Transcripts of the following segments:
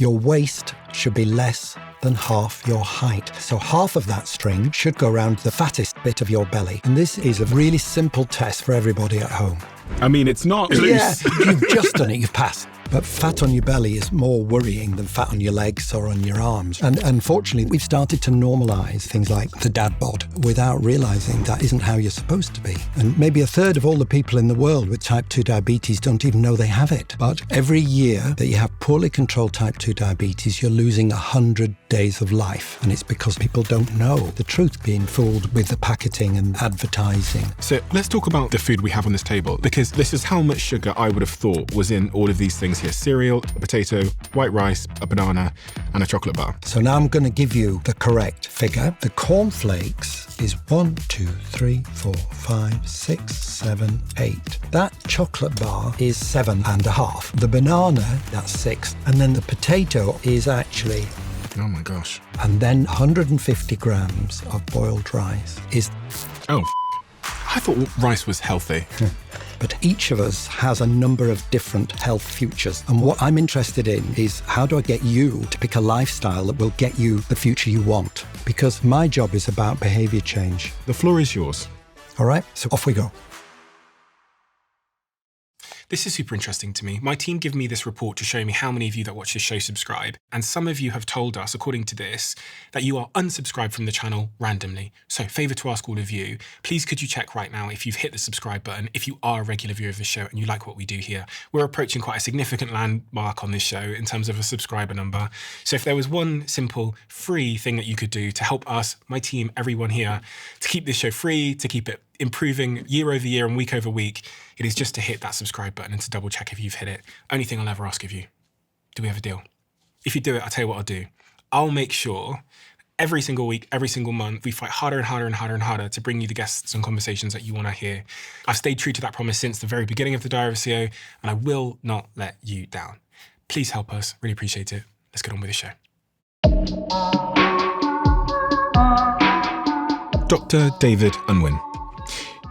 your waist should be less than half your height. So half of that string should go around the fattest bit of your belly. And this is a really simple test for everybody at home. I mean, it's not loose. Yeah, you've just done it, you've passed. But fat on your belly is more worrying than fat on your legs or on your arms. And unfortunately, we've started to normalise things like the dad bod without realising that isn't how you're supposed to be. And maybe a third of all the people in the world with type 2 diabetes don't even know they have it. But every year that you have poorly controlled type 2 diabetes, you're losing 100 days of life. And it's because people don't know the truth, being fooled with the packaging and advertising. So let's talk about the food we have on this table, because this is how much sugar I would have thought was in all of these things here. Cereal, a potato, white rice, a banana, and a chocolate bar. So now I'm going to give you the correct figure. The cornflakes is 1, 2, 3, 4, 5, 6, 7, 8. That chocolate bar is 7.5. The banana, that's 6. And then the potato is actually... Oh my gosh. And then 150 grams of boiled rice is... Oh, I thought rice was healthy. But each of us has a number of different health futures. And what I'm interested in is how do I get you to pick a lifestyle that will get you the future you want? Because my job is about behaviour change. The floor is yours. All right, so off we go. This is super interesting to me. My team give me this report to show me how many of you that watch this show subscribe. And some of you have told us, according to this, that you are unsubscribed from the channel randomly. So favour to ask all of you, please could you check right now if you've hit the subscribe button, if you are a regular viewer of the show and you like what we do here. We're approaching quite a significant landmark on this show in terms of a subscriber number. So if there was one simple free thing that you could do to help us, my team, everyone here, to keep this show free, to keep it improving year over year and week over week, it is just to hit that subscribe button and to double check if you've hit it. Only thing I'll ever ask of you. Do we have a deal? If you do it, I'll tell you what I'll do. I'll make sure every single week, every single month, we fight harder and harder and harder and harder to bring you the guests and conversations that you want to hear. I've stayed true to that promise since the very beginning of the Diary of a CEO, and I will not let you down. Please help us. Really appreciate it. Let's get on with the show. Dr. David Unwin.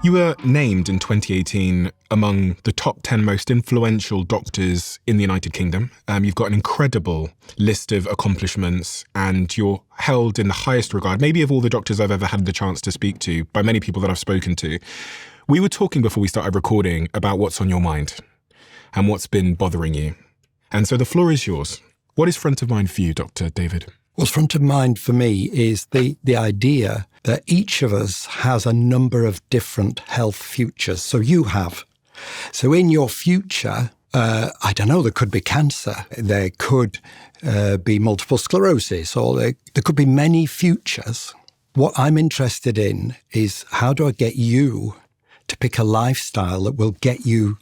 You were named in 2018 among the top 10 most influential doctors in the United Kingdom. You've got an incredible list of accomplishments and you're held in the highest regard, maybe of all the doctors I've ever had the chance to speak to, by many people that I've spoken to. We were talking before we started recording about what's on your mind and what's been bothering you. And so the floor is yours. What is front of mind for you, Dr. David? What's front of mind for me is the idea that each of us has a number of different health futures. So you have. So in your future, I don't know, there could be cancer, there could be multiple sclerosis, or there could be many futures. What I'm interested in is how do I get you to pick a lifestyle that will get you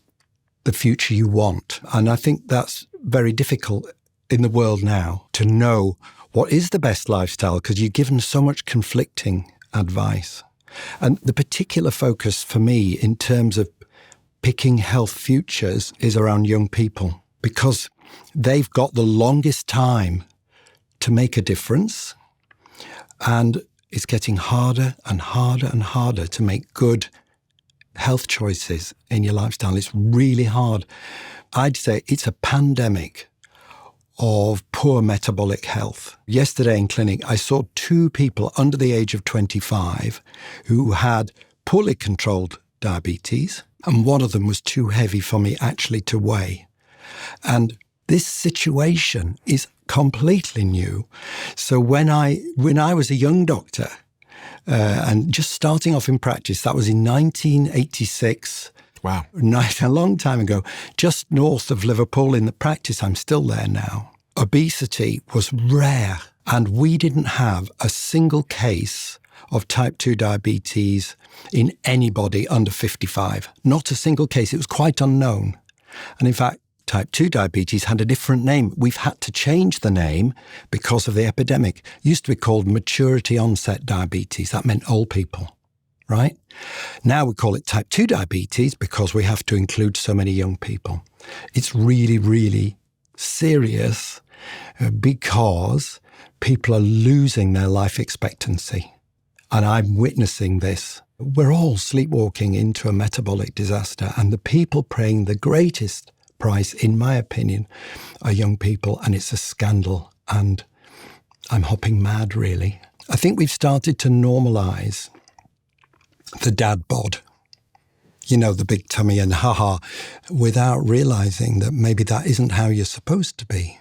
the future you want? And I think that's very difficult in the world now to know what is the best lifestyle, because you're given so much conflicting advice. And the particular focus for me in terms of picking health futures is around young people, because they've got the longest time to make a difference. And it's getting harder and harder and harder to make good health choices in your lifestyle. It's really hard. I'd say it's a pandemic of poor metabolic health. Yesterday in clinic, I saw 2 people under the age of 25 who had poorly controlled diabetes, and one of them was too heavy for me actually to weigh. And this situation is completely new. So when I was a young doctor and just starting off in practice, that was in 1986. Wow. A long time ago, just north of Liverpool in the practice, I'm still there now. Obesity was rare, and we didn't have a single case of type 2 diabetes in anybody under 55. Not a single case. It was quite unknown. And in fact, type 2 diabetes had a different name. We've had to change the name because of the epidemic. It used to be called maturity onset diabetes. That meant old people. Right? Now we call it type 2 diabetes because we have to include so many young people. It's really, really serious because people are losing their life expectancy. And I'm witnessing this. We're all sleepwalking into a metabolic disaster, and the people paying the greatest price, in my opinion, are young people, and it's a scandal. And I'm hopping mad, really. I think we've started to normalise the dad bod, the big tummy and haha, without realising that maybe that isn't how you're supposed to be.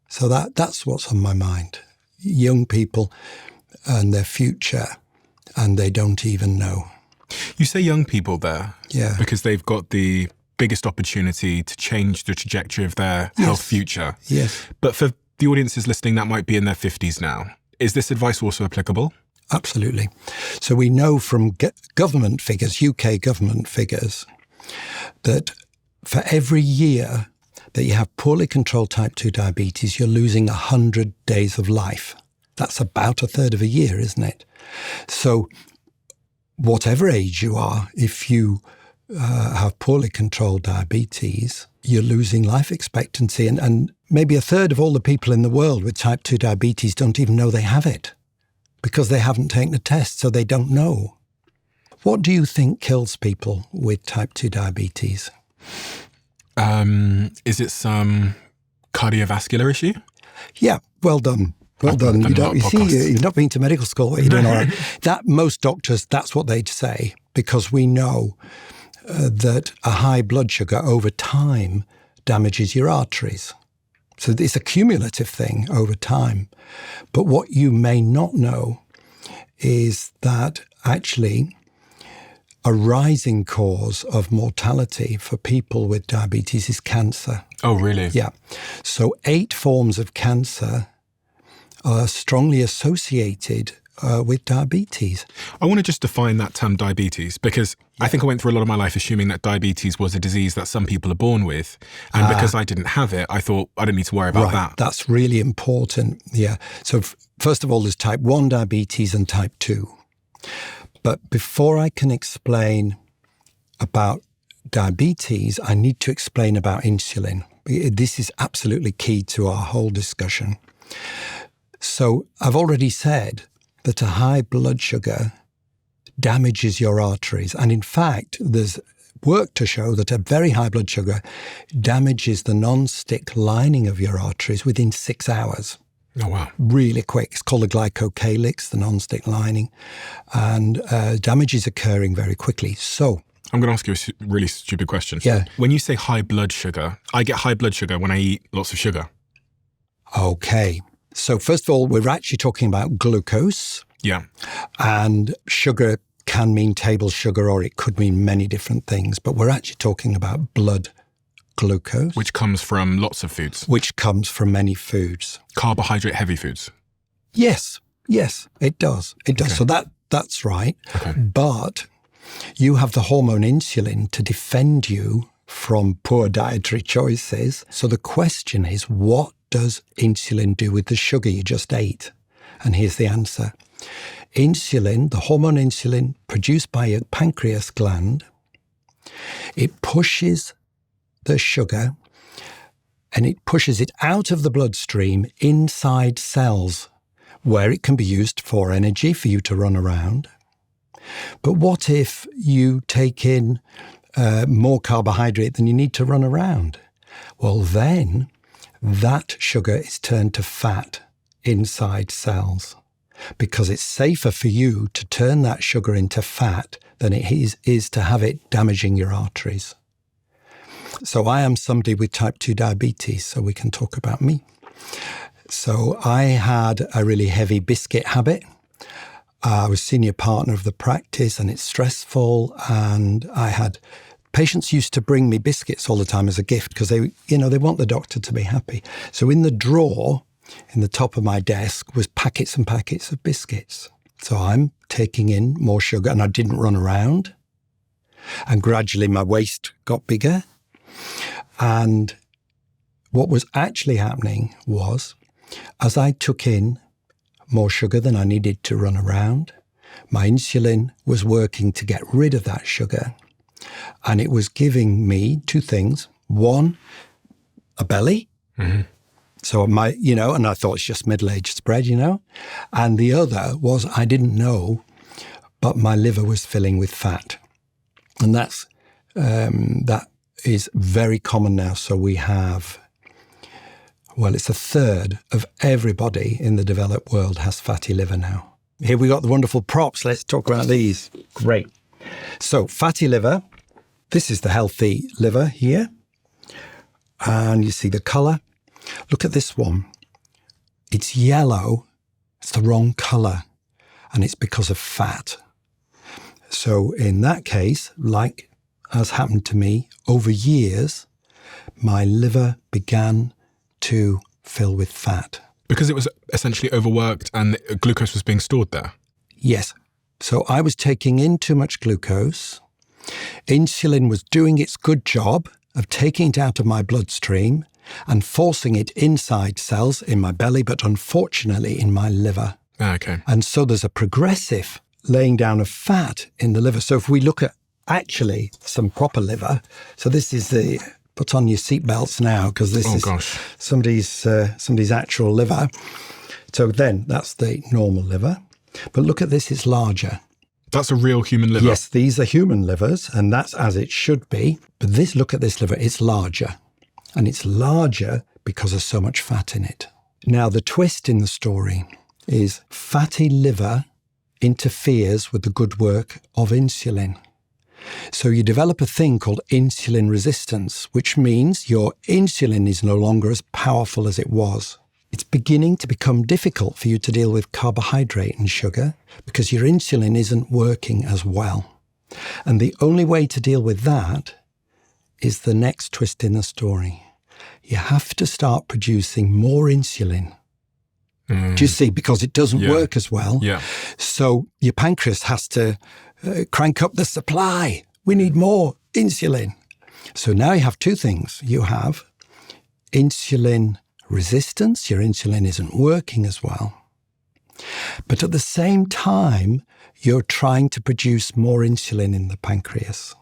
So that's what's on my mind. Young people and their future, and they don't even know. You say young people there, Yeah, because they've got the biggest opportunity to change the trajectory of their health future. Yes. But for the audiences listening that might be in their 50s now, is this advice also applicable? Absolutely. So we know from government figures, UK government figures, that for every year that you have poorly controlled type 2 diabetes, you're losing 100 days of life. That's about a third of a year, isn't it? So whatever age you are, if you have poorly controlled diabetes, you're losing life expectancy. And maybe a third of all the people in the world with type 2 diabetes don't even know they have it because they haven't taken a test, so they don't know. What do you think kills people with type 2 diabetes? Is it some cardiovascular issue? Yeah, well done. Well done. You've not been to medical school. You're doing all right. That most doctors, that's what they'd say, because we know that a high blood sugar over time damages your arteries. So it's a cumulative thing over time. But what you may not know is that actually a rising cause of mortality for people with diabetes is cancer. Oh, really? Yeah. So 8 forms of cancer are strongly associated with diabetes. I want to just define that term diabetes, because I think I went through a lot of my life assuming that diabetes was a disease that some people are born with. And because I didn't have it, I thought I don't need to worry about that. That's really important. Yeah. So first of all, there's type 1 diabetes and type 2. But before I can explain about diabetes, I need to explain about insulin. This is absolutely key to our whole discussion. So I've already said that a high blood sugar damages your arteries. And in fact, there's work to show that a very high blood sugar damages the non-stick lining of your arteries within 6 hours. Oh, wow. Really quick. It's called the glycocalyx, the non-stick lining, and damage is occurring very quickly. So I'm going to ask you a really stupid question. Yeah. When you say high blood sugar, I get high blood sugar when I eat lots of sugar. Okay. So first of all, we're actually talking about glucose. Yeah. And sugar can mean table sugar, or it could mean many different things. But we're actually talking about blood glucose. Which comes from lots of foods. Which comes from many foods. Carbohydrate heavy foods. Yes, it does. It does. Okay. So that's right. Okay. But you have the hormone insulin to defend you from poor dietary choices. So the question is, what does insulin do with the sugar you just ate? And here's the answer. Insulin, the hormone insulin produced by your pancreas gland, it pushes the sugar and it pushes it out of the bloodstream inside cells where it can be used for energy for you to run around. But what if you take in more carbohydrate than you need to run around? Well, then that sugar is turned to fat inside cells because it's safer for you to turn that sugar into fat than it is to have it damaging your arteries. So I am somebody with type 2 diabetes, so we can talk about me. So I had a really heavy biscuit habit. I was senior partner of the practice and it's stressful, and I had patients used to bring me biscuits all the time as a gift because they want the doctor to be happy. So in the drawer in the top of my desk was packets and packets of biscuits. So I'm taking in more sugar and I didn't run around, and gradually my waist got bigger. And what was actually happening was, as I took in more sugar than I needed to run around, my insulin was working to get rid of that sugar. And it was giving me 2 things. One, a belly. Mm-hmm. So and I thought it's just middle-aged spread, And the other was, I didn't know, but my liver was filling with fat. And that is very common now. So we have, well, it's a third of everybody in the developed world has fatty liver now. Here we got the wonderful props. Let's talk about these. Great. So fatty liver, this is the healthy liver here. And you see the colour. Look at this one. It's yellow. It's the wrong colour. And it's because of fat. So in that case, like has happened to me, over years, my liver began to fill with fat. Because it was essentially overworked and glucose was being stored there? Yes. So I was taking in too much glucose. Insulin was doing its good job of taking it out of my bloodstream and forcing it inside cells in my belly, but unfortunately in my liver. Okay. And so there's a progressive laying down of fat in the liver. So if we look at actually some proper liver, so this is the, put on your seatbelts now, because this is somebody's actual liver. So then that's the normal liver. But look at this, it's larger. That's a real human liver? Yes, these are human livers, and that's as it should be. But this, look at this liver, it's larger. And it's larger because there's so much fat in it. Now, the twist in the story is fatty liver interferes with the good work of insulin. So you develop a thing called insulin resistance, which means your insulin is no longer as powerful as it was. It's beginning to become difficult for you to deal with carbohydrate and sugar because your insulin isn't working as well. And the only way to deal with that is the next twist in the story. You have to start producing more insulin. Do you see? Because it doesn't work as well. Yeah. So your pancreas has to crank up the supply. We need more insulin. So now you have two things. You have insulin resistance. Your insulin isn't working as well. But at the same time, you're trying to produce more insulin in the pancreas.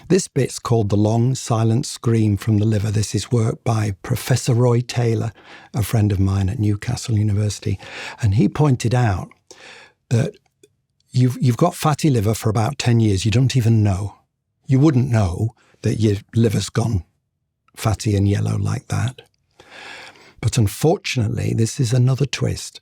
This bit's called the long silent scream from the liver. This is work by Professor Roy Taylor, a friend of mine at Newcastle University. And he pointed out that you've got fatty liver for about 10 years. You don't even know. You wouldn't know that your liver's gone fatty and yellow like that. But unfortunately, this is another twist.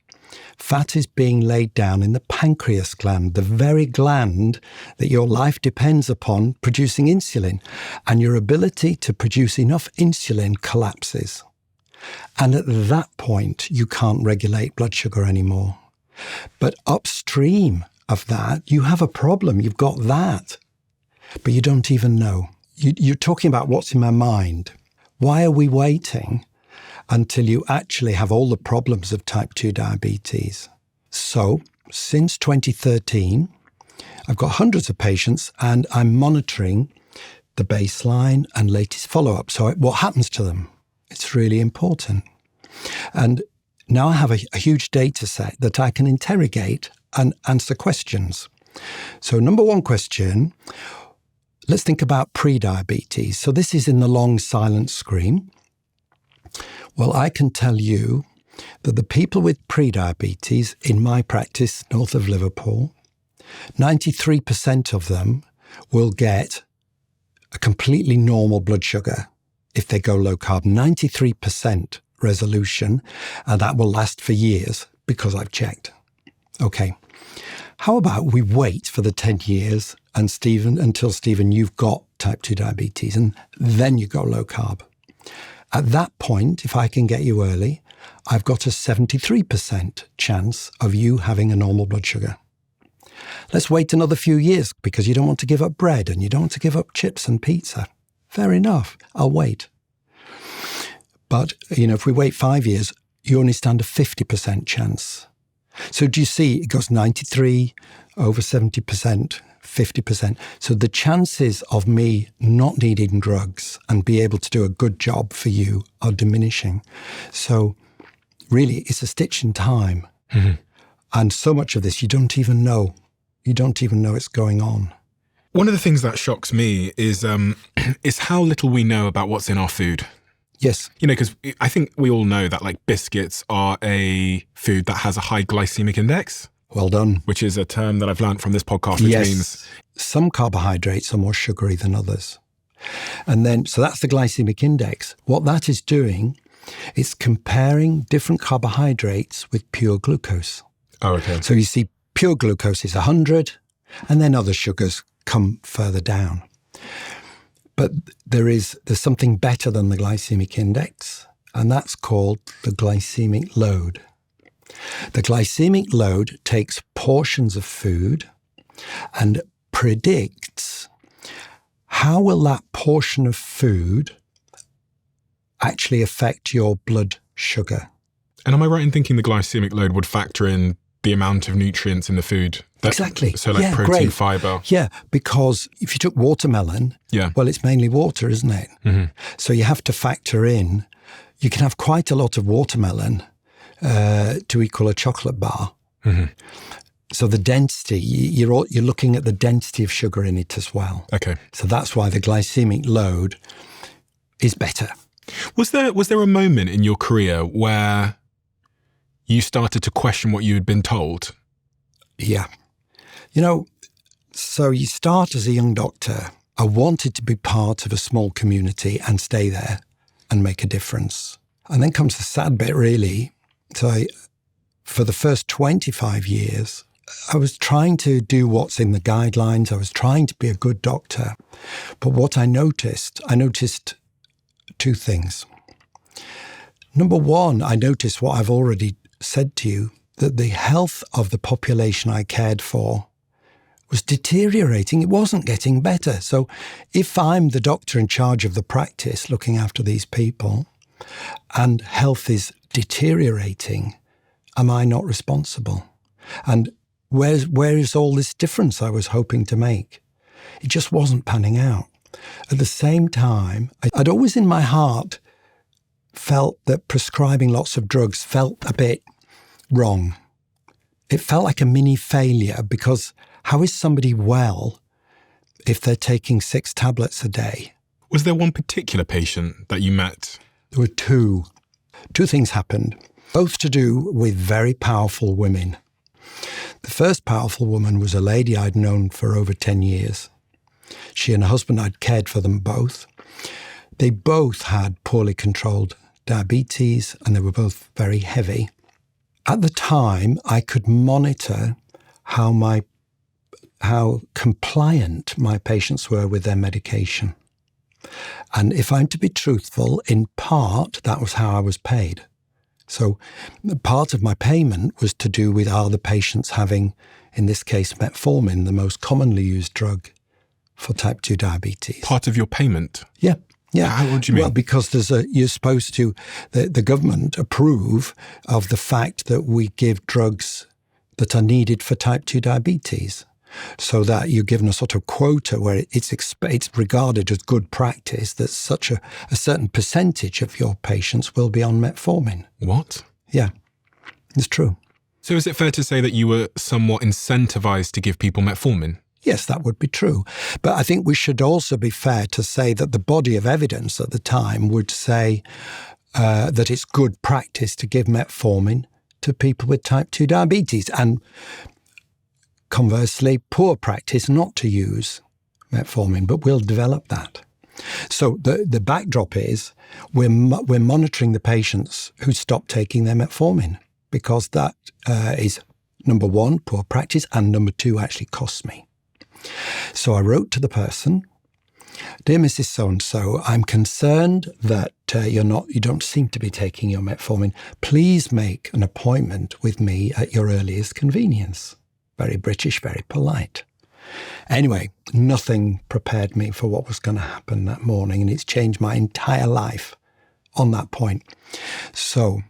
Fat is being laid down in the pancreas gland, the very gland that your life depends upon producing insulin, and your ability to produce enough insulin collapses. And at that point, you can't regulate blood sugar anymore. But upstream of that, you have a problem. You've got that, but you don't even know. You're talking about what's in my mind. Why are we waiting until you actually have all the problems of type 2 diabetes? So since 2013, I've got hundreds of patients and I'm monitoring the baseline and latest follow-up. So what happens to them? It's really important. And now I have a huge data set that I can interrogate and answer questions. So number one question, let's think about pre-diabetes. So this is in the long silent scream. Well, I can tell you that the people with pre-diabetes in my practice north of Liverpool, 93% of them will get a completely normal blood sugar if they go low carb, 93% resolution, and that will last for years because I've checked. Okay, how about we wait for the 10 years and until Stephen, you've got type 2 diabetes and then you go low carb. At that point, if I can get you early, I've got a 73% chance of you having a normal blood sugar. Let's wait another few years because you don't want to give up bread and you don't want to give up chips and pizza. Fair enough, I'll wait. But, if we wait 5 years, you only stand a 50% chance. So do you see, it goes 93, over 70%, 50%. So the chances of me not needing drugs and be able to do a good job for you are diminishing. So really, it's a stitch in time. Mm-hmm. And so much of this, you don't even know. You don't even know it's going on. One of the things that shocks me is how little we know about what's in our food. Yes. Because I think we all know that biscuits are a food that has a high glycemic index. Well done. Which is a term that I've learned from this podcast, which means... Some carbohydrates are more sugary than others. And then, so that's the glycemic index. What that is doing, it's comparing different carbohydrates with pure glucose. Oh, okay. So you see pure glucose is 100, and then other sugars come further down. But there's something better than the glycemic index, and that's called the glycemic load. The glycemic load takes portions of food and predicts how will that portion of food actually affect your blood sugar. And am I right in thinking the glycemic load would factor in the amount of nutrients in the food? Exactly. So like protein, great. fiber. Yeah, because if you took watermelon, well, it's mainly water, isn't it? Mm-hmm. So you have to factor in, you can have quite a lot of watermelon to equal a chocolate bar. Mm-hmm. So the density, you're looking at the density of sugar in it as well. Okay. So that's why the glycemic load is better. Was there a moment in your career where you started to question what you had been told? Yeah. So you start as a young doctor. I wanted to be part of a small community and stay there and make a difference. And then comes the sad bit, really. So for the first 25 years, I was trying to do what's in the guidelines. I was trying to be a good doctor. But what I noticed two things. Number one, I noticed what I've already said to you, that the health of the population I cared for was deteriorating. It wasn't getting better. So if I'm the doctor in charge of the practice looking after these people and health is deteriorating, am I not responsible? And where is all this difference I was hoping to make? It just wasn't panning out. At the same time, I'd always in my heart felt that prescribing lots of drugs felt a bit wrong. It felt like a mini failure, because how is somebody well if they're taking 6 tablets a day? Was there one particular patient that you met? There were two. Two things happened, both to do with very powerful women. The first powerful woman was a lady I'd known for over 10 years. She and her husband, I'd cared for them both. They both had poorly controlled diabetes, and they were both very heavy. At the time, I could monitor how compliant my patients were with their medication. And if I'm to be truthful, in part, that was how I was paid. So part of my payment was to do with, are the patients having, in this case, metformin, the most commonly used drug for type 2 diabetes. Part of your payment? Yeah. Yeah. What do you mean? Well, because you're supposed to, the government approve of the fact that we give drugs that are needed for type 2 diabetes, so that you're given a sort of quota where it's regarded as good practice that such a certain percentage of your patients will be on metformin. What? Yeah, it's true. So is it fair to say that you were somewhat incentivized to give people metformin? Yes, that would be true. But I think we should also be fair to say that the body of evidence at the time would say that it's good practice to give metformin to people with type 2 diabetes, and conversely, poor practice not to use metformin, but we'll develop that. So the backdrop is we're monitoring the patients who stop taking their metformin, because that is, number one, poor practice, and number two, actually costs me. So I wrote to the person, "Dear Mrs. So-and-so, I'm concerned that you don't seem to be taking your metformin. Please make an appointment with me at your earliest convenience." Very British, very polite. Anyway, nothing prepared me for what was going to happen that morning, and it's changed my entire life on that point. So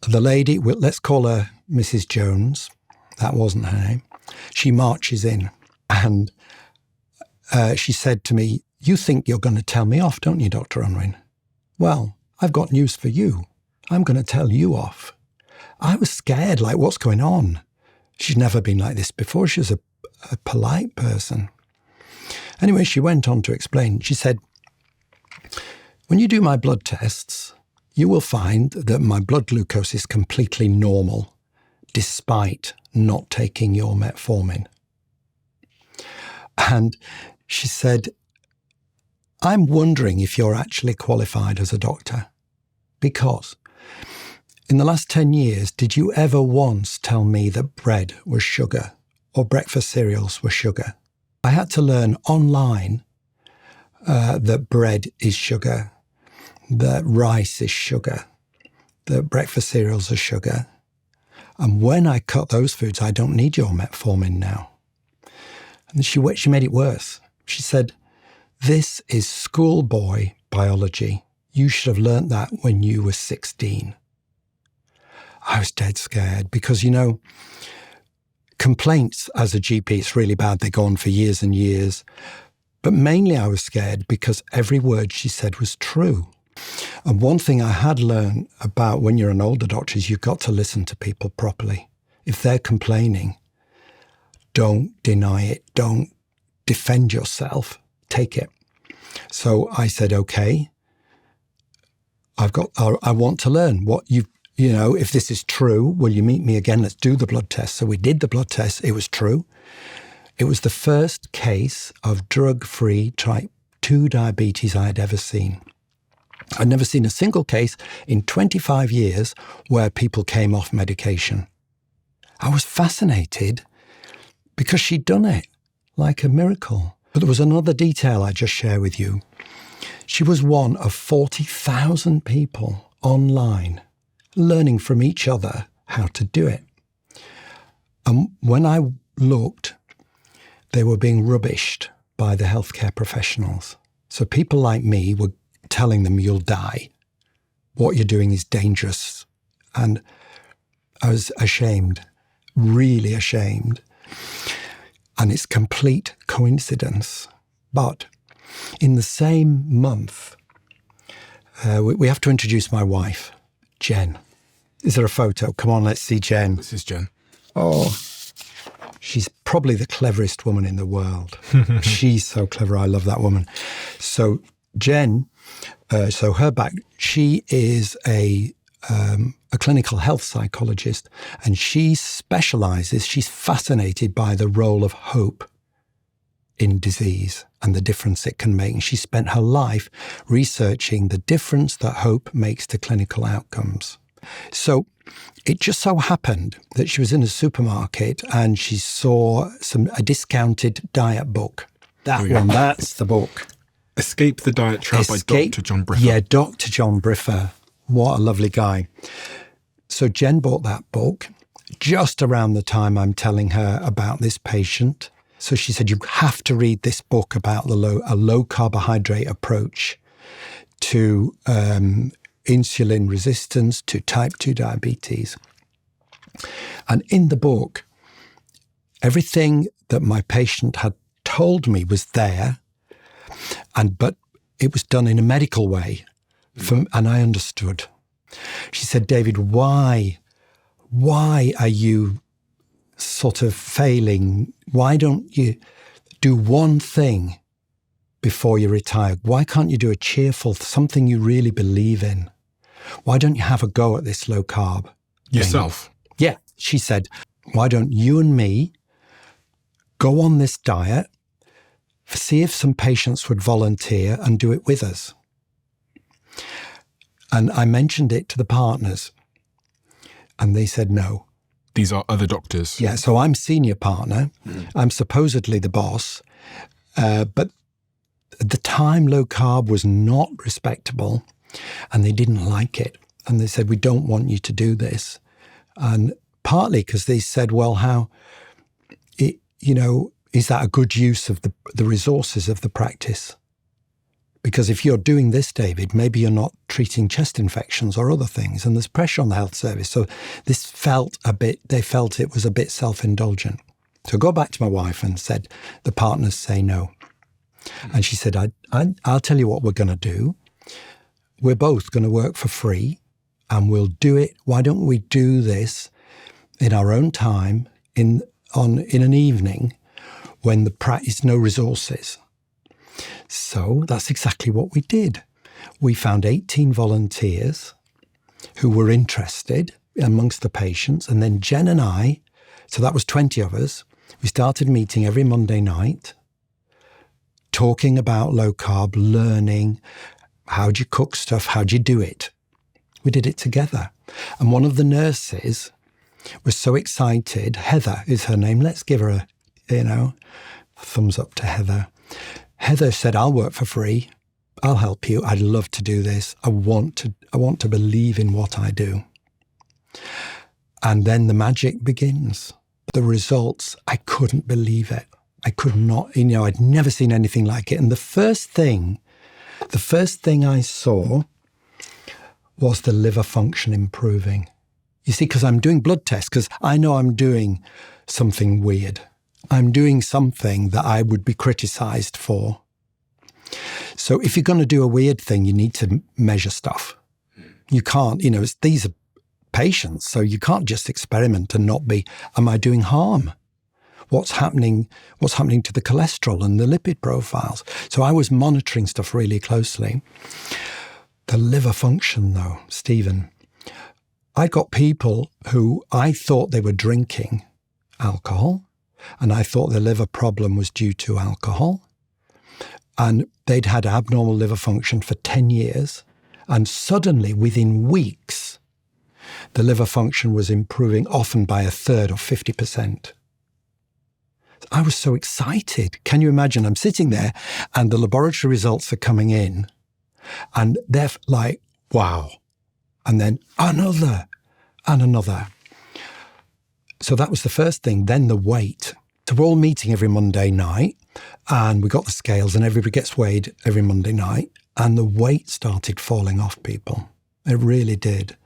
the lady, let's call her Mrs. Jones. That wasn't her name. She marches in, and she said to me, "You think you're going to tell me off, don't you, Dr. Unwin?" "Well, I've got news for you. I'm going to tell you off." I was scared, like, what's going on? She'd never been like this before. She was a polite person. Anyway, she went on to explain. She said, "When you do my blood tests, you will find that my blood glucose is completely normal, despite not taking your metformin." And She said, I'm wondering if you're actually qualified as a doctor, because in the last 10 years, did you ever once tell me that bread was sugar or breakfast cereals were sugar? I had to learn online that bread is sugar, that rice is sugar, that breakfast cereals are sugar. And when I cut those foods, I don't need your metformin now. And she made it worse. She said, this is schoolboy biology. You should have learnt that when you were 16. I was dead scared because, complaints as a GP, it's really bad. They go on for years and years. But mainly I was scared because every word she said was true. And one thing I had learned about when you're an older doctor is you've got to listen to people properly. If they're complaining, don't deny it. Don't defend yourself. Take it. So I said, okay, I want to learn what if this is true, will you meet me again? Let's do the blood test. So we did the blood test. It was true. It was the first case of drug-free type 2 diabetes I had ever seen. I'd never seen a single case in 25 years where people came off medication. I was fascinated because she'd done it like a miracle. But there was another detail I just share with you. She was one of 40,000 people online learning from each other how to do it. And when I looked, they were being rubbished by the healthcare professionals. So people like me were telling them you'll die. What you're doing is dangerous. And I was ashamed, really ashamed. And it's complete coincidence. But in the same month, we have to introduce my wife, Jen. Is there a photo? Come on, let's see Jen. This is Jen. Oh, she's probably the cleverest woman in the world. She's so clever. I love that woman. So Jen, her back, she is a clinical health psychologist, and she's fascinated by the role of hope in disease and the difference it can make. And she spent her life researching the difference that hope makes to clinical outcomes. So it just so happened that she was in a supermarket and she saw a discounted diet book. That's the book. Escape the Diet Trap by Dr. John Briffer. Yeah, Dr. John Briffer. What a lovely guy. So Jen bought that book just around the time I'm telling her about this patient. So she said, you have to read this book about a low-carbohydrate approach to insulin resistance, to type 2 diabetes. And in the book, everything that my patient had told me was there, but it was done in a medical way, and I understood. She said, David, why are you sort of failing? Why don't you do one thing before you retire? Why can't you do a cheerful, something you really believe in? Why don't you have a go at this low carb thing? Yourself? Yeah. She said, why don't you and me go on this diet, see if some patients would volunteer and do it with us? And I mentioned it to the partners, and they said no. These are other doctors. Yeah, so I'm senior partner. I'm supposedly the boss. But at the time, low carb was not respectable, and they didn't like it. And they said, we don't want you to do this. And partly because they said, well, is that a good use of the resources of the practice? Because if you're doing this, David, maybe you're not treating chest infections or other things, and there's pressure on the health service. So they felt it was a bit self-indulgent. So I go back to my wife and said, the partners say no. And she said, I'll tell you what we're going to do. We're both going to work for free, and we'll do it. Why don't we do this in our own time, in an evening when the practice no resources? So that's exactly what we did. We found 18 volunteers who were interested amongst the patients. And then Jen and I, so that was 20 of us, we started meeting every Monday night talking about low carb, learning how do you cook stuff, how do you do it. We did it together. And one of the nurses was so excited. Heather is her name. Let's give her a, thumbs up to Heather. Heather said, I'll work for free. I'll help you. I'd love to do this. I want to believe in what I do. And then the magic begins. The results, I couldn't believe it. I could not, I'd never seen anything like it. And the first thing I saw was the liver function improving. You see, because I'm doing blood tests, because I know I'm doing something weird. I'm doing something that I would be criticized for. So if you're going to do a weird thing, you need to measure stuff. You can't, these are patients, so you can't just experiment and not be, am I doing harm? What's happening to the cholesterol and the lipid profiles? So I was monitoring stuff really closely. The liver function, though, Stephen, I got people who I thought they were drinking alcohol, and I thought their liver problem was due to alcohol. And they'd had abnormal liver function for 10 years. And suddenly, within weeks, the liver function was improving, often by a third or 50%. I was so excited. Can you imagine? I'm sitting there and the laboratory results are coming in and they're like, wow. And then another and another. So that was the first thing. Then the weight. So we're all meeting every Monday night and we got the scales and everybody gets weighed every Monday night. And the weight started falling off people. It really did.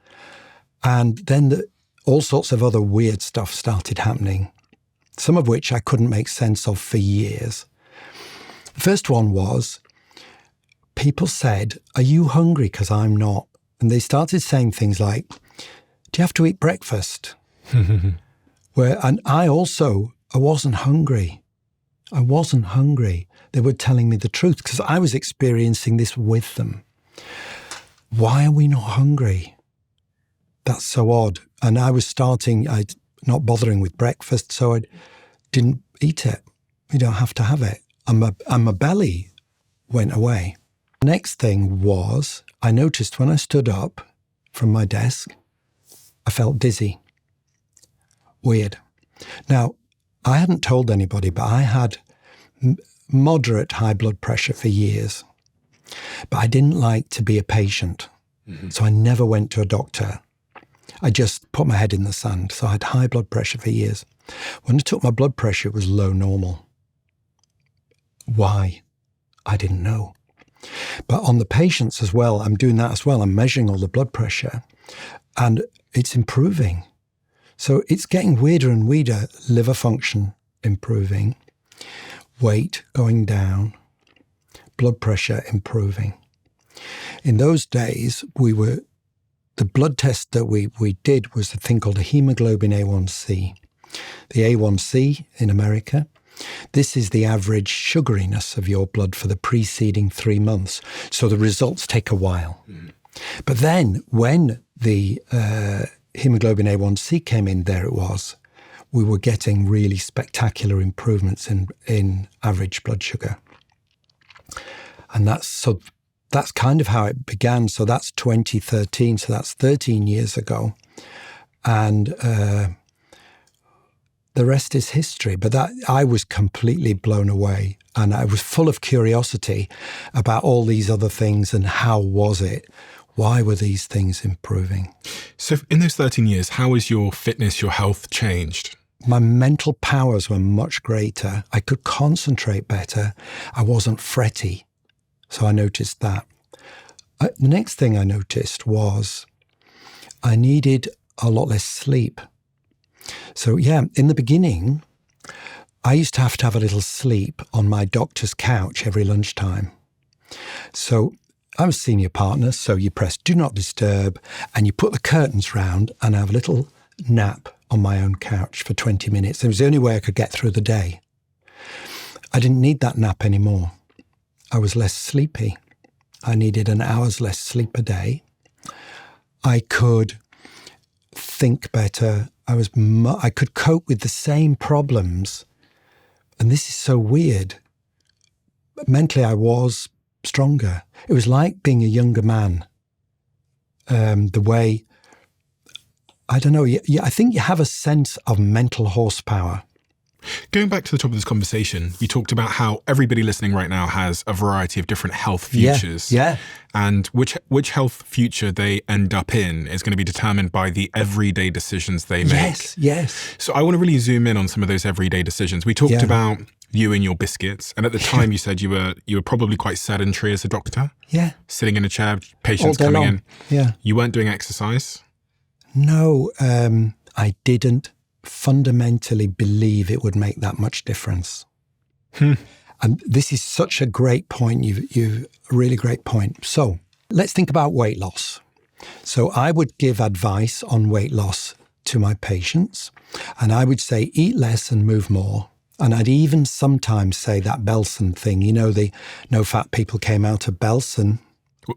And then all sorts of other weird stuff started happening, some of which I couldn't make sense of for years. The first one was, people said, are you hungry? Because I'm not. And they started saying things like, do you have to eat breakfast? And I wasn't hungry. I wasn't hungry. They were telling me the truth because I was experiencing this with them. Why are we not hungry? That's so odd. And I was not bothering with breakfast, so I didn't eat it. You don't have to have it. And my belly went away. The next thing was, I noticed when I stood up from my desk, I felt dizzy. Weird. Now, I hadn't told anybody, but I had moderate high blood pressure for years. But I didn't like to be a patient. Mm-hmm. So I never went to a doctor. I just put my head in the sand. So I had high blood pressure for years. When I took my blood pressure, it was low normal. Why? I didn't know. But on the patients as well, I'm doing that as well. I'm measuring all the blood pressure and it's improving. So it's getting weirder and weirder. Liver function improving, weight going down, blood pressure improving. In those days, the blood test that we did was a thing called a hemoglobin A1C. The A1C in America, this is the average sugariness of your blood for the preceding 3 months. So the results take a while. Mm. But then when the hemoglobin A1C came in, there it was. We were getting really spectacular improvements in average blood sugar. And that's kind of how it began. So that's 2013. So that's 13 years ago. And the rest is history. But I was completely blown away. And I was full of curiosity about all these other things and how was it? Why were these things improving? So in those 13 years, how has your fitness, your health changed? My mental powers were much greater. I could concentrate better. I wasn't fretty. So I noticed that. The next thing I noticed was I needed a lot less sleep. So yeah, in the beginning, I used to have a little sleep on my doctor's couch every lunchtime. So I'm a senior partner, so you press do not disturb and you put the curtains round and I have a little nap on my own couch for 20 minutes. It was the only way I could get through the day. I didn't need that nap anymore. I was less sleepy. I needed an hour's less sleep a day. I could think better. I could cope with the same problems. And this is so weird. mentally I was stronger. It was like being a younger man. The way, I don't know, I think you have a sense of mental horsepower. Going back to the top of this conversation, you talked about how everybody listening right now has a variety of different health futures. Yeah. And which health future they end up in is going to be determined by the everyday decisions they make. Yes. So I want to really zoom in on some of those everyday decisions. We talked about you and your biscuits. And at the time you said you were probably quite sedentary as a doctor. Yeah. Sitting in a chair, patients all day coming long. in. Yeah. You weren't doing exercise? No, I didn't fundamentally believe it would make that much difference. And this is such a great point. You've a really great point. So let's think about weight loss. So I would give advice on weight loss to my patients, and I would say, eat less and move more. And I'd even sometimes say that Belson thing, the no fat people came out of Belson.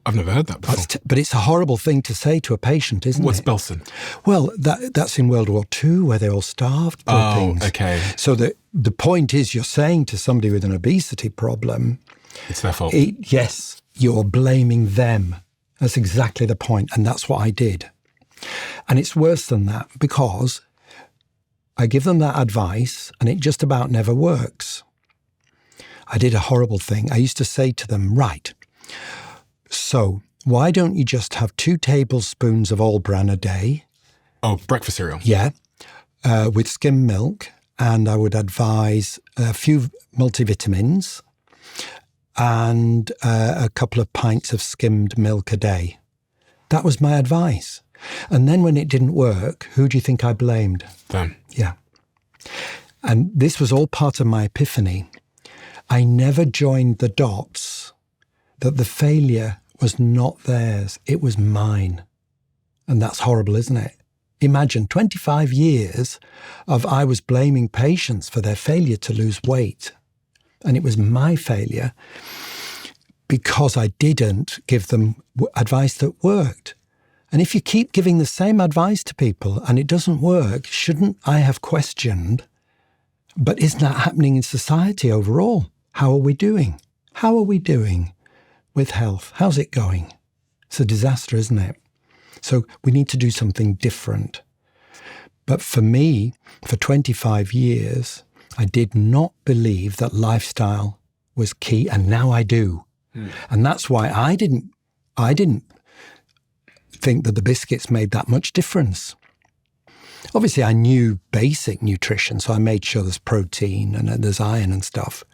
I've never heard that before. But it's a horrible thing to say to a patient, isn't What's it? Belson? Well, that's in World War II where they all starved. Poor things. Okay. So the point is you're saying to somebody with an obesity problem, It's their fault. yes, you're blaming them. That's exactly the point. And that's what I did. And it's worse than that because I give them that advice and it just about never works. I did a horrible thing. I used to say to them, right, so why don't you just have 2 tablespoons of All Bran a day? Oh, breakfast cereal. Yeah, with skim milk. And I would advise a few multivitamins and a couple of pints of skimmed milk a day. That was my advice. And then when it didn't work, who do you think I blamed? Them. Yeah. And this was all part of my epiphany. I never joined the dots that the failure was not theirs, it was mine. And that's horrible, isn't it? Imagine 25 years of I was blaming patients for their failure to lose weight. And it was my failure because I didn't give them advice that worked. And if you keep giving the same advice to people and it doesn't work, shouldn't I have questioned, but isn't that happening in society overall? How are we doing? How are we doing with health? How's it going? It's a disaster, isn't it? So we need to do something different. But for me, for 25 years, I did not believe that lifestyle was key, and now I do. And that's why I didn't think that the biscuits made that much difference. Obviously, I knew basic nutrition, so I made sure there's protein and there's iron and stuff.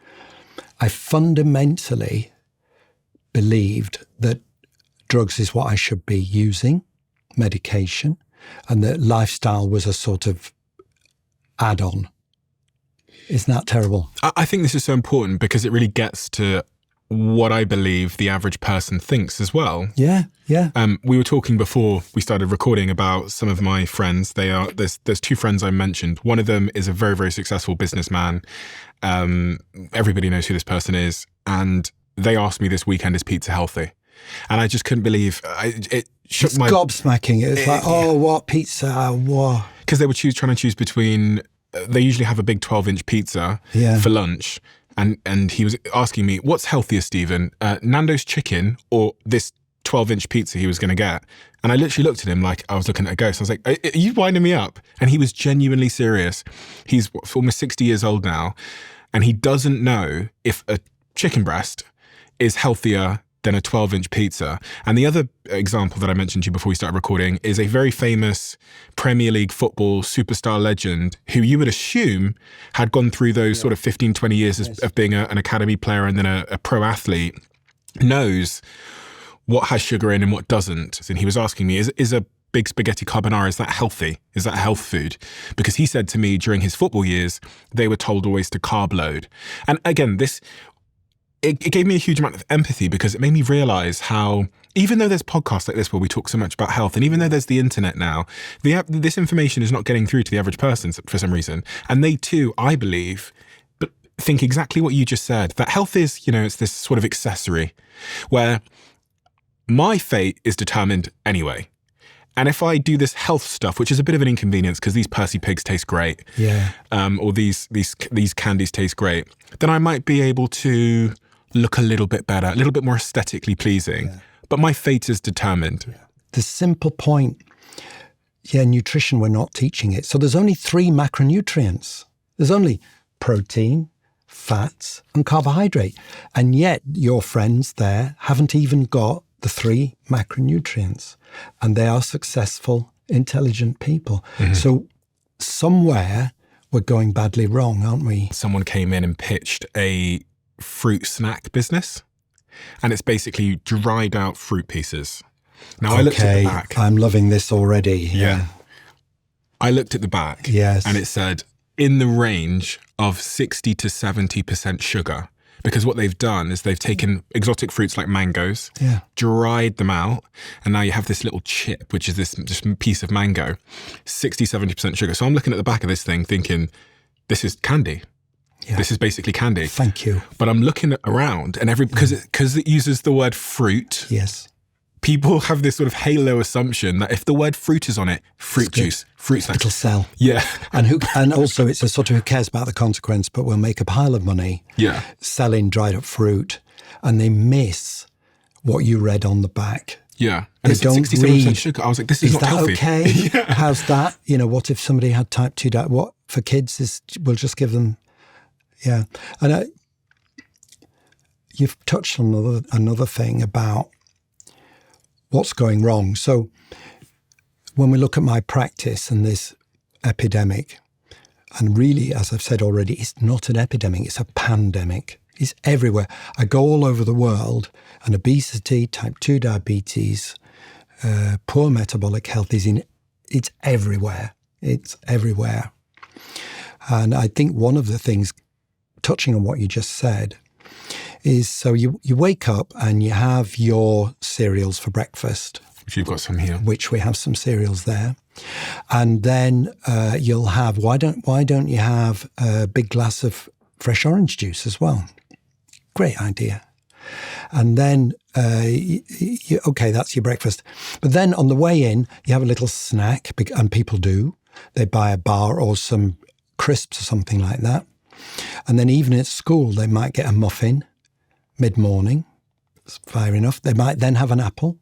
I fundamentally believed that drugs is what I should be using, medication, and that lifestyle was a sort of add-on. Isn't that terrible? I think this is so important because it really gets to what I believe the average person thinks as well. Yeah. We were talking before we started recording about some of my friends. There's 2 friends I mentioned. One of them is a very, very successful businessman. Everybody knows who this person is. And they asked me this weekend, is pizza healthy? And I just couldn't believe it. It's gobsmacking. It's like, what pizza? What? Because they were trying to choose between. They usually have a big 12-inch pizza for lunch. And he was asking me, what's healthier, Stephen? Nando's chicken or this 12-inch pizza he was going to get? And I literally looked at him like I was looking at a ghost. I was like, are you winding me up? And he was genuinely serious. He's almost 60 years old now. And he doesn't know if a chicken breast is healthier than a 12-inch pizza. And the other example that I mentioned to you before we started recording is a very famous Premier League football superstar legend who you would assume had gone through those sort of 15, 20 years of being an academy player and then a pro athlete, knows what has sugar in and what doesn't. And he was asking me, is a big spaghetti carbonara, is that healthy? Is that a health food? Because he said to me during his football years, they were told always to carb load. And again, it gave me a huge amount of empathy because it made me realize how, even though there's podcasts like this where we talk so much about health, and even though there's the internet now, this information is not getting through to the average person for some reason. And they too, I believe, but think exactly what you just said, that health is, it's this sort of accessory where my fate is determined anyway. And if I do this health stuff, which is a bit of an inconvenience because these Percy pigs taste great, or these candies taste great, then I might be able to look a little bit better, a little bit more aesthetically pleasing. Yeah. But my fate is determined. Yeah. The simple point, nutrition, we're not teaching it. So there's only 3 macronutrients. There's only protein, fats, and carbohydrate. And yet your friends there haven't even got the 3 macronutrients. And they are successful, intelligent people. Mm-hmm. So somewhere we're going badly wrong, aren't we? Someone came in and pitched a fruit snack business. And it's basically dried out fruit pieces. Now, I looked at the back. I'm loving this already. Yeah. I looked at the back. Yes. And it said, in the range of 60 to 70% sugar. Because what they've done is they've taken exotic fruits like mangoes, dried them out, and now you have this little chip, which is this just piece of mango, 60, 70% sugar. So I'm looking at the back of this thing thinking, this is candy. Yeah. This is basically candy. Thank you. But I'm looking around and because it uses the word fruit. Yes. People have this sort of halo assumption that if the word fruit is on it, fruit juice, fruit snacks. It'll sell. Yeah. And also it's a sort of who cares about the consequence, but we'll make a pile of money selling dried up fruit. And they miss what you read on the back. Yeah. And it's 67% sugar. I was like, this is not healthy. Is that okay? How's that? What if somebody had type 2 diet? What for kids we'll just give them. Yeah. And you've touched on another thing about what's going wrong. So when we look at my practice and this epidemic, and really, as I've said already, it's not an epidemic, it's a pandemic. It's everywhere. I go all over the world, and obesity, type 2 diabetes, poor metabolic health it's everywhere. It's everywhere. And I think one of the things, touching on what you just said, is so you wake up and you have your cereals for breakfast. Which you've got some here. Which we have some cereals there. And then you'll have, why don't you have a big glass of fresh orange juice as well? Great idea. And then, okay, that's your breakfast. But then on the way in, you have a little snack, and people do. They buy a bar or some crisps or something like that. And then even at school, they might get a muffin mid-morning. It's fair enough. They might then have an apple.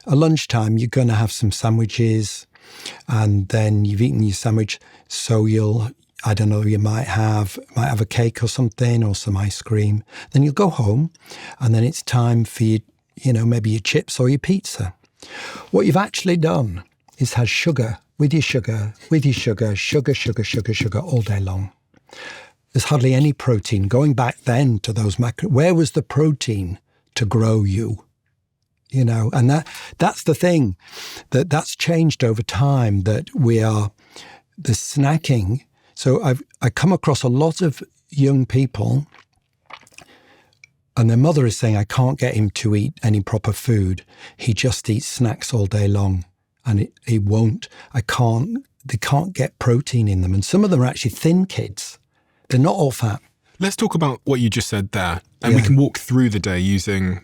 At lunchtime, you're going to have some sandwiches, and then you've eaten your sandwich. So you might have a cake or something, or some ice cream. Then you'll go home, and then it's time for maybe your chips or your pizza. What you've actually done is had sugar with your sugar all day long. There's hardly any protein. Going back then to those where was the protein to grow you? And that's the thing, that's changed over time, that the snacking. So I come across a lot of young people, and their mother is saying, I can't get him to eat any proper food. He just eats snacks all day long, and he won't. They can't get protein in them. And some of them are actually thin kids. They're not all fat. Let's talk about what you just said there. And we can walk through the day using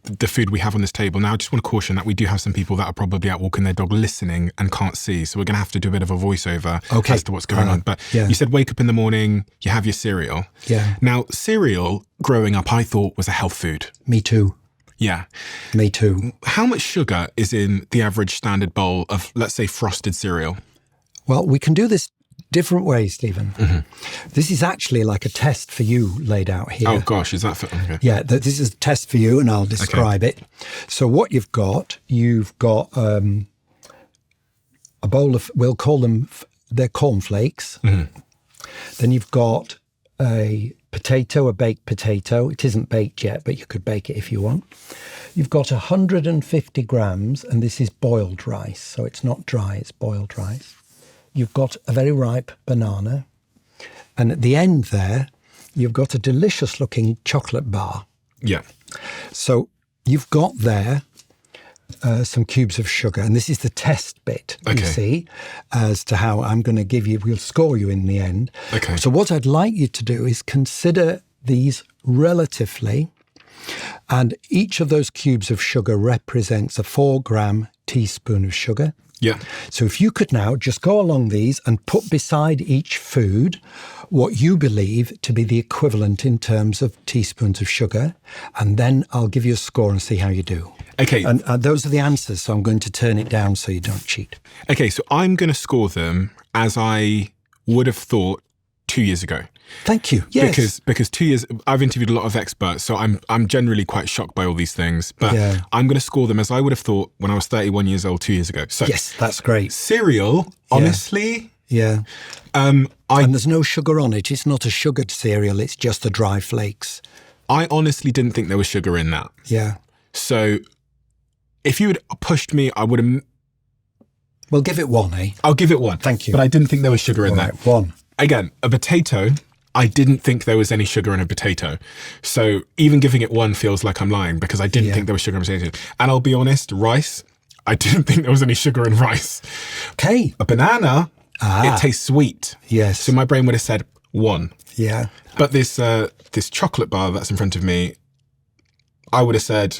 the food we have on this table. Now, I just want to caution that we do have some people that are probably out walking their dog listening and can't see. So we're going to have to do a bit of a voiceover as to what's going on. But you said wake up in the morning, you have your cereal. Yeah. Now, cereal, growing up, I thought was a health food. Me too. Yeah. Me too. How much sugar is in the average standard bowl of, let's say, frosted cereal? Well, we can do this different ways, Stephen. Mm-hmm. This is actually like a test for you laid out here. Oh gosh, is that for? Okay. Yeah, this is a test for you, and I'll describe it. So what you've got a bowl of, we'll call them, they're cornflakes. Mm-hmm. Then you've got a potato, a baked potato. It isn't baked yet, but you could bake it if you want. You've got 150 grams, and this is boiled rice, so it's not dry, it's boiled rice. You've got a very ripe banana. And at the end there, you've got a delicious-looking chocolate bar. Yeah. So you've got there some cubes of sugar. And this is the test bit, you see, as to how I'm going to give you, we'll score you in the end. Okay. So what I'd like you to do is consider these relatively. And each of those cubes of sugar represents a 4-gram teaspoon of sugar. Yeah. So if you could now just go along these and put beside each food what you believe to be the equivalent in terms of teaspoons of sugar, and then I'll give you a score and see how you do. Okay. And those are the answers, so I'm going to turn it down so you don't cheat. Okay, so I'm going to score them as I would have thought 2 years ago. Thank you. Yes. Because 2 years, I've interviewed a lot of experts, so I'm generally quite shocked by all these things. But Yeah. I'm going to score them as I would have thought when I was 31 years old 2 years ago. So Yes, that's great. cereal, honestly, Yeah. I And there's no sugar on it. It's not a sugared cereal. It's just the dry flakes. honestly didn't think there was sugar in that. Yeah. So if you had pushed me, I would have. Well, give it one, eh? I'll give it one. Thank you. But I didn't think there was sugar in All that. right, one. Again, a potato, I didn't think there was any sugar in a potato. So even giving it one feels like I'm lying because I didn't think there was sugar in a potato. And I'll be honest, rice, I didn't think there was any sugar in rice. Okay. A banana, it tastes sweet. Yes. So my brain would have said one. Yeah. But this chocolate bar that's in front of me, I would have said,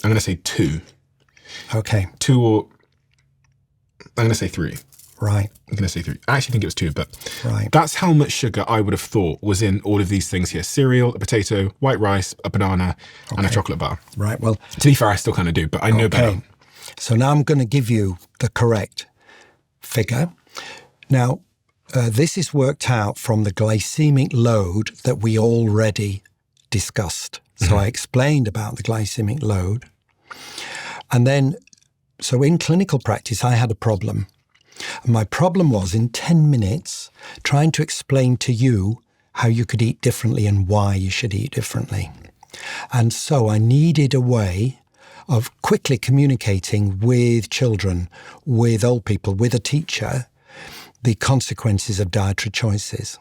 I'm going to say two. Okay. Two or, I'm going to say three. Right. I'm going to say three. I actually think it was two, but Right. that's how much sugar I would have thought was in all of these things here. Cereal, a potato, white rice, a banana, and a chocolate bar. Right. Well, To be fair, I still kind of do, but I know better. So now I'm going to give you the correct figure. Now, this is worked out from the glycemic load that we already discussed. So I explained about the glycemic load. And then, so in clinical practice, I had a problem. And my problem was in 10 minutes trying to explain to you how you could eat differently and why you should eat differently. And so I needed a way of quickly communicating with children, with old people, with a teacher, the consequences of dietary choices.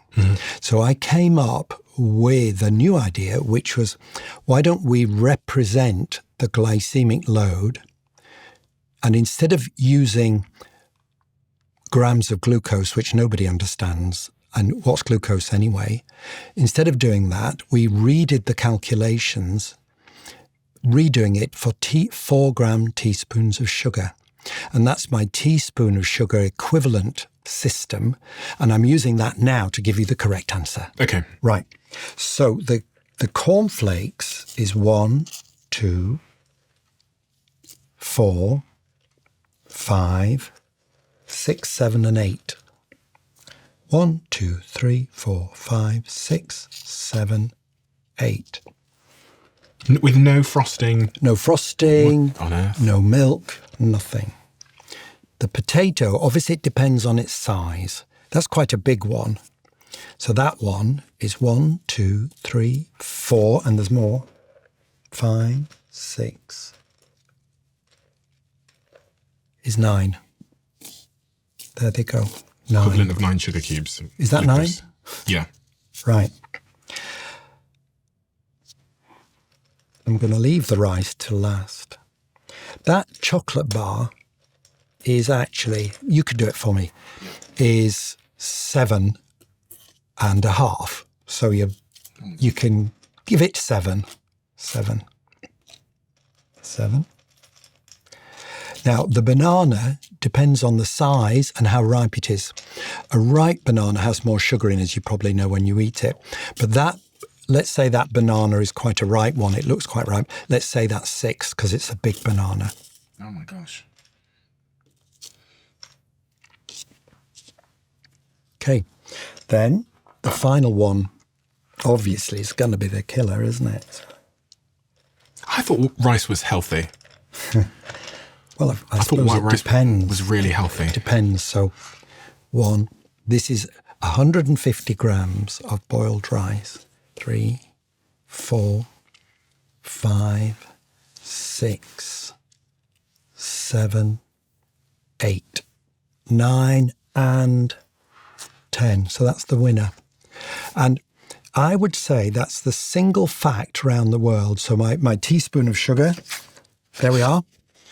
So I came up with a new idea, which was, why don't we represent the glycemic load, and instead of using grams of glucose, which nobody understands, and what's glucose anyway, instead of doing that, we redid the calculations, redoing it for 4 gram teaspoons of sugar. And that's my teaspoon of sugar equivalent system. And I'm using that now to give you the correct answer. Okay. Right. So the cornflakes is 1, 2, 4, 5, 6, 7, and 8. 1, 2, 3, 4, 5, 6, 7, 8. With no frosting. No frosting, What on earth? no milk, nothing. The potato, obviously it depends on its size. That's quite a big one. So that one is 1, 2, 3, 4, and there's more. 5, 6 is 9. There they go. 9. Equivalent of 9 sugar cubes. Is that Glucose. 9? Yeah. Right. I'm going to leave the rice till last. That chocolate bar is actually, you could do it for me, is 7.5. So you can give it 7. 7. Now, the banana depends on the size and how ripe it is. A ripe banana has more sugar in, as you probably know when you eat it. But that, let's say that banana is quite a ripe one. It looks quite ripe. Let's say that's 6 because it's a big banana. Oh my gosh. Okay. Then the final one, obviously, is going to be the killer, isn't it? I thought rice was healthy. Well, I thought suppose white it rice depends. was really healthy. It depends. So, this is 150 grams of boiled rice. 3, 4, 5, 6, 7, 8, 9, and 10. So that's the winner. And I would say that's the single fact around the world. So my teaspoon of sugar, there we are.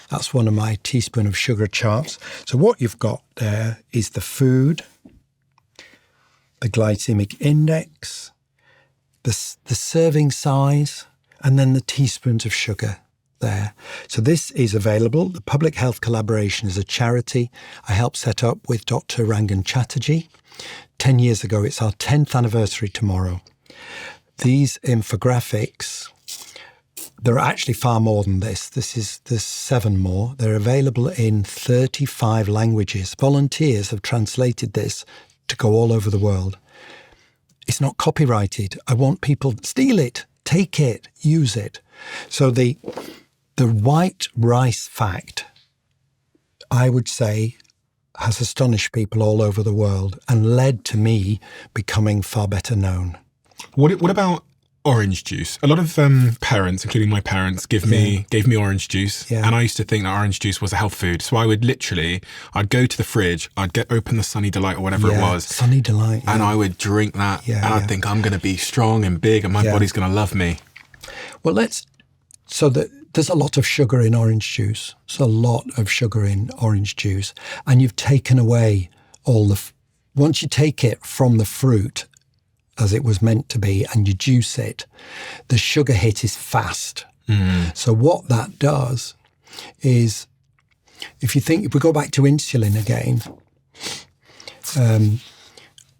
That's one of my teaspoon of sugar charts. So what you've got there is the food, the glycemic index, the serving size, and then the teaspoons of sugar. there. So this is available. The Public Health Collaboration is a charity I helped set up with Dr. Rangan Chatterjee 10 years ago. It's our 10th anniversary tomorrow. These infographics, there are actually far more than this. There's 7 more. They're available in 35 languages. Volunteers have translated this to go all over the world. It's not copyrighted. I want people to steal it, take it, use it. So the white rice fact, I would say, has astonished people all over the world and led to me becoming far better known. What about orange juice? A lot of parents, including my parents, gave me orange juice, and I used to think that orange juice was a health food. So I'd go to the fridge, I'd open the Sunny Delight or whatever it was, Sunny Delight, and I would drink that, and I'd think I'm going to be strong and big, and my body's going to love me. Well, there's a lot of sugar in orange juice. There's a lot of sugar in orange juice, and you've taken away once you take it from the fruit, as it was meant to be, and you juice it, the sugar hit is fast. So what that does is, if we go back to insulin again,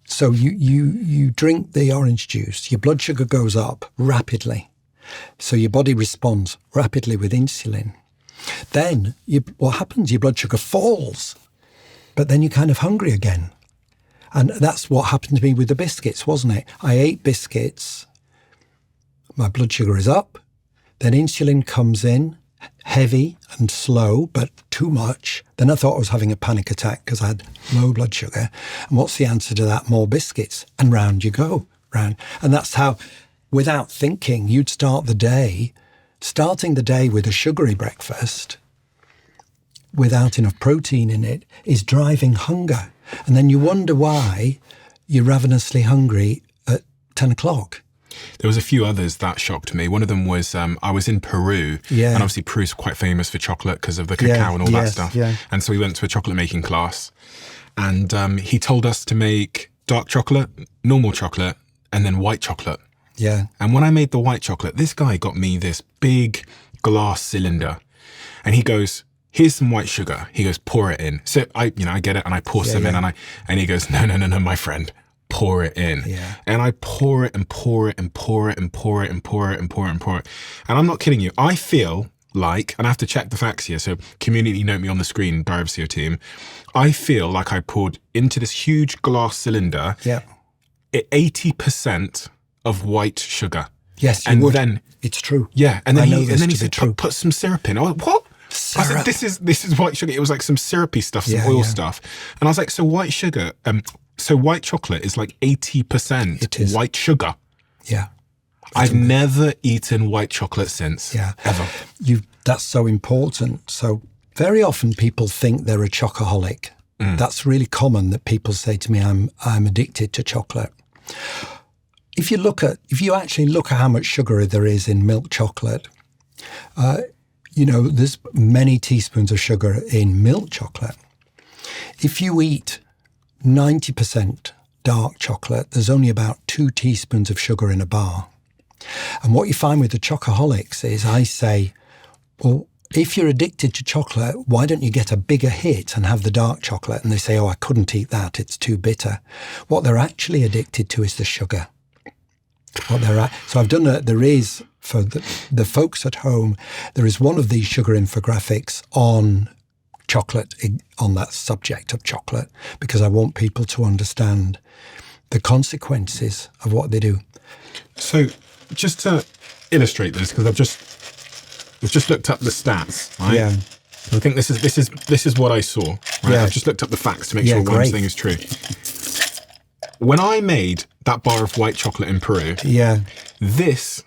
so you drink the orange juice, your blood sugar goes up rapidly. So your body responds rapidly with insulin. Then what happens? Your blood sugar falls, but then you're kind of hungry again. And that's what happened to me with the biscuits, wasn't it? I ate biscuits, my blood sugar is up, then insulin comes in, heavy and slow, but too much. Then I thought I was having a panic attack because I had low blood sugar. And what's the answer to that? More biscuits. And round you go, round. And that's how, without thinking, you'd start the day. Starting the day with a sugary breakfast without enough protein in it is driving hunger. And then you wonder why you're ravenously hungry at 10 o'clock. There was a few others that shocked me. One of them was I was in Peru, and obviously Peru's quite famous for chocolate because of the cacao and all that stuff. And so we went to a chocolate making class, and he told us to make dark chocolate, normal chocolate, and then white chocolate. Yeah. And when I made the white chocolate, this guy got me this big glass cylinder, and he goes, "Here's some white sugar." He goes, "Pour it in." So I get it, and I pour some in, and he goes, "No, my friend, pour it in." Yeah. And I pour it and pour it and pour it and pour it and pour it and pour it and pour it. And I'm not kidding you. I feel like, and I have to check the facts here, so community note me on the screen, Diversio team. I feel like I poured into this huge glass cylinder 80% of white sugar. Yes, you and would. Then it's true. Yeah, and then he said, true. Put some syrup in. I went, what? Syrup. I said, this is white sugar. It was like some syrupy stuff, some oil stuff. And I was like, so white sugar, so white chocolate is like 80% white sugar. Yeah. I've never eaten white chocolate since. Yeah. Ever. That's so important. So very often people think they're a chocoholic. That's really common that people say to me, I'm addicted to chocolate. If you actually look at how much sugar there is in milk chocolate, there's many teaspoons of sugar in milk chocolate. If you eat 90% dark chocolate, there's only about 2 teaspoons of sugar in a bar. And what you find with the chocoholics is I say, well, if you're addicted to chocolate, why don't you get a bigger hit and have the dark chocolate? And they say, oh, I couldn't eat that, it's too bitter. What they're actually addicted to is the sugar. So I've done there is, for the folks at home, there is one of these sugar infographics on chocolate, on that subject of chocolate, because I want people to understand the consequences of what they do. So just to illustrate this, because I've just looked up the stats, right? Yeah. I think this is what I saw. Right? Yeah. I've just looked up the facts to make sure what I'm saying is true. When I made that bar of white chocolate in Peru, this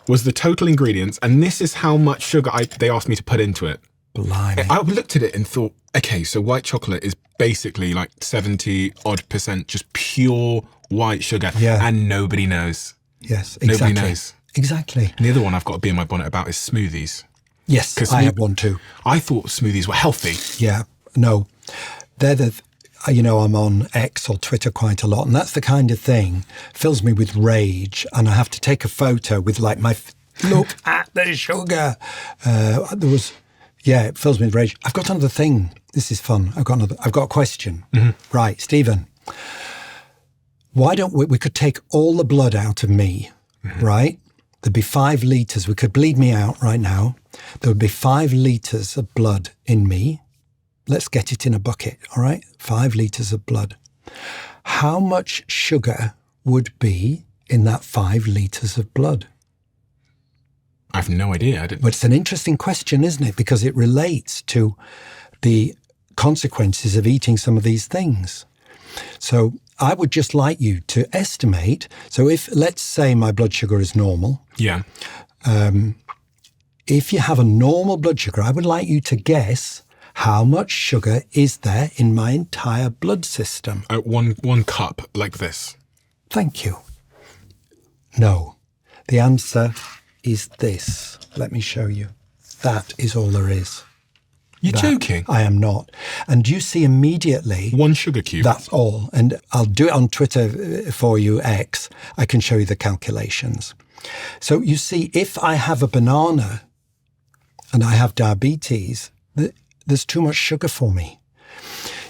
was the total ingredients, and this is how much sugar they asked me to put into it. Blimey. I looked at it and thought, okay, so white chocolate is basically like 70% just pure white sugar, and nobody knows. Yes, exactly. Nobody knows. Exactly. And the other one I've got to be in my bonnet about is smoothies. Yes, I have one too. I thought smoothies were healthy. Yeah, no. They're I'm on X or Twitter quite a lot, and that's the kind of thing fills me with rage, and I have to take a photo with like my Look at the sugar. It fills me with rage. I've got another thing. This is fun. I've got a question. Mm-hmm. Right, Stephen. Why don't we could take all the blood out of me, mm-hmm. right? There'd be 5 litres. We could bleed me out right now. There would be 5 litres of blood in me. Let's get it in a bucket, all right? 5 litres of blood. How much sugar would be in that 5 litres of blood? I have no idea. But it's an interesting question, isn't it? Because it relates to the consequences of eating some of these things. So I would just like you to estimate. So if, let's say my blood sugar is normal. Yeah. If you have a normal blood sugar, I would like you to guess how much sugar is there in my entire blood system. One cup like this. Thank you. No. The answer is this. Let me show you. That is all there is. You're joking? I am not. And you see immediately... 1 sugar cube. That's all. And I'll do it on Twitter for you, X. I can show you the calculations. So you see, if I have a banana and I have diabetes, there's too much sugar for me.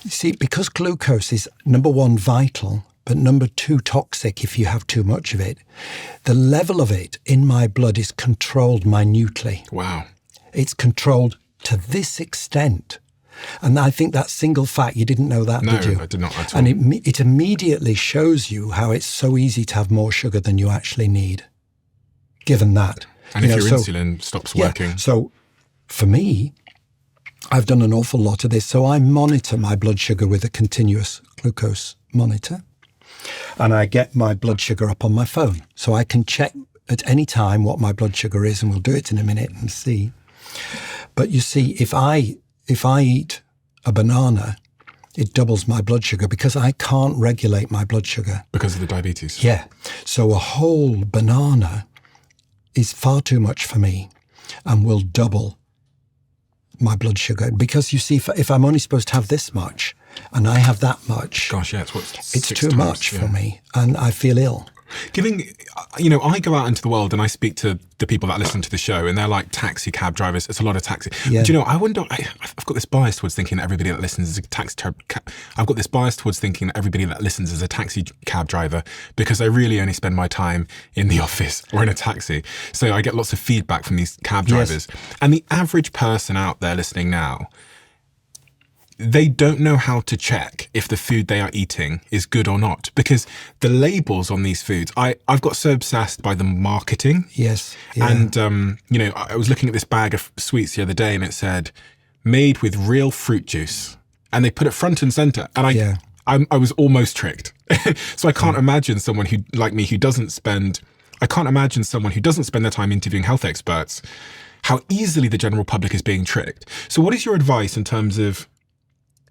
You see, because glucose is, number 1, vital, but number 2, toxic if you have too much of it, the level of it in my blood is controlled minutely. Wow. It's controlled to this extent. And I think that single fact, you didn't know that, did you? No, I did not at all. And it immediately shows you how it's so easy to have more sugar than you actually need, given that. And if your insulin stops working. So for me, I've done an awful lot of this. So I monitor my blood sugar with a continuous glucose monitor. And I get my blood sugar up on my phone. So I can check at any time what my blood sugar is, and we'll do it in a minute and see. But you see, if I eat a banana, it doubles my blood sugar because I can't regulate my blood sugar. Because of the diabetes? Yeah. So a whole banana is far too much for me and will double my blood sugar. Because you see, if I'm only supposed to have this much and I have that much, gosh, yeah, it's too much for me and I feel ill. I go out into the world and I speak to the people that listen to the show and they're like taxi cab drivers. It's a lot of taxi. Yeah. Do you know, I've got this bias towards thinking that everybody that listens is a I've got this bias towards thinking that everybody that listens is a taxi cab driver because I really only spend my time in the office or in a taxi. So I get lots of feedback from these cab drivers. Yes. And the average person out there listening now, they don't know how to check if the food they are eating is good or not because the labels on these foods, I've got so obsessed by the marketing. Yes. Yeah. And, I was looking at this bag of sweets the other day and it said, made with real fruit juice. And they put it front and center. And I was almost tricked. So I can't imagine someone who doesn't spend their time interviewing health experts, how easily the general public is being tricked. So what is your advice in terms of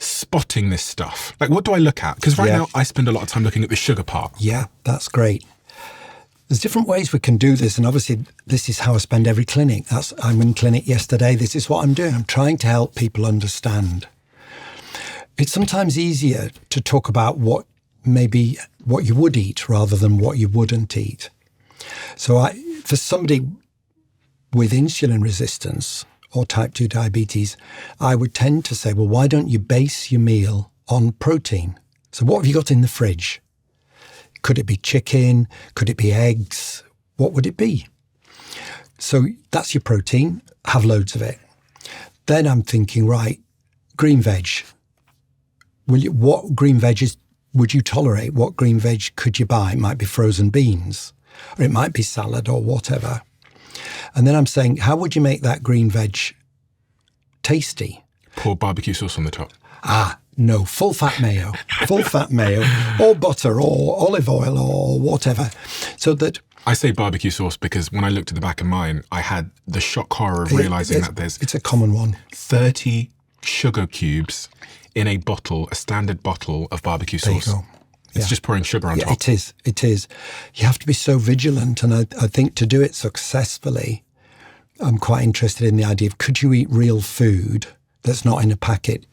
spotting this stuff? Like, what do I look at? Because right now I spend a lot of time looking at the sugar part. Yeah, that's great. There's different ways we can do this. And obviously, this is how I spend every clinic. I'm in clinic yesterday. This is what I'm doing. I'm trying to help people understand. It's sometimes easier to talk about what you would eat rather than what you wouldn't eat. So for somebody with insulin resistance or type 2 diabetes, I would tend to say, well, why don't you base your meal on protein? So what have you got in the fridge? Could it be chicken? Could it be eggs? What would it be? So that's your protein. Have loads of it. Then I'm thinking, right, green veg. What green veggies would you tolerate? What green veg could you buy? It might be frozen beans, or it might be salad or whatever. And then I'm saying, how would you make that green veg tasty? Pour barbecue sauce on the top. No, full fat mayo, or butter, or olive oil, or whatever. So that I say barbecue sauce because when I looked at the back of mine, I had the shock horror of realizing that it's a common one. 30 sugar cubes in a standard bottle of barbecue sauce. There you go. It's just pouring sugar on top. It is. You have to be so vigilant. And I think to do it successfully, I'm quite interested in the idea of, could you eat real food that's not in a packet?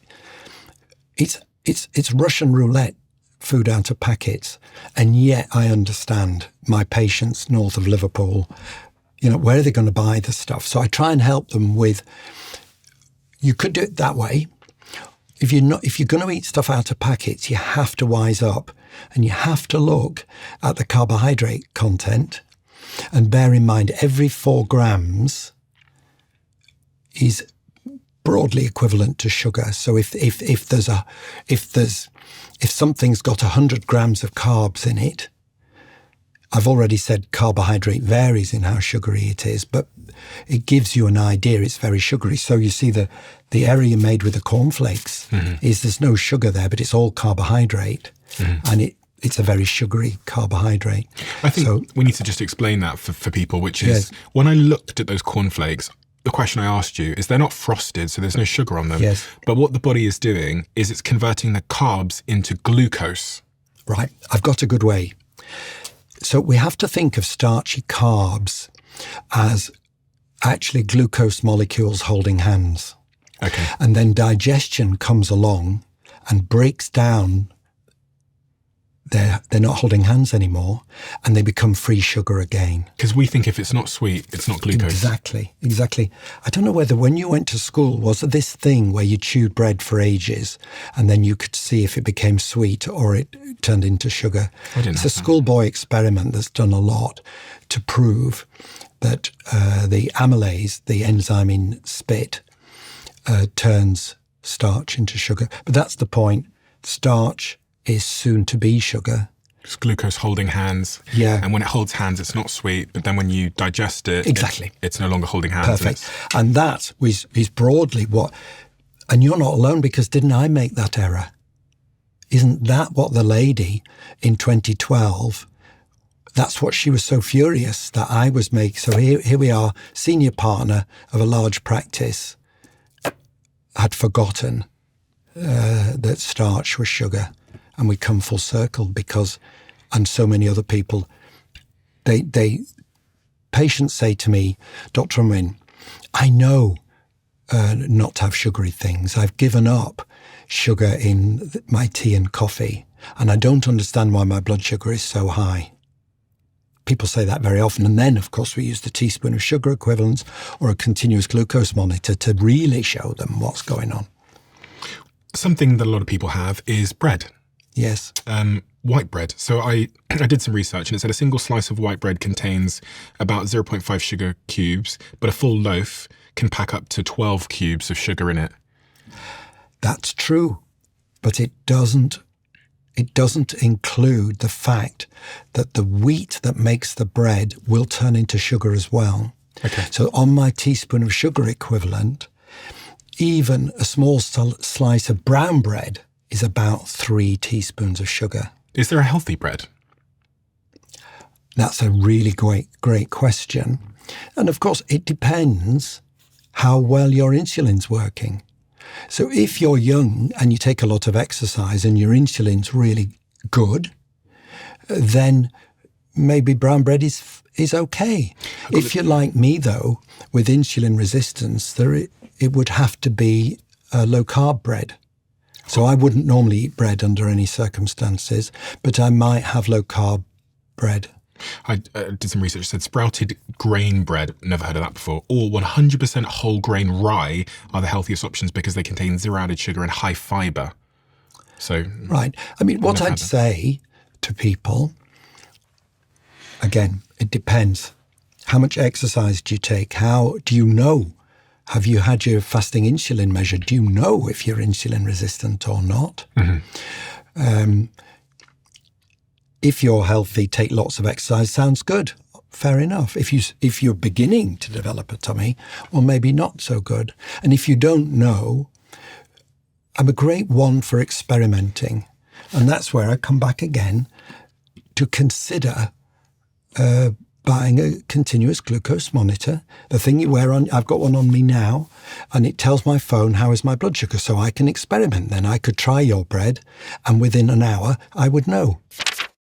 It's Russian roulette, food out of packets. And yet I understand my patients north of Liverpool Where are they going to buy the stuff? So I try and help them with, you could do it that way. If you're going to eat stuff out of packets, you have to wise up and you have to look at the carbohydrate content and bear in mind every 4 grams is broadly equivalent to sugar. So if something's got 100 grams of carbs in it, I've already said carbohydrate varies in how sugary it is, but it gives you an idea it's very sugary. So you see the error you made with the cornflakes is there's no sugar there, but it's all carbohydrate, and it's a very sugary carbohydrate. I think we need to just explain that for people, which is when I looked at those cornflakes, the question I asked you is they're not frosted, so there's no sugar on them. Yes. But what the body is doing is it's converting the carbs into glucose. Right. I've got a good way. So we have to think of starchy carbs as actually glucose molecules holding hands. Okay. And then digestion comes along and breaks down. They're not holding hands anymore, and they become free sugar again. Because we think if it's not sweet, it's not glucose. Exactly. I don't know whether when you went to school, was there this thing where you chewed bread for ages and then you could see if it became sweet or it turned into sugar? It's a schoolboy experiment that's done a lot to prove that the amylase, the enzyme in spit, turns starch into sugar. But that's the point. Starch is soon to be sugar. It's glucose holding hands. Yeah. And when it holds hands, it's not sweet. But then when you digest it, exactly, it's no longer holding hands. Perfect. And that is broadly what, and you're not alone because didn't I make that error? Isn't that what the lady in 2012, that's what she was so furious that I was making. So here we are, senior partner of a large practice, had forgotten that starch was sugar. And we come full circle because, and so many other people, patients say to me, Dr. Unwin, I know not to have sugary things. I've given up sugar in my tea and coffee, and I don't understand why my blood sugar is so high. People say that very often. And then, of course, we use the teaspoon of sugar equivalents or a continuous glucose monitor to really show them what's going on. Something that a lot of people have is bread. Yes. White bread. So I did some research and it said a single slice of white bread contains about 0.5 sugar cubes, but a full loaf can pack up to 12 cubes of sugar in it. That's true, but it doesn't include the fact that the wheat that makes the bread will turn into sugar as well. Okay. So on my teaspoon of sugar equivalent, even a small slice of brown bread is about 3 teaspoons of sugar. Is there a healthy bread? That's a really great question. And of course, it depends how well your insulin's working. So if you're young and you take a lot of exercise and your insulin's really good, then maybe brown bread is okay. If you're like me, though, with insulin resistance, it would have to be low-carb bread. So I wouldn't normally eat bread under any circumstances, but I might have low-carb bread. I did some research, said sprouted grain bread, never heard of that before, or 100% whole grain rye are the healthiest options because they contain zero added sugar and high fibre. So, right. I mean, what I'd say to people, again, it depends. How much exercise do you take? How do you know? Have you had your fasting insulin measured? Do you know if you're insulin resistant or not? Mm-hmm. If you're healthy, take lots of exercise. Sounds good. Fair enough. If you're beginning to develop a tummy, well, maybe not so good. And if you don't know, I'm a great one for experimenting. And that's where I come back again to consider buying a continuous glucose monitor, the thing you wear on. I've got one on me now, and it tells my phone how is my blood sugar, so I can experiment. Then I could try your bread, and within an hour, I would know.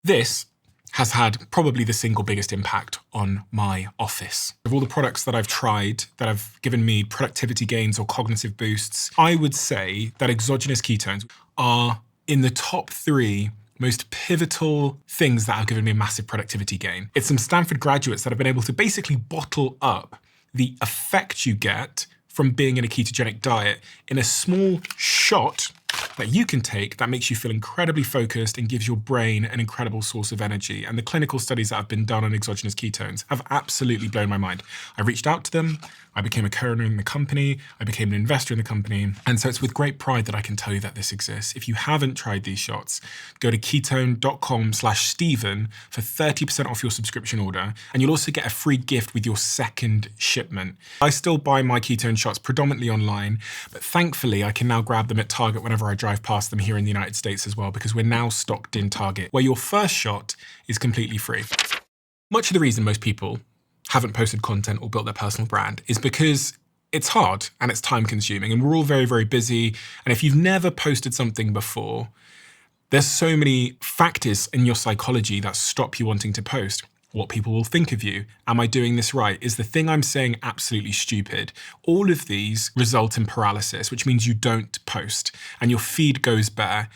This has had probably the single biggest impact on my office. Of all the products that I've tried that have given me productivity gains or cognitive boosts, I would say that exogenous ketones are in the top 3 most pivotal things that have given me a massive productivity gain. It's some Stanford graduates that have been able to basically bottle up the effect you get from being in a ketogenic diet in a small shot that you can take that makes you feel incredibly focused and gives your brain an incredible source of energy. And the clinical studies that have been done on exogenous ketones have absolutely blown my mind. I reached out to them, I became a co-owner in the company, I became an investor in the company. And so it's with great pride that I can tell you that this exists. If you haven't tried these shots, go to ketone.com/Stephen for 30% off your subscription order. And you'll also get a free gift with your second shipment. I still buy my ketone shots predominantly online, but thankfully I can now grab them at Target whenever I drive past them here in the United States as well, because we're now stocked in Target, where your first shot is completely free. Much of the reason most people haven't posted content or built their personal brand is because it's hard and it's time consuming, and we're all very, very busy. And if you've never posted something before, there's so many factors in your psychology that stop you wanting to post. What people will think of you. Am I doing this right? Is the thing I'm saying absolutely stupid? All of these result in paralysis, which means you don't post and your feed goes bare.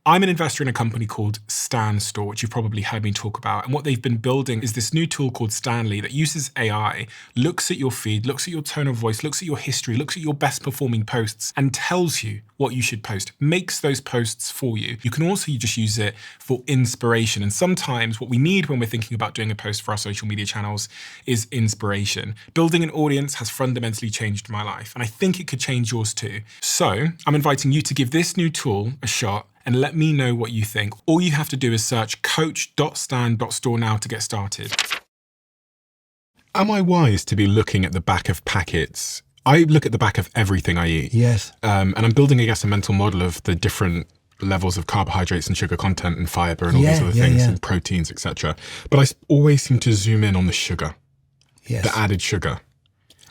I'm an investor in a company called Stan Store, which you've probably heard me talk about. And what they've been building is this new tool called Stanley that uses AI, looks at your feed, looks at your tone of voice, looks at your history, looks at your best performing posts and tells you what you should post, makes those posts for you. You can also just use it for inspiration. And sometimes what we need when we're thinking about doing a post for our social media channels is inspiration. Building an audience has fundamentally changed my life, and I think it could change yours too. So I'm inviting you to give this new tool a shot and let me know what you think. All you have to do is search coach.stan.store now to get started. Am I wise to be looking at the back of packets? I look at the back of everything I eat. Yes. And I'm building, I guess, a mental model of the different levels of carbohydrates and sugar content and fiber and all these other things and proteins, etc. But I always seem to zoom in on the sugar, the added sugar.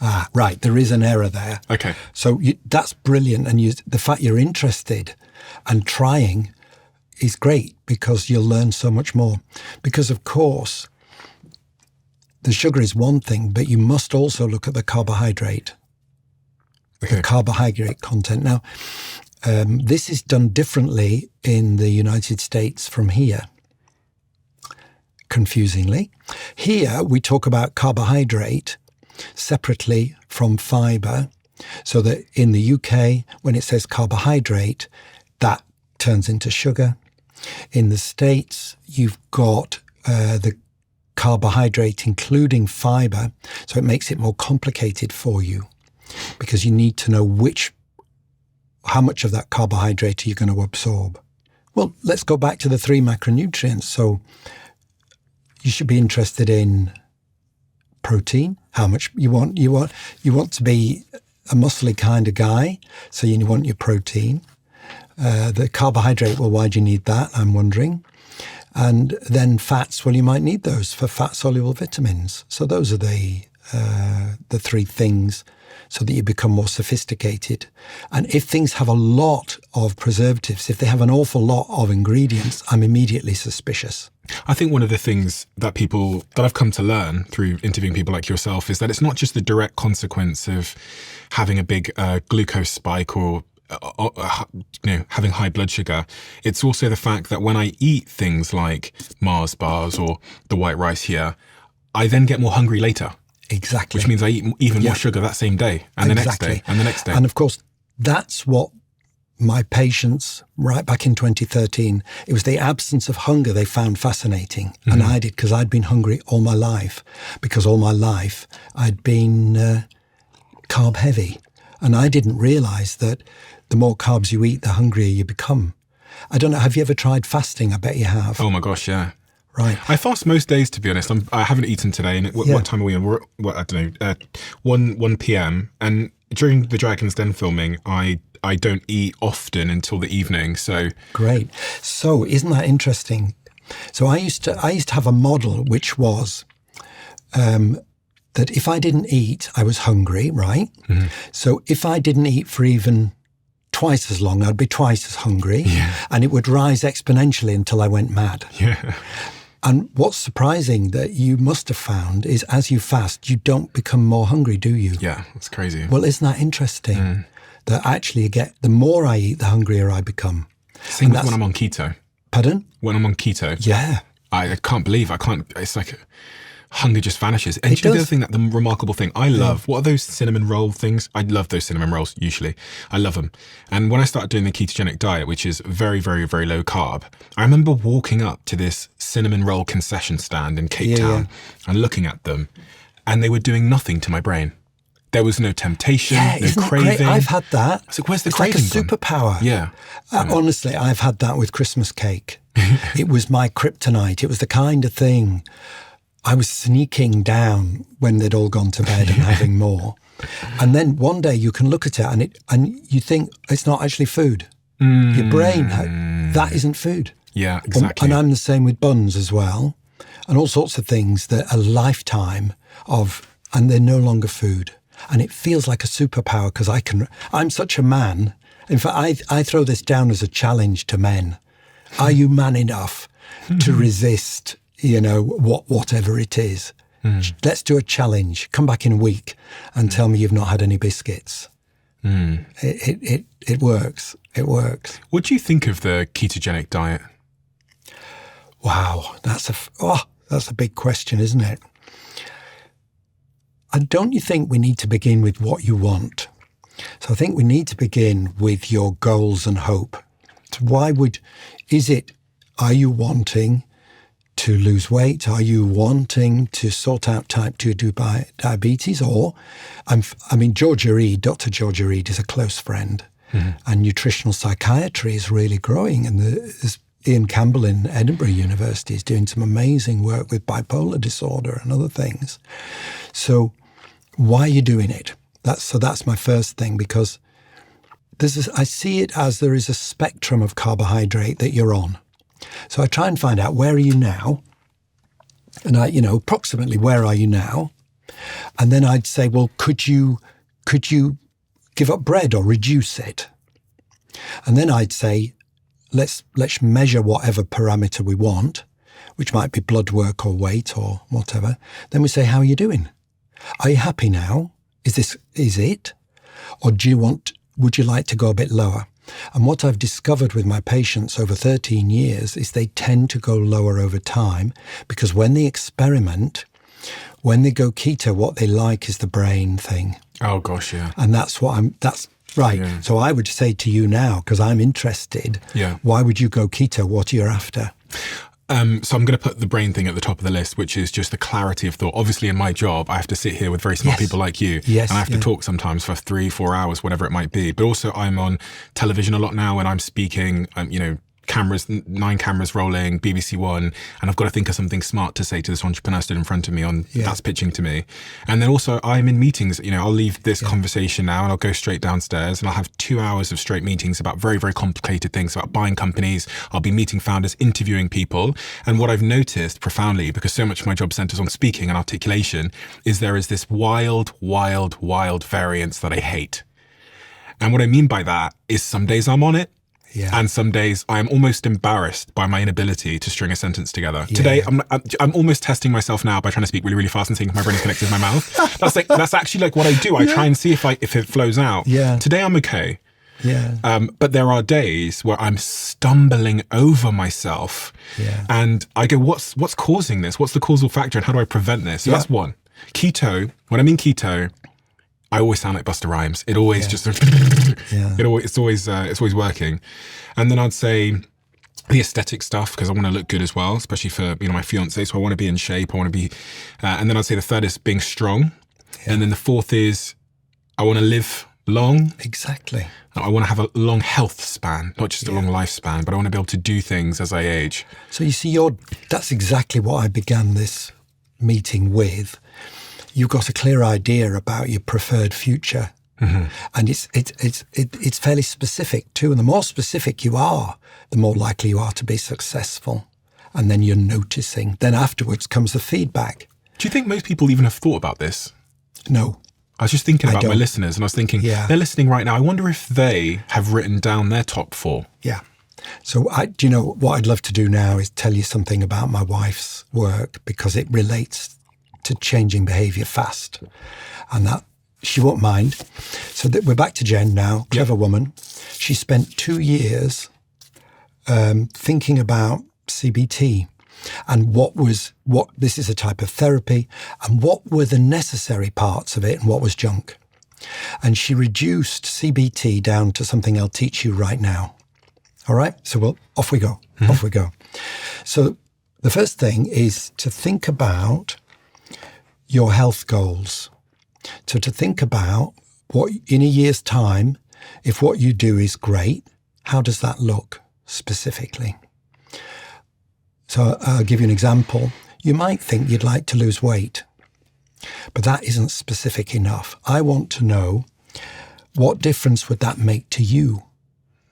Ah, right. There is an error there. Okay. So that's brilliant. And the fact you're interested and trying is great because you'll learn so much more. Because, of course, the sugar is one thing, but you must also look at the carbohydrate, the carbohydrate content. Now, this is done differently in the United States from here, confusingly. Here, we talk about carbohydrate separately from fiber, so that in the UK, when it says carbohydrate, that turns into sugar. In the States, you've got the carbohydrate including fiber, so it makes it more complicated for you because you need to know how much of that carbohydrate are you going to absorb. Well, let's go back to the 3 macronutrients. So you should be interested in protein, how much you want to be a muscly kind of guy, so you want your protein. The carbohydrate, well, why do you need that? I'm wondering. And then fats, well, you might need those for fat-soluble vitamins. So those are the 3 things so that you become more sophisticated. And if things have a lot of preservatives, if they have an awful lot of ingredients, I'm immediately suspicious. I think one of the things that I've come to learn through interviewing people like yourself is that it's not just the direct consequence of having a big glucose spike or having high blood sugar. It's also the fact that when I eat things like Mars bars or the white rice here, I then get more hungry later. Exactly. Which means I eat even more sugar that same day and the next day and the next day. And of course, that's what my patients, right back in 2013, it was the absence of hunger they found fascinating. Mm-hmm. And I did, because I'd been hungry all my life, because all my life I'd been carb heavy. And I didn't realize that the more carbs you eat, the hungrier you become. I don't know, have you ever tried fasting? I bet you have. Oh my gosh, yeah. Right. I fast most days, to be honest. I haven't eaten today. And what time are we on? We're I don't know, 1 p.m. And during the Dragon's Den filming, I don't eat often until the evening. So great. So isn't that interesting? So I used to have a model which was that if I didn't eat, I was hungry, right? Mm-hmm. So if I didn't eat for even twice as long, I'd be twice as hungry, and it would rise exponentially until I went mad. Yeah. And what's surprising that you must have found is as you fast, you don't become more hungry, do you? Yeah, that's crazy. Well, isn't that interesting? That actually the more I eat, the hungrier I become. Same with when I'm on keto. Pardon? When I'm on keto. Yeah. I can't believe it's like hunger just vanishes. And the other thing, the remarkable thing I love, what are those cinnamon roll things? I love those cinnamon rolls usually. I love them. And when I started doing the ketogenic diet, which is very, very, very low carb, I remember walking up to this cinnamon roll concession stand in Cape Town and looking at them, and they were doing nothing to my brain. There was no temptation, no craving. I've had that. It's like, where's the craving? It's like a superpower. Yeah. Honestly, I've had that with Christmas cake. It was my kryptonite. It was the kind of thing I was sneaking down when they'd all gone to bed and having more. And then one day you can look at it and you think it's not actually food. Your brain, that isn't food. Yeah, exactly. And I'm the same with buns as well. And all sorts of things that a lifetime of, and they're no longer food. And it feels like a superpower because I'm such a man. In fact, I throw this down as a challenge to men. Are you man enough to resist, whatever it is? Let's do a challenge. Come back in a week and tell me you've not had any biscuits. It works. It works. What do you think of the ketogenic diet? Wow, that's a big question, isn't it? And don't you think we need to begin with what you want? So I think we need to begin with your goals and hope. So are you wanting to lose weight? Are you wanting to sort out type 2 diabetes? Or, Georgia Reed, Dr. Georgia Reed is a close friend, and nutritional psychiatry is really growing. And there's Ian Campbell in Edinburgh University is doing some amazing work with bipolar disorder and other things. So why are you doing it? That's my first thing, because I see it as there is a spectrum of carbohydrate that you're on. So I try and find out, where are you now? And approximately where are you now? And then I'd say, well, could you give up bread or reduce it? And then I'd say, let's measure whatever parameter we want, which might be blood work or weight or whatever. Then we say, how are you doing? Are you happy now? Is it? Or would you like to go a bit lower? And what I've discovered with my patients over 13 years is they tend to go lower over time, because when they experiment, when they go keto, what they like is the brain thing. Oh gosh, yeah. And that's right. Yeah. So I would say to you now, because I'm interested, why would you go keto? What are you after? So I'm going to put the brain thing at the top of the list, which is just the clarity of thought. Obviously, in my job, I have to sit here with very smart people like you, and I have to talk sometimes for 3-4 hours, whatever it might be. But also, I'm on television a lot now, and I'm speaking. Cameras, 9 cameras rolling, BBC One, and I've got to think of something smart to say to this entrepreneur stood in front of me that's pitching to me. And then also I'm in meetings, I'll leave this conversation now and I'll go straight downstairs and I'll have 2 hours of straight meetings about very, very complicated things, about buying companies. I'll be meeting founders, interviewing people. And what I've noticed profoundly, because so much of my job centers on speaking and articulation, is there is this wild variance that I hate. And what I mean by that is some days I'm on it, and some days I am almost embarrassed by my inability to string a sentence together. Today, I'm almost testing myself now by trying to speak really, really fast and seeing if my brain is connected to my mouth. That's actually like what I do. I try and see if it flows out. Today I'm okay. But there are days where I'm stumbling over myself, and I go, what's causing this? What's the causal factor, and how do I prevent this? So that's one. Keto. When I'm in keto, I always sound like Busta Rhymes. It always just, it's always working. And then I'd say the aesthetic stuff, because I want to look good as well, especially for my fiance. So I want to be in shape. I want to be, and then I'd say the third is being strong, and then the fourth is I want to live long. Exactly. I want to have a long health span, not just a long lifespan, but I want to be able to do things as I age. So you see, that's exactly what I began this meeting with. You've got a clear idea about your preferred future, and it's fairly specific too. And the more specific you are, the more likely you are to be successful. And then you're noticing. Then afterwards comes the feedback. Do you think most people even have thought about this? No. I was just thinking about my listeners, and I was thinking, they're listening right now. I wonder if they have written down their top 4. Yeah. So what I'd love to do now is tell you something about my wife's work, because it relates to changing behaviour fast, and that she won't mind. So we're back to Jen now, clever woman. She spent 2 years thinking about CBT and what this is a type of therapy, and what were the necessary parts of it and what was junk. And she reduced CBT down to something I'll teach you right now. All right? So off we go. Mm-hmm. Off we go. So the first thing is to think about your health goals. So to think about what in a year's time, if what you do is great, how does that look specifically? So I'll give you an example. You might think you'd like to lose weight, but that isn't specific enough. I want to know, what difference would that make to you?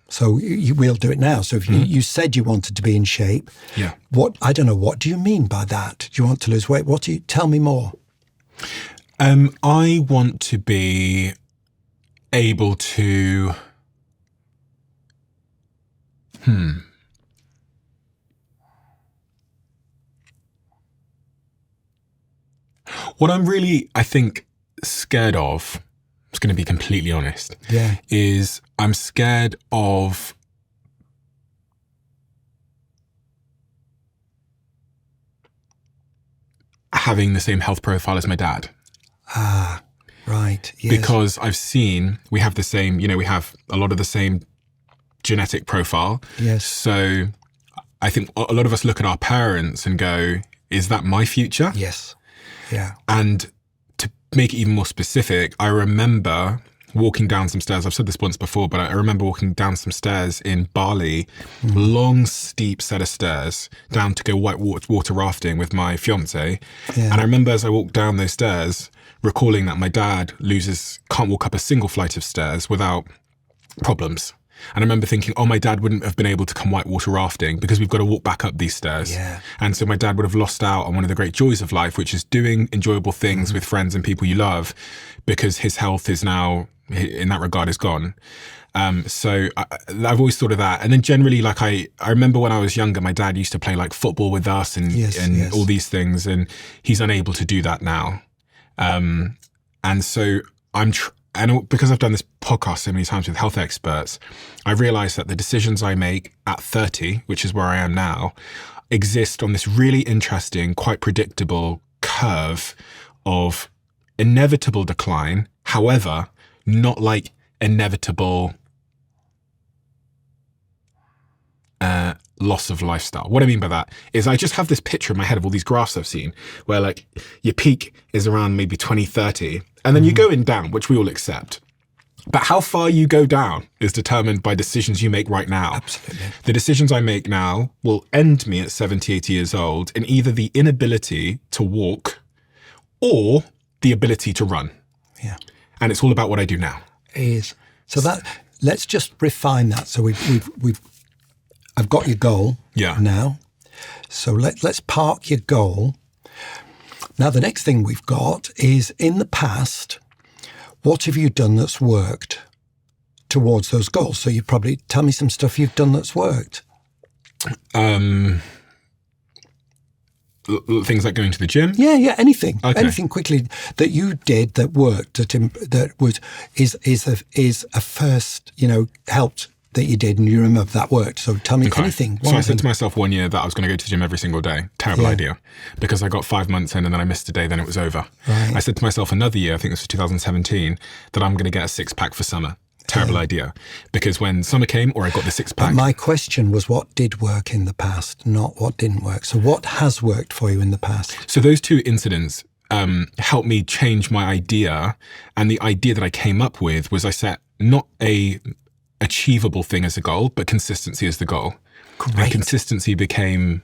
So we'll do it now. So if you said you wanted to be in shape, I don't know, what do you mean by that? Do you want to lose weight? Tell me more. I want to be able to, what I'm really, I think, scared of, I'm just going to be completely honest, is I'm scared of having the same health profile as my dad. Ah, right. Yes. Because I've seen, we have the same, we have a lot of the same genetic profile. Yes. So I think a lot of us look at our parents and go, is that my future? Yes. Yeah. And to make it even more specific, I remember walking down some stairs. I've said this once before, but I remember walking down some stairs in Bali, long, steep set of stairs down to go white water rafting with my fiance. Yeah. And I remember as I walked down those stairs, recalling that my dad can't walk up a single flight of stairs without problems. And I remember thinking, my dad wouldn't have been able to come whitewater rafting because we've got to walk back up these stairs. Yeah. And so my dad would have lost out on one of the great joys of life, which is doing enjoyable things with friends and people you love, because his health is now, in that regard, is gone. So I've always thought of that. And then generally, like I remember when I was younger, my dad used to play like football with us and all these things, and he's unable to do that now. And so and because I've done this podcast so many times with health experts, I realized that the decisions I make at 30, which is where I am now, exist on this really interesting, quite predictable curve of inevitable decline. However, not like inevitable loss of lifestyle. What I mean by that is I just have this picture in my head of all these graphs I've seen where like your peak is around maybe 2030 and then you're going down, which we all accept. But how far you go down is determined by decisions you make right now. Absolutely. The decisions I make now will end me at 70, 80 years old in either the inability to walk or the ability to run. Yeah. And it's all about what I do now. It is. So let's just refine that. So I've got your goal now. So let's park your goal. Now, the next thing we've got is, in the past, what have you done that's worked towards those goals? So you probably tell me some stuff you've done that's worked. Things like going to the gym? Yeah, anything. Okay. Anything quickly that you did that worked, is a first, helped that you did and you remember that worked. So tell me anything. So I said to myself one year that I was going to go to the gym every single day. Terrible idea. Because I got 5 months in and then I missed a day, then it was over. Right. I said to myself another year, I think this was 2017, that I'm going to get a 6-pack for summer. Terrible idea. Because when summer came, or I got the 6-pack. But my question was what did work in the past, not what didn't work. So what has worked for you in the past? So those two incidents helped me change my idea. And the idea that I came up with was I set not a achievable thing as a goal, but consistency as the goal. Great. And consistency became,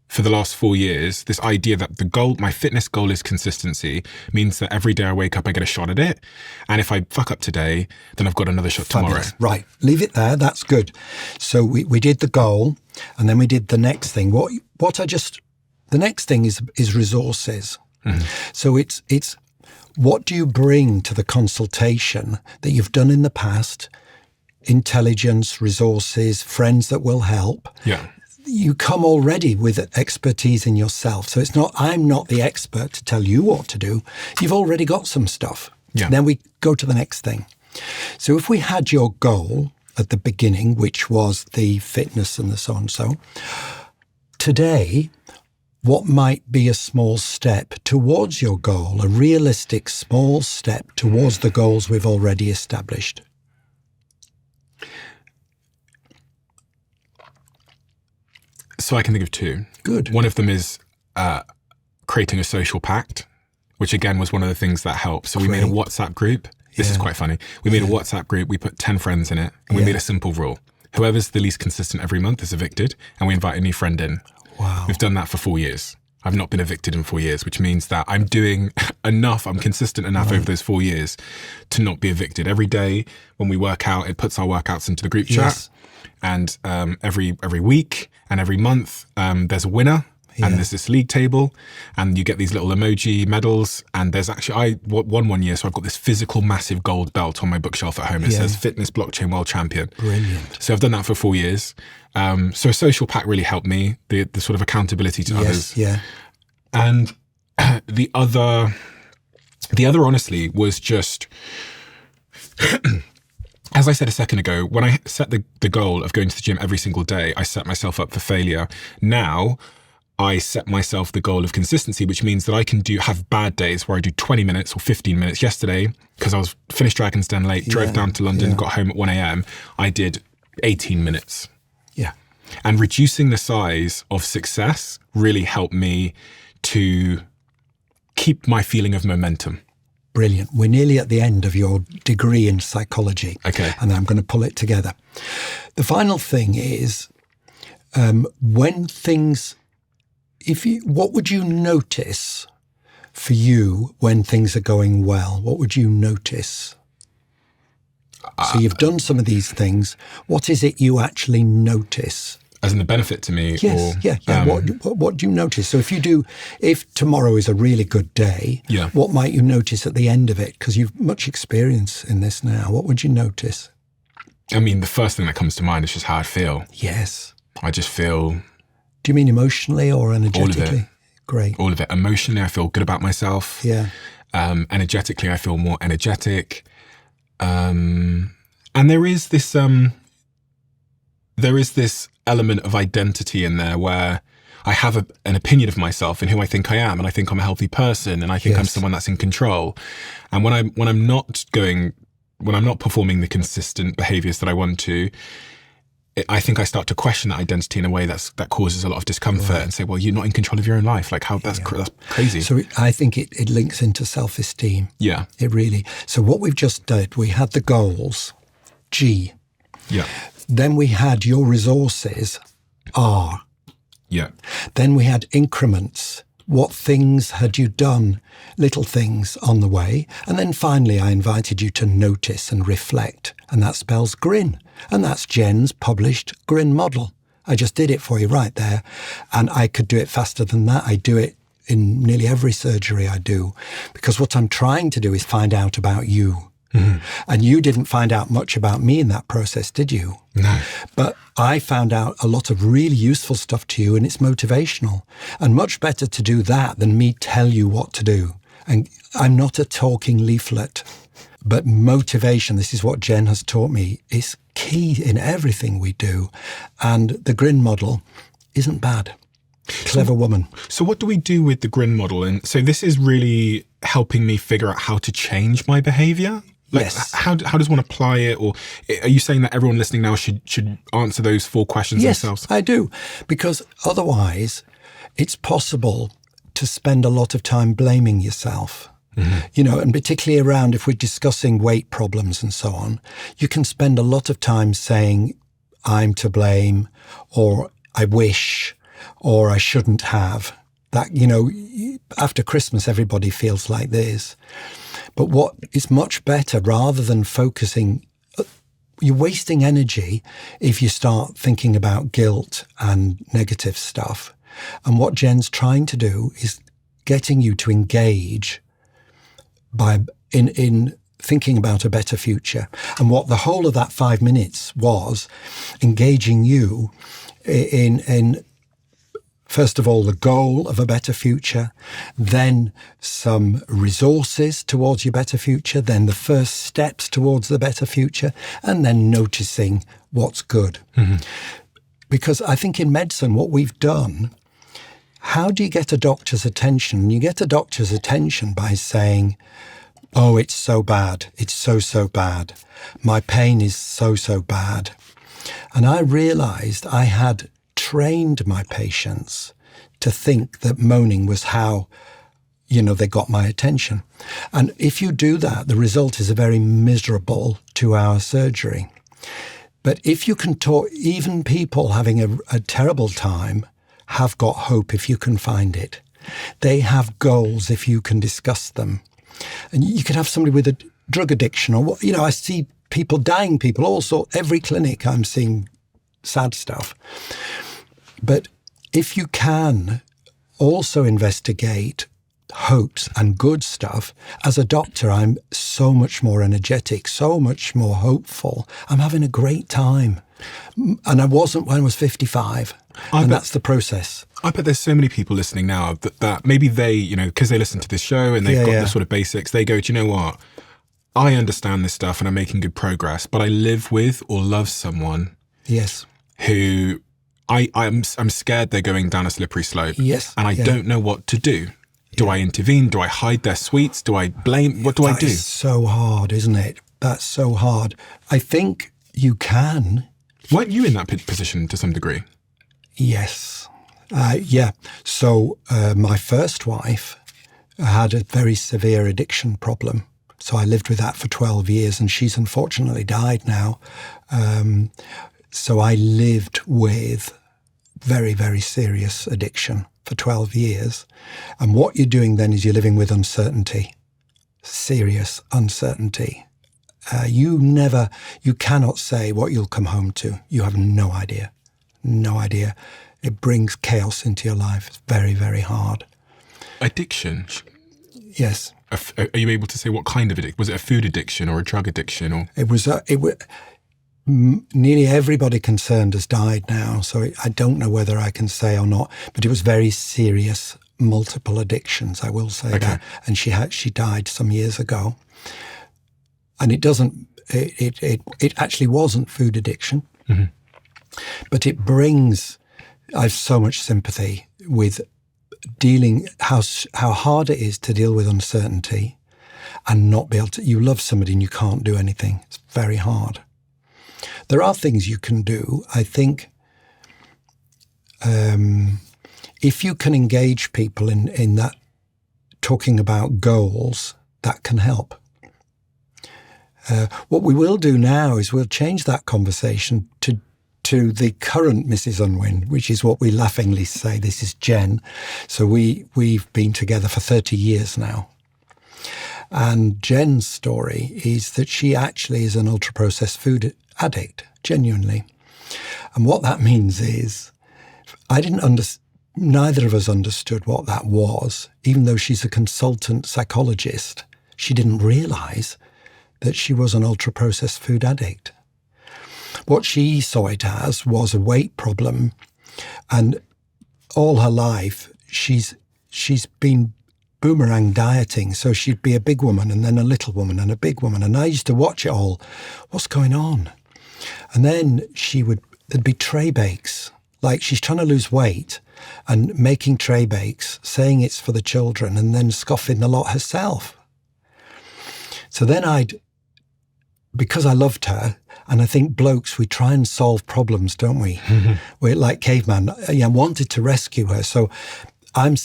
for the last 4 years, this idea that the goal, my fitness goal is consistency, means that every day I wake up, I get a shot at it. And if I fuck up today, then I've got another shot tomorrow. Right. Leave it there. That's good. So we did the goal and then we did the next thing. The next thing is resources. Mm-hmm. So it's what do you bring to the consultation that you've done in the past? Intelligence, resources, friends that will help. Yeah. You come already with expertise in yourself. So I'm not the expert to tell you what to do. You've already got some stuff. Yeah. Then we go to the next thing. So if we had your goal at the beginning, which was the fitness and the so and so. Today, what might be a small step towards your goal, a realistic small step towards the goals we've already established? So I can think of two. Good. One of them is creating a social pact, which again was one of the things that helped. So we made a WhatsApp group. This is quite funny. We made a WhatsApp group. We put 10 friends in it, and we made a simple rule. Whoever's the least consistent every month is evicted, and we invite a new friend in. Wow. We've done that for 4 years. I've not been evicted in 4 years, which means that I'm doing enough, I'm consistent enough over those 4 years to not be evicted. Every day when we work out, it puts our workouts into the group chat. And every week and every month, there's a winner. And there's this league table, and you get these little emoji medals. And there's actually, I won 1 year, so I've got this physical massive gold belt on my bookshelf at home. It says Fitness Blockchain World Champion. Brilliant. So I've done that for 4 years. So a social pack really helped me, the sort of accountability to others. Yeah. And the other honestly was just, as I said a second ago, when I set the goal of going to the gym every single day, I set myself up for failure. Now, I set myself the goal of consistency, which means that I can have bad days where I do 20 minutes or 15 minutes. Yesterday, because I was finished Dragon's Den late, drove down to London, got home at 1 a.m., I did 18 minutes. Yeah. And reducing the size of success really helped me to keep my feeling of momentum. Brilliant. We're nearly at the end of your degree in psychology. Okay. And I'm going to pull it together. The final thing is, when things... what would you notice for you when things are going well? What would you notice? So you've done some of these things. What is it you actually notice? As in the benefit to me? Yes, What do you notice? So if tomorrow is a really good day, what might you notice at the end of it? Because you've much experience in this now. What would you notice? I mean, the first thing that comes to mind is just how I feel. Yes. I just feel... Do you mean emotionally or energetically? All of it. Great. All of it. Emotionally, I feel good about myself. Yeah. Energetically, I feel more energetic. And there is this element of identity in there where I have an opinion of myself and who I think I am, and I think I'm a healthy person, and I think I'm someone that's in control. And when I'm not performing the consistent behaviors that I want to, I think I start to question that identity in a way that causes a lot of discomfort and say, well, you're not in control of your own life. Like that's crazy. So I think it links into self-esteem. Yeah. It really. So what we've just did, we had the goals, G. Yeah. Then we had your resources, R. Yeah. Then we had increments. What things had you done, little things on the way? And then finally, I invited you to notice and reflect, and that spells grin. And that's Jen's published grin model. I just did it for you right there. And I could do it faster than that. I do it in nearly every surgery I do, because what I'm trying to do is find out about you. Mm-hmm. And you didn't find out much about me in that process, did you? No. But I found out a lot of really useful stuff to you, and it's motivational. And much better to do that than me tell you what to do. And I'm not a talking leaflet, but motivation, this is what Jen has taught me, is key in everything we do. And the grin model isn't bad. Clever woman. So what do we do with the grin model? And so this is really helping me figure out how to change my behavior? Like, yes. How does one apply it? Or are you saying that everyone listening now should answer those 4 questions themselves? Yes, I do. Because otherwise, it's possible to spend a lot of time blaming yourself. Mm-hmm. And particularly around if we're discussing weight problems and so on, you can spend a lot of time saying, I'm to blame, or I wish, or I shouldn't have. That, after Christmas, everybody feels like this. But what is much better, rather than focusing, you're wasting energy if you start thinking about guilt and negative stuff. And what Jen's trying to do is getting you to engage in thinking about a better future. And what the whole of that 5 minutes was, engaging you in First of all, the goal of a better future, then some resources towards your better future, then the first steps towards the better future, and then noticing what's good. Mm-hmm. Because I think in medicine, what we've done, how do you get a doctor's attention? You get a doctor's attention by saying, oh, it's so bad. It's so bad. My pain is so bad. And I realized I had trained my patients to think that moaning was how, they got my attention. And if you do that, the result is a very miserable 2-hour surgery. But if you can talk, even people having a terrible time have got hope if you can find it. They have goals if you can discuss them. And you could have somebody with a drug addiction or, I see people, dying people, also every clinic I'm seeing sad stuff. But if you can also investigate hopes and good stuff, as a doctor, I'm so much more energetic, so much more hopeful. I'm having a great time. And I wasn't when I was 55. That's the process. I bet there's so many people listening now that maybe they, because they listen to this show and they've got the sort of basics, they go, do you know what? I understand this stuff and I'm making good progress, but I live with or love someone who I'm scared they're going down a slippery slope. Yes. And I don't know what to do. Do I intervene? Do I hide their sweets? Do I blame? What do I do? That is so hard, isn't it? That's so hard. I think you can. Weren't you in that position to some degree? Yes. So my first wife had a very severe addiction problem. So I lived with that for 12 years and she's unfortunately died now. So I lived with very, very serious addiction for 12 years. And what you're doing then is you're living with uncertainty, serious uncertainty. You cannot say what you'll come home to. You have no idea. No idea. It brings chaos into your life. It's very, very hard. Addiction? Yes. Are you able to say what kind of addiction? Was it a food addiction or a drug addiction? Or it was. Nearly everybody concerned has died now, so I don't know whether I can say or not. But it was very serious, multiple addictions. I will say that. And she died some years ago. And it doesn't. It actually wasn't food addiction, but it brings. I have so much sympathy with dealing how hard it is to deal with uncertainty and not be able to. You love somebody and you can't do anything. It's very hard. There are things you can do. I think if you can engage people in that, talking about goals, that can help. What we will do now is we'll change that conversation to the current Mrs. Unwin, which is what we laughingly say. This is Jen. So we've been together for 30 years now. And Jen's story is that she actually is an ultra-processed food addict, genuinely. And what that means is neither of us understood what that was. Even though she's a consultant psychologist, she didn't realize that she was an ultra-processed food addict. What she saw it as was a weight problem. And all her life, she's been boomerang dieting. So she'd be a big woman and then a little woman and a big woman. And I used to watch it all. What's going on? And then there'd be tray bakes. Like she's trying to lose weight and making tray bakes, saying it's for the children and then scoffing the lot herself. So then because I loved her, and I think blokes, we try and solve problems, don't we? Mm-hmm. We're like caveman. I wanted to rescue her. So I'm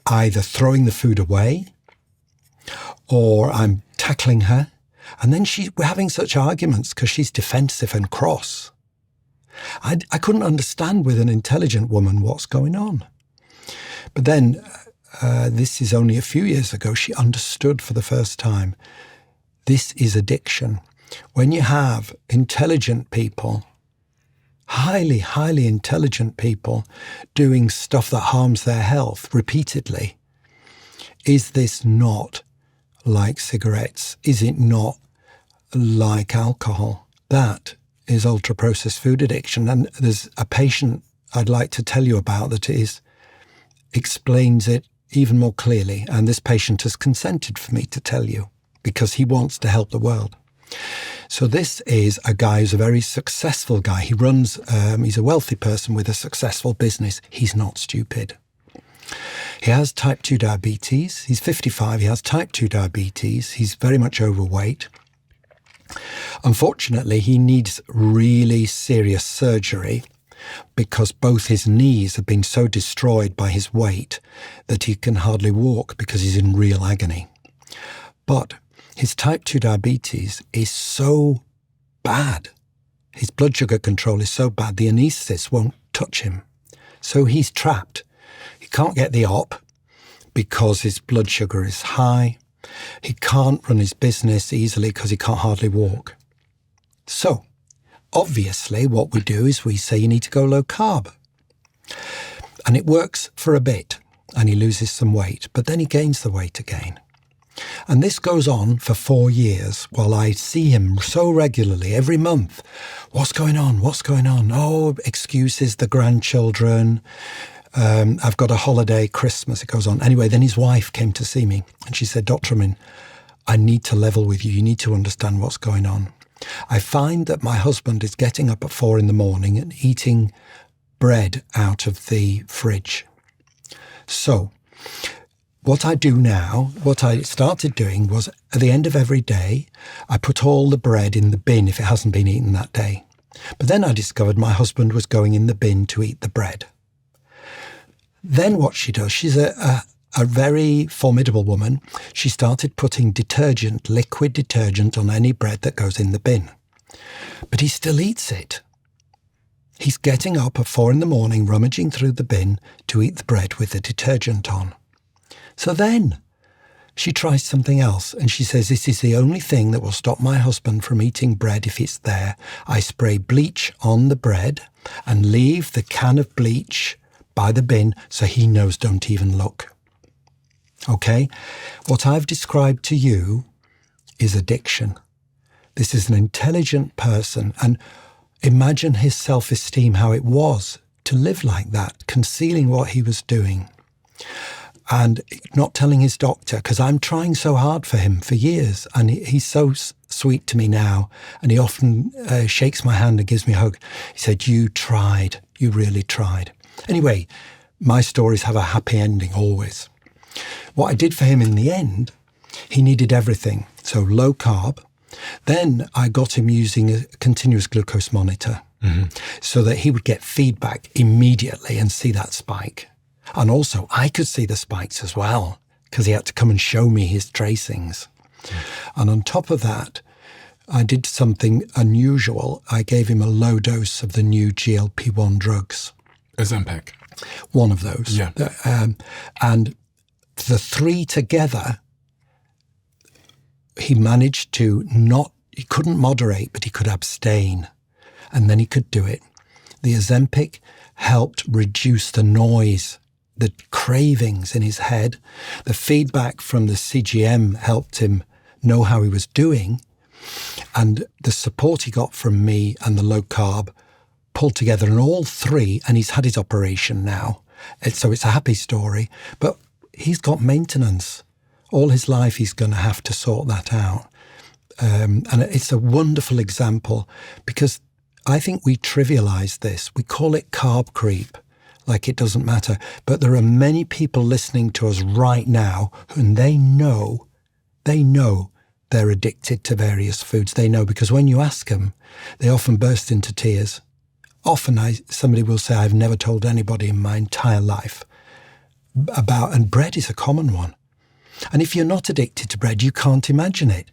either throwing the food away or I'm tackling her. And then we're having such arguments because she's defensive and cross. I couldn't understand with an intelligent woman what's going on. But then, this is only a few years ago, she understood for the first time. This is addiction. When you have intelligent people, highly, highly intelligent people doing stuff that harms their health repeatedly, is this not like cigarettes? Is it not like alcohol? That is ultra-processed food addiction. And there's a patient I'd like to tell you about that explains it even more clearly. And this patient has consented for me to tell you because he wants to help the world. So this is a guy who's a very successful guy. He runs, he's a wealthy person with a successful business. He's not stupid. He has type 2 diabetes. He's 55. He has type 2 diabetes. He's very much overweight. Unfortunately, he needs really serious surgery because both his knees have been so destroyed by his weight that he can hardly walk because he's in real agony. But his type 2 diabetes is so bad. His blood sugar control is so bad, the anaesthetist won't touch him. So he's trapped. He can't get the op because his blood sugar is high. He can't run his business easily because he can't hardly walk. So, obviously, what we do is we say you need to go low carb. And it works for a bit, and he loses some weight, but then he gains the weight again. And this goes on for 4 years while I see him so regularly, every month. What's going on? What's going on? Oh, excuses, the grandchildren. I've got a holiday, Christmas, it goes on. Anyway, then his wife came to see me and she said, Dr. Unwin, I need to level with you. You need to understand what's going on. I find that my husband is getting up at 4 a.m. and eating bread out of the fridge. So what I do now, what I started doing was at the end of every day, I put all the bread in the bin if it hasn't been eaten that day. But then I discovered my husband was going in the bin to eat the bread. Then what she does, she's a very formidable woman. She started putting detergent, liquid detergent on any bread that goes in the bin. But he still eats it. He's getting up at 4 a.m, rummaging through the bin to eat the bread with the detergent on. So then she tries something else and she says, this is the only thing that will stop my husband from eating bread if it's there. I spray bleach on the bread and leave the can of bleach by the bin so he knows don't even look. Okay? What I've described to you is addiction. This is an intelligent person, and imagine his self-esteem, how it was to live like that, concealing what he was doing and not telling his doctor, because I'm trying so hard for him for years, and he's so sweet to me now, and he often shakes my hand and gives me a hug. He said, you tried, you really tried. Anyway, my stories have a happy ending always. What I did for him in the end, he needed everything. So low carb. Then I got him using a continuous glucose monitor so that he would get feedback immediately and see that spike. And also I could see the spikes as well because he had to come and show me his tracings. And on top of that, I did something unusual. I gave him a low dose of the new GLP-1 drugs. Ozempic. One of those. Yeah. And the three together, he managed to he couldn't moderate, but he could abstain. And then he could do it. The Ozempic helped reduce the noise, the cravings in his head. The feedback from the CGM helped him know how he was doing. And the support he got from me and the low carb pulled together, and all three, and he's had his operation now. So it's a happy story, but he's got maintenance. All his life he's going to have to sort that out. And it's a wonderful example because I think we trivialize this. We call it carb creep, like it doesn't matter. But there are many people listening to us right now and they know they're addicted to various foods. They know because when you ask them, they often burst into tears. Often somebody will say, I've never told anybody in my entire life about, and bread is a common one. And if you're not addicted to bread, you can't imagine it.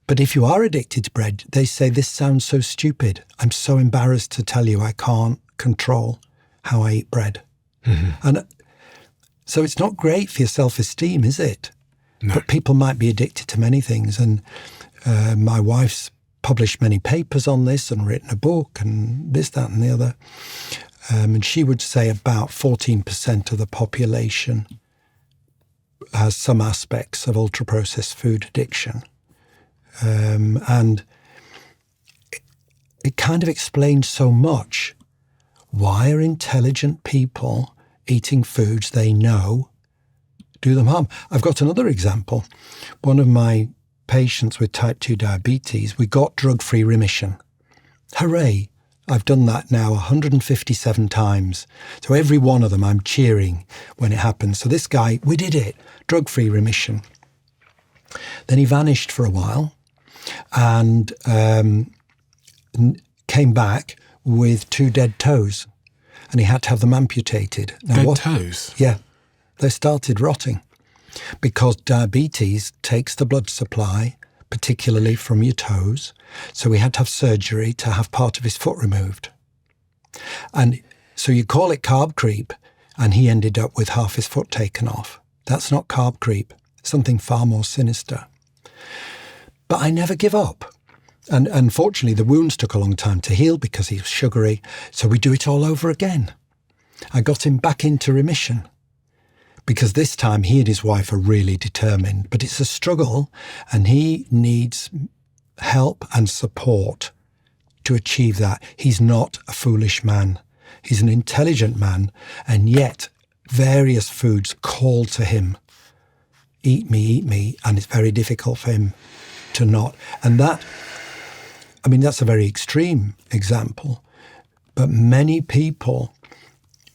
But if you are addicted to bread, they say, this sounds so stupid. I'm so embarrassed to tell you I can't control how I eat bread. And so it's not great for your self-esteem, is it? No. But people might be addicted to many things. And my wife's published many papers on this and written a book and this, that and the other. And she would say about 14% of the population has some aspects of ultra-processed food addiction. And it kind of explains so much why are intelligent people eating foods they know do them harm? I've got another example. One of my patients with type 2 diabetes, we got drug-free remission. Hooray! I've done that now 157 times. So every one of them I'm cheering when it happens. So this guy, we did it, drug-free remission. Then he vanished for a while and came back with 2 dead toes, and he had to have them amputated. Now, Dead toes? Yeah, they started rotting because diabetes takes the blood supply, particularly from your toes. So he had to have surgery to have part of his foot removed. And so you call it carb creep, and he ended up with half his foot taken off. That's not carb creep, something far more sinister. But I never give up. And unfortunately, the wounds took a long time to heal because he was sugary. So we do it all over again. I got him back into remission because this time he and his wife are really determined. But it's a struggle, and he needs help and support to achieve that. He's not a foolish man. He's an intelligent man, and yet various foods call to him, eat me, and it's very difficult for him to not. And that's a very extreme example, but many people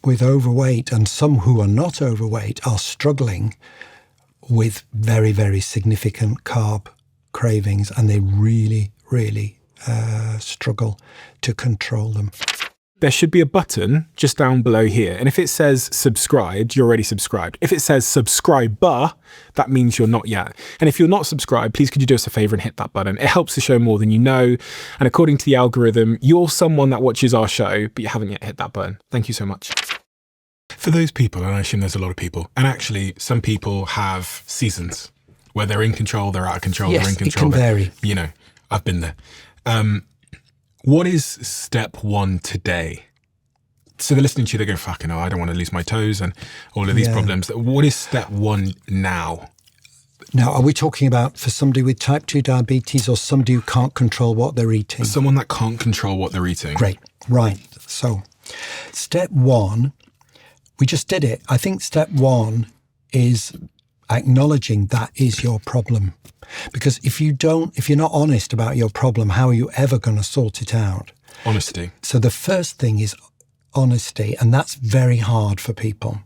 with overweight and some who are not overweight are struggling with very, very significant carb cravings, and they really, really struggle to control them. There should be a button just down below here. And if it says subscribed, you're already subscribed. If it says subscriber, that means you're not yet. And if you're not subscribed, please could you do us a favor and hit that button? It helps the show more than you know. And according to the algorithm, you're someone that watches our show, but you haven't yet hit that button. Thank you so much. For those people, and I assume there's a lot of people, and actually some people have seasons where they're in control, they're out of control, Yes, they're in control. it can vary. You know, I've been there. What is step one today? So they're listening to you, they go, fucking hell, I don't want to lose my toes and all of these problems. What is step one now? Now, are we talking about for somebody with type 2 diabetes or somebody who can't control what they're eating? Someone that can't control what they're eating. Great. Right. So step one, we just did it. I think step one is acknowledging that is your problem. Because if you're not honest about your problem, how are you ever going to sort it out? Honesty. So the first thing is honesty, and that's very hard for people.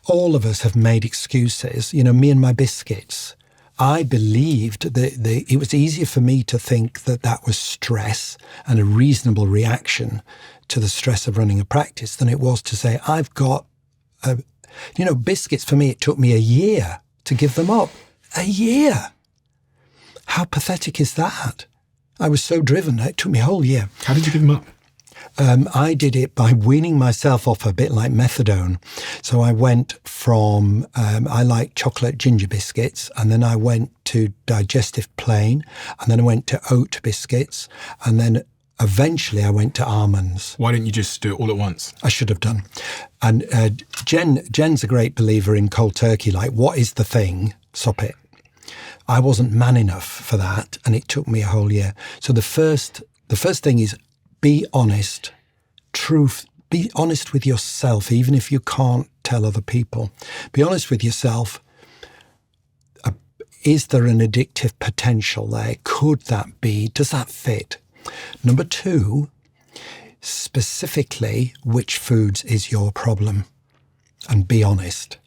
All of us have made excuses. You know, me and my biscuits. I believed that it was easier for me to think that was stress and a reasonable reaction to the stress of running a practice than it was to say, I've got, biscuits for me, it took me a year to give them up. A year. How pathetic is that? I was so driven. It took me a whole year. How did you give them up? I did it by weaning myself off a bit like methadone. So I went from, I like chocolate ginger biscuits, and then I went to digestive plain, and then I went to oat biscuits, and then eventually I went to almonds. Why didn't you just do it all at once? I should have done. And Jen's a great believer in cold turkey, like, what is the thing? Sop it. I wasn't man enough for that, and it took me a whole year. So the first thing is be honest, truth. Be honest with yourself, even if you can't tell other people. Be honest with yourself. Is there an addictive potential there? Could that be? Does that fit? Number two, specifically, which foods is your problem? And be honest.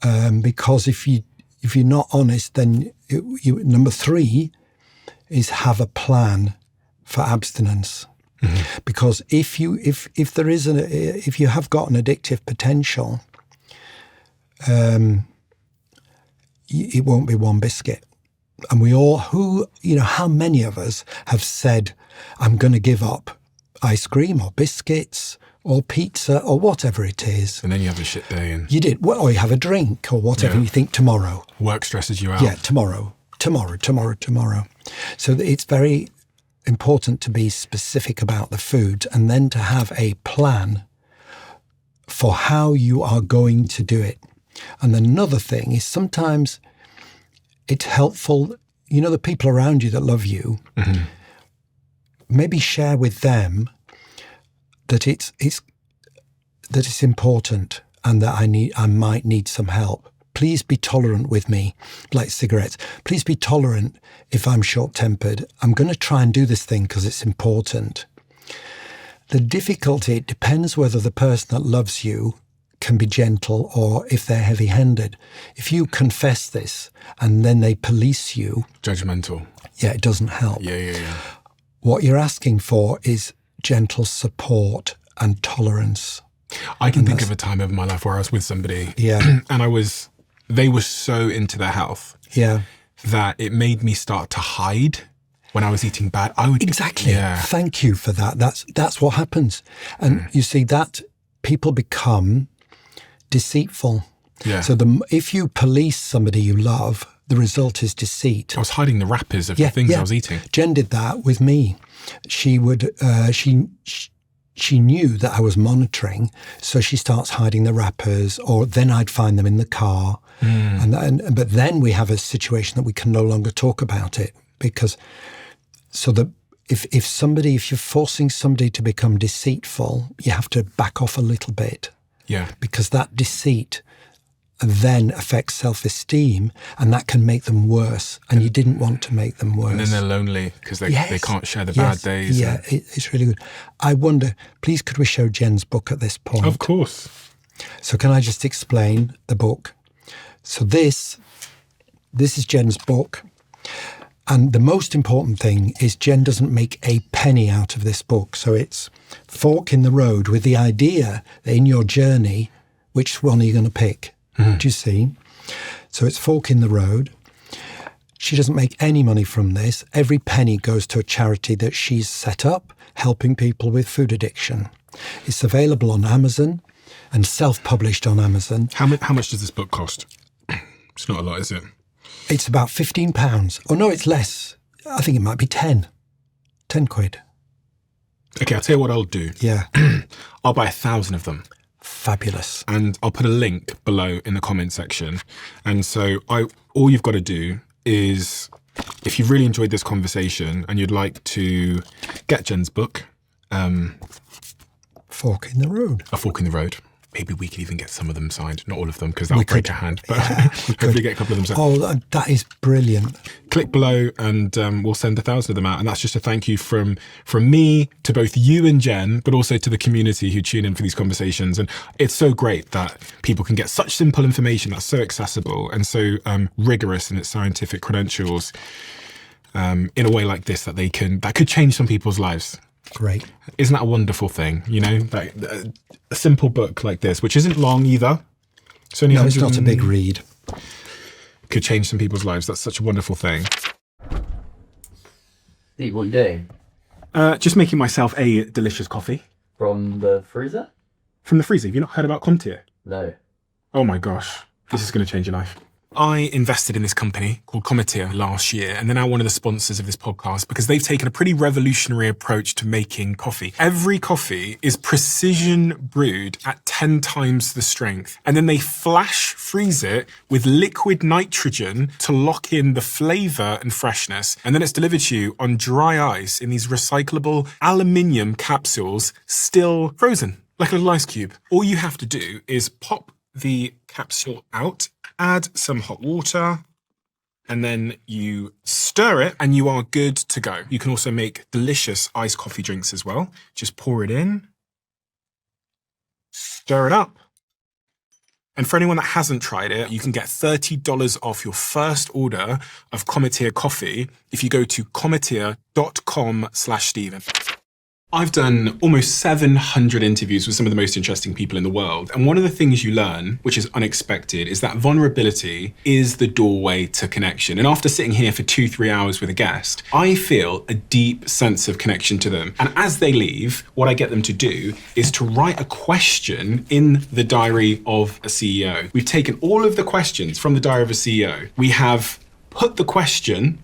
Because if you're not honest, then number three is have a plan for abstinence. Mm-hmm. Because if you have got an addictive potential, it won't be one biscuit. And we all, how many of us have said, I'm going to give up ice cream or biscuits or pizza or whatever it is. And then you have a shit day. And you did. Well, or you have a drink or whatever, and you think tomorrow. Work stresses you out. Yeah, tomorrow. So it's very important to be specific about the food and then to have a plan for how you are going to do it. And another thing is sometimes it's helpful, the people around you that love you, mm-hmm. maybe share with them that it's important and that I might need some help. Please be tolerant with me, like cigarettes. Please be tolerant if I'm short-tempered. I'm going to try and do this thing because it's important. The difficulty, it depends whether the person that loves you can be gentle or if they're heavy-handed. If you confess this and then they police you... Judgmental. Yeah, it doesn't help. Yeah. What you're asking for is gentle support and tolerance. I can think of a time of my life where I was with somebody and they were so into their health that it made me start to hide when I was eating bad. Exactly. Yeah. Thank you for that. That's what happens. And you see that people become deceitful. Yeah. So if you police somebody you love, the result is deceit. I was hiding the wrappers of the things I was eating. Jen did that with me. She would, she knew that I was monitoring, so she starts hiding the wrappers, or then I'd find them in the car. But then we have a situation that we can no longer talk about it, because if you're forcing somebody to become deceitful, you have to back off a little bit. Yeah. Because that deceit then affects self-esteem, and that can make them worse. And you didn't want to make them worse. And then they're lonely because they can't share the bad days. Yeah, it's really good. I wonder, please could we show Jen's book at this point? Of course. So can I just explain the book? So this is Jen's book. And the most important thing is Jen doesn't make a penny out of this book. So it's fork in the road with the idea that in your journey, which one are you going to pick? Do you see? So it's fork in the road. She doesn't make any money from this. Every penny goes to a charity that she's set up, helping people with food addiction. It's available on Amazon and self-published on Amazon. How much does this book cost? It's not a lot, is it? It's about £15. Oh, no, it's less. I think it might be 10 quid. Okay, I'll tell you what I'll do. Yeah. I'll buy 1,000 of them. Fabulous. And I'll put a link below in the comment section. And so all you've got to do is, if you've really enjoyed this conversation and you'd like to get Jen's book, Fork in the Road. A Fork in the Road. Maybe we could even get some of them signed. Not all of them, because that'll break a hand. But hopefully get a couple of them signed. Oh, that is brilliant. Click below and we'll send 1,000 of them out. And that's just a thank you from me to both you and Jen, but also to the community who tune in for these conversations. And it's so great that people can get such simple information that's so accessible and so rigorous in its scientific credentials in a way like this that could change some people's lives. Great. Isn't that a wonderful thing? You know, that a simple book like this, which isn't long either. It's only it's not a big read. Could change some people's lives. That's such a wonderful thing. Steve, what are you doing? Just making myself a delicious coffee. From the freezer? From the freezer. Have you not heard about Comtier? No. Oh my gosh. This is going to change your life. I invested in this company called Comtier last year, and they're now one of the sponsors of this podcast because they've taken a pretty revolutionary approach to making coffee. Every coffee is precision brewed at 10 times the strength, and then they flash freeze it with liquid nitrogen to lock in the flavor and freshness, and then it's delivered to you on dry ice in these recyclable aluminium capsules, still frozen, like a little ice cube. All you have to do is pop the capsule out, add some hot water, and then you stir it and you are good to go. You can also make delicious iced coffee drinks as well. Just pour it in, stir it up. And for anyone that hasn't tried it, you can get $30 off your first order of Comtier coffee if you go to comtier.com/Stephen. I've done almost 700 interviews with some of the most interesting people in the world. And one of the things you learn, which is unexpected, is that vulnerability is the doorway to connection. And after sitting here for 2-3 hours with a guest, I feel a deep sense of connection to them. And as they leave, what I get them to do is to write a question in the diary of a CEO. We've taken all of the questions from the diary of a CEO. We have put the question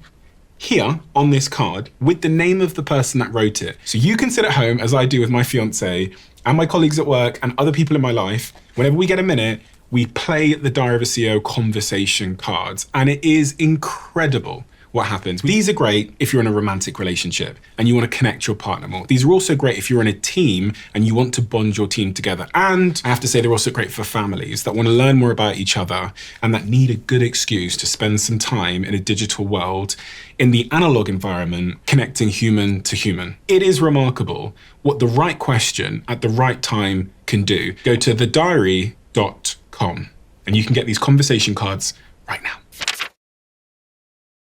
here on this card with the name of the person that wrote it. So you can sit at home, as I do with my fiance and my colleagues at work and other people in my life. Whenever we get a minute, we play the Diary of a CEO conversation cards. And it is incredible what happens. These are great if you're in a romantic relationship and you want to connect your partner more. These are also great if you're in a team and you want to bond your team together. And I have to say, they're also great for families that want to learn more about each other and that need a good excuse to spend some time in a digital world, in the analog environment, connecting human to human. It is remarkable what the right question at the right time can do. Go to thediary.com and you can get these conversation cards right now.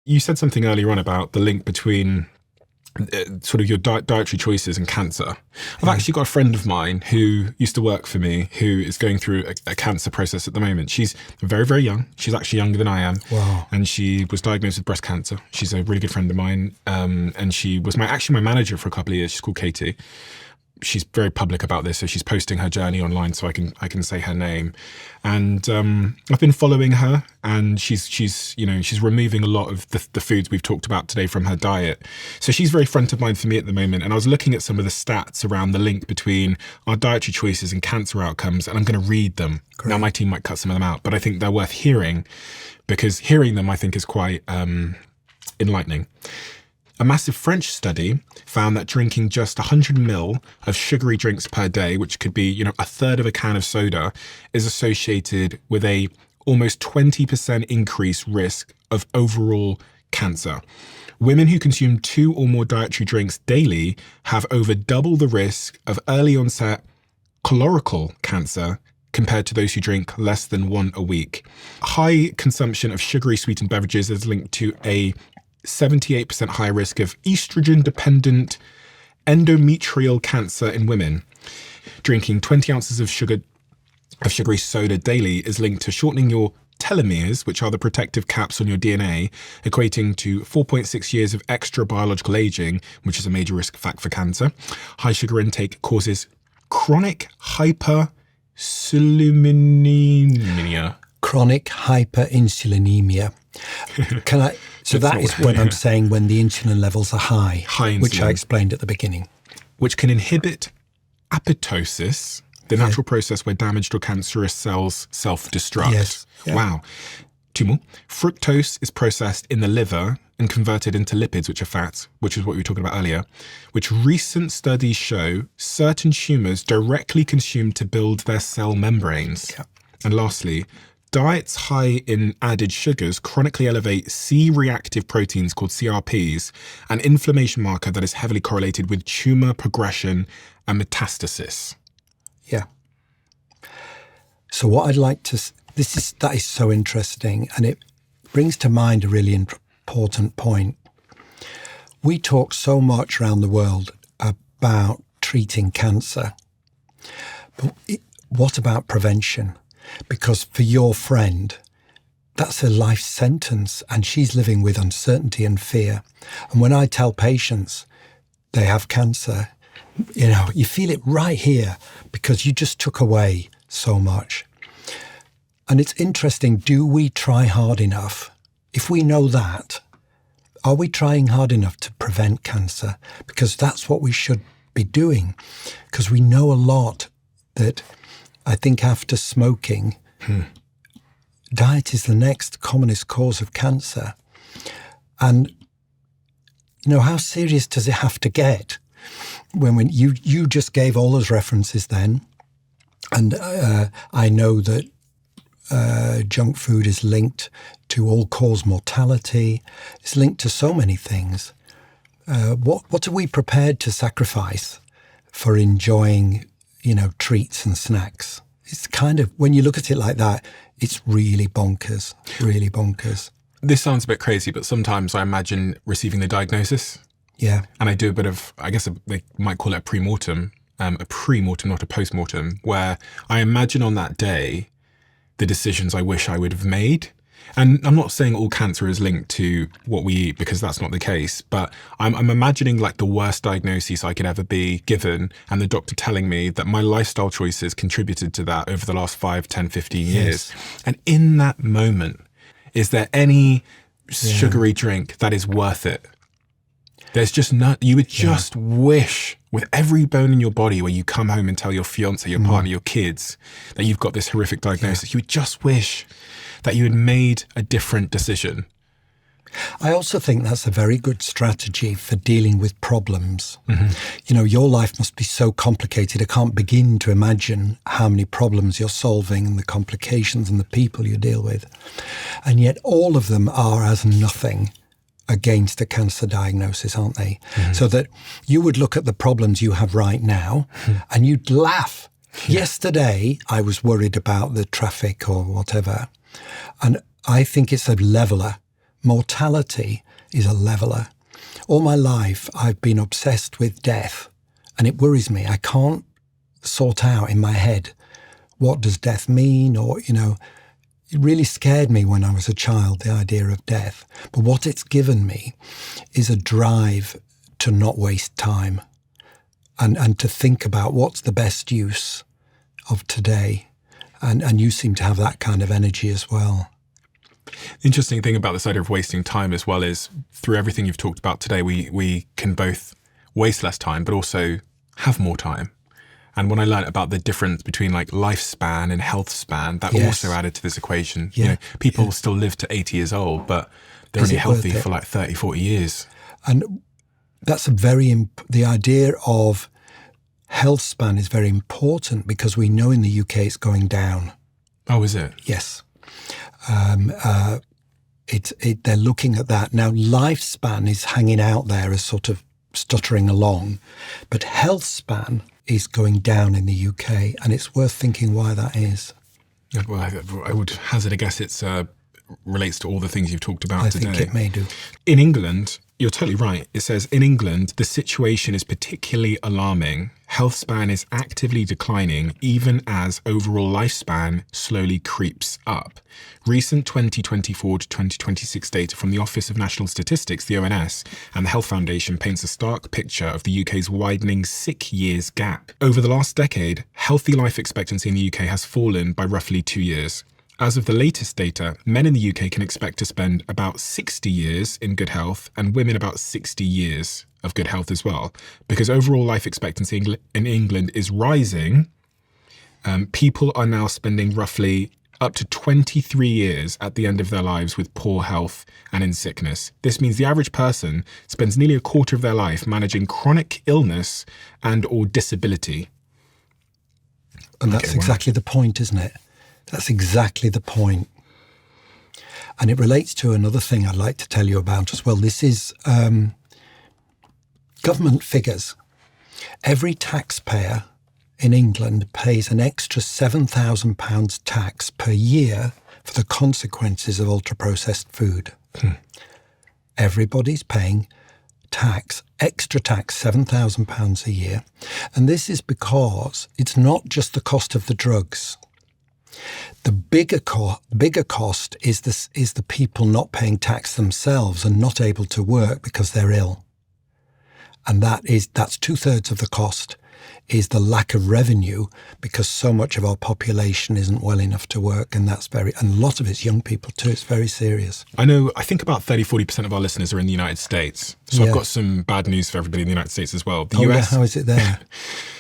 You said something earlier on about the link between sort of your dietary choices and cancer. I've actually got a friend of mine who used to work for me who is going through a cancer process at the moment. She's very, very young. She's actually younger than I am. Wow. And she was diagnosed with breast cancer. She's a really good friend of mine. And she was my manager for a couple of years. She's called Katie. She's very public about this, so she's posting her journey online, so I can say her name. And I've been following her, and she's removing a lot of the foods we've talked about today from her diet. So she's very front of mind for me at the moment. And I was looking at some of the stats around the link between our dietary choices and cancer outcomes, and I'm going to read them. Great. Now, my team might cut some of them out, but I think they're worth hearing because hearing them, I think, is quite enlightening. A massive French study found that drinking just 100 ml of sugary drinks per day, which could be, a third of a can of soda, is associated with a almost 20% increased risk of overall cancer. Women who consume 2 or more dietary drinks daily have over double the risk of early onset colorectal cancer compared to those who drink less than 1 a week. High consumption of sugary sweetened beverages is linked to a 78% higher risk of estrogen-dependent endometrial cancer in women. Drinking 20 ounces of sugary soda daily is linked to shortening your telomeres, which are the protective caps on your DNA, equating to 4.6 years of extra biological aging, which is a major risk factor for cancer. High sugar intake causes chronic hyperinsulinemia. Chronic hyperinsulinemia. So that is when I'm saying when the insulin levels are high which I explained at the beginning. Which can inhibit apoptosis, the natural process where damaged or cancerous cells self-destruct. Yes. Yeah. Wow. 2 more. Fructose is processed in the liver and converted into lipids, which are fats, which is what we were talking about earlier, which recent studies show certain tumours directly consume to build their cell membranes. Yeah. And lastly, diets high in added sugars chronically elevate C-reactive proteins called CRPs, an inflammation marker that is heavily correlated with tumour progression and metastasis. Yeah. So what I'd like to... that is so interesting, and it brings to mind a really important point. We talk so much around the world about treating cancer, but what about prevention? Because for your friend, that's a life sentence and she's living with uncertainty and fear. And when I tell patients they have cancer, you feel it right here because you just took away so much. And it's interesting, do we try hard enough? If we know that, are we trying hard enough to prevent cancer? Because that's what we should be doing. Because we know a lot that I think after smoking, diet is the next commonest cause of cancer. And, how serious does it have to get? When you just gave all those references then, and I know that junk food is linked to all-cause mortality. It's linked to so many things. What are we prepared to sacrifice for enjoying treats and snacks? It's kind of, when you look at it like that, it's really bonkers, really bonkers. This sounds a bit crazy, but sometimes I imagine receiving the diagnosis. Yeah. And I do a bit of, I guess they might call it a pre-mortem, not a post-mortem, where I imagine on that day the decisions I wish I would have made. And I'm not saying all cancer is linked to what we eat, because that's not the case, but I'm imagining like the worst diagnosis I could ever be given, and the doctor telling me that my lifestyle choices contributed to that over the last 5, 10, 15 years. And in that moment, is there any sugary drink that is worth it? There's just not, you would just wish with every bone in your body when you come home and tell your fiance, your partner, your kids that you've got this horrific diagnosis, you would just wish that you had made a different decision. I also think that's a very good strategy for dealing with problems. Mm-hmm. You know, your life must be so complicated. I can't begin to imagine how many problems you're solving and the complications and the people you deal with. And yet all of them are as nothing against a cancer diagnosis, aren't they? Mm-hmm. So that you would look at the problems you have right now and you'd laugh. Yeah. Yesterday, I was worried about the traffic or whatever. And I think it's a leveler. Mortality is a leveler. All my life, I've been obsessed with death, and it worries me. I can't sort out in my head, what does death mean? Or, you know, it really scared me when I was a child, the idea of death. But what it's given me is a drive to not waste time and to think about what's the best use of today. And you seem to have that kind of energy as well. The interesting thing about this idea of wasting time as well is through everything you've talked about today, we can both waste less time, but also have more time. And when I learned about the difference between like lifespan and health span, that Yes. also added to this equation. Yeah. You know, people still live to 80 years old, but they're Is only it healthy worth it? for like 30, 40 years. And that's the idea of health span is very important because we know in the UK it's going down. Oh, is it? Yes. They're looking at that. Now, lifespan is hanging out there as sort of stuttering along, but health span is going down in the UK, and it's worth thinking why that is. Well, I would hazard a guess it's relates to all the things you've talked about today. I think it may do. In England, you're totally right. It says, in England, the situation is particularly alarming. Health span is actively declining, even as overall lifespan slowly creeps up. Recent 2024 to 2026 data from the Office of National Statistics, the ONS, and the Health Foundation paints a stark picture of the UK's widening sick years gap. Over the last decade, healthy life expectancy in the UK has fallen by roughly 2 years. As of the latest data, men in the UK can expect to spend about 60 years in good health and women about 60 years of good health as well. Because overall life expectancy in England is rising, people are now spending roughly up to 23 years at the end of their lives with poor health and in sickness. This means the average person spends nearly a quarter of their life managing chronic illness and or disability. And that's exactly the point, isn't it? That's exactly the point. And it relates to another thing I'd like to tell you about as well. This is government figures. Every taxpayer in England pays an extra £7,000 tax per year for the consequences of ultra-processed food. Everybody's paying extra tax, £7,000 a year. And this is because it's not just the cost of the drugs. The bigger cost is the people not paying tax themselves and not able to work because they're ill. And that's 2/3 of the cost is the lack of revenue because so much of our population isn't well enough to work. And and a lot of it's young people too. It's very serious. I think about 30-40% of our listeners are in the United States. So I've got some bad news for everybody in the United States as well. The US, how is it there?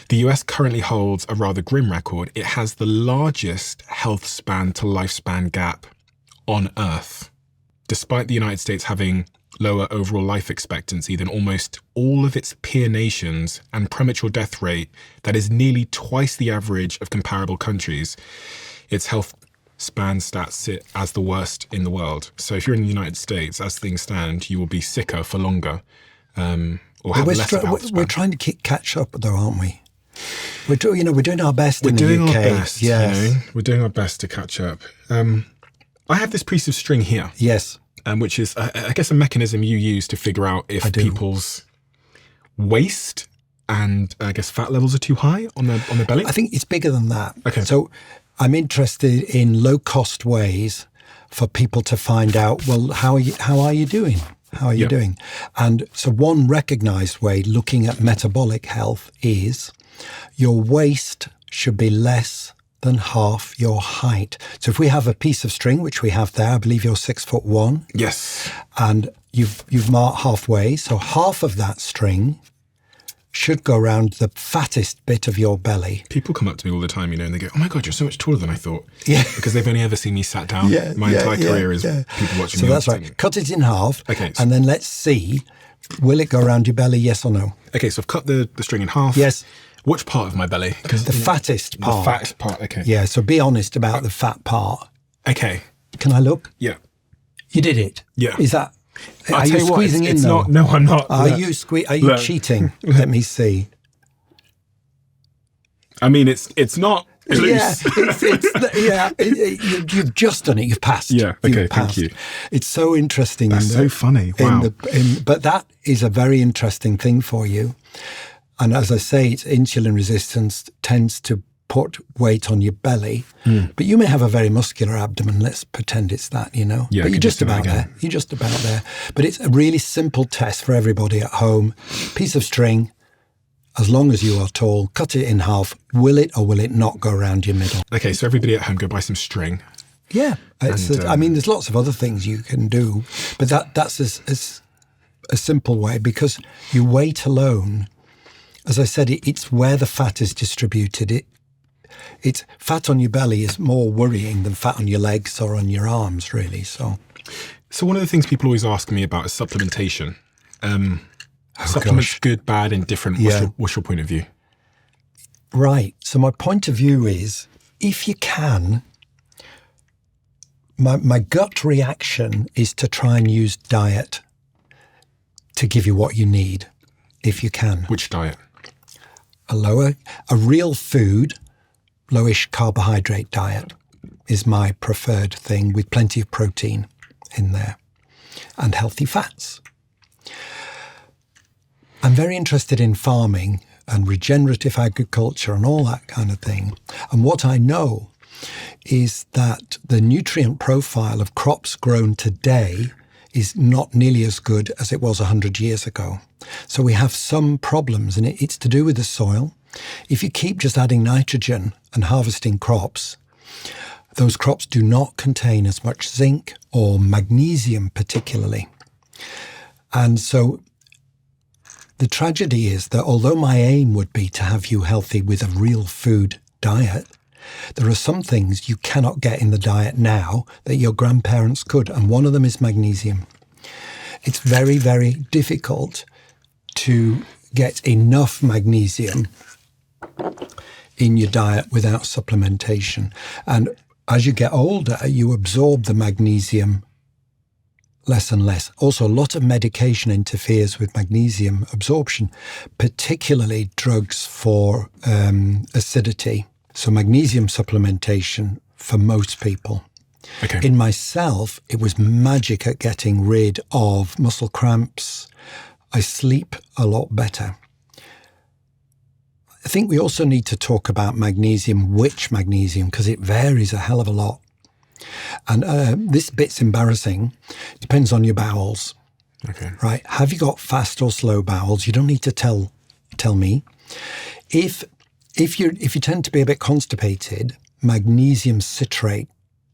The US currently holds a rather grim record. It has the largest health span to lifespan gap on Earth, despite the United States having lower overall life expectancy than almost all of its peer nations and premature death rate that is nearly twice the average of comparable countries. Its health span stats sit as the worst in the world. So if you're in the United States, as things stand, you will be sicker for longer or have less of a health span. We're trying to catch up though, aren't we? We're doing our best in the UK. We're doing our best, yes. You know? We're doing our best to catch up. I have this piece of string here. Yes. Which is, I guess, a mechanism you use to figure out if people's waist and, I guess, fat levels are too high on their belly. I think it's bigger than that. Okay. So I'm interested in low-cost ways for people to find out, well, how are you doing? How are you doing? And so one recognized way looking at metabolic health is your waist should be less than half your height. So if we have a piece of string, which we have there, I believe you're 6'1". Yes. And you've marked halfway. So half of that string should go around the fattest bit of your belly. People come up to me all the time, and they go, "Oh my God, you're so much taller than I thought." Yeah. Because they've only ever seen me sat down. My entire career is people watching so me. So that's right. Cut it in half. Okay. And then let's see, will it go around your belly, yes or no? Okay, so I've cut the string in half. Yes. Which part of my belly? The fattest part. The fat part, okay. Yeah, so be honest about the fat part. Okay. Can I look? Yeah. You did it? Yeah. Is that... Are you squeezing in, though? No, I'm not. Are you cheating? Let me see. I mean, it's not loose. You've just done it. You've passed. Yeah, okay, You've passed. thank you. It's so interesting. That's so funny. Wow. But that is a very interesting thing for you. And as I say, it's insulin resistance tends to put weight on your belly. But you may have a very muscular abdomen. Let's pretend it's that, Yeah, but you're just about there. You're just about there. But it's a really simple test for everybody at home. Piece of string. As long as you are tall, cut it in half. Will it or will it not go around your middle? Okay, so everybody at home, go buy some string. Yeah. I mean, there's lots of other things you can do, but that's a simple way, because your weight alone, as I said, it's where the fat is distributed. It's fat on your belly is more worrying than fat on your legs or on your arms, really. So one of the things people always ask me about is supplementation. Supplements, good, bad, indifferent. What's your point of view? Right. So my point of view is, if you can, my gut reaction is to try and use diet to give you what you need, if you can. Which diet? A real food, lowish carbohydrate diet is my preferred thing, with plenty of protein in there and healthy fats. I'm very interested in farming and regenerative agriculture and all that kind of thing. And what I know is that the nutrient profile of crops grown today is not nearly as good as it was 100 years ago. So we have some problems, and it's to do with the soil. If you keep just adding nitrogen and harvesting crops, those crops do not contain as much zinc or magnesium particularly. And so the tragedy is that although my aim would be to have you healthy with a real food diet, there are some things you cannot get in the diet now that your grandparents could, and one of them is magnesium. It's very, very difficult to get enough magnesium in your diet without supplementation. And as you get older, you absorb the magnesium less and less. Also, a lot of medication interferes with magnesium absorption, particularly drugs for acidity. So magnesium supplementation for most people. Okay. In myself, it was magic at getting rid of muscle cramps. I sleep a lot better. I think we also need to talk about magnesium, which magnesium, because it varies a hell of a lot. And this bit's embarrassing. It depends on your bowels. Okay. Right? Have you got fast or slow bowels? You don't need to tell me. If you tend to be a bit constipated, magnesium citrate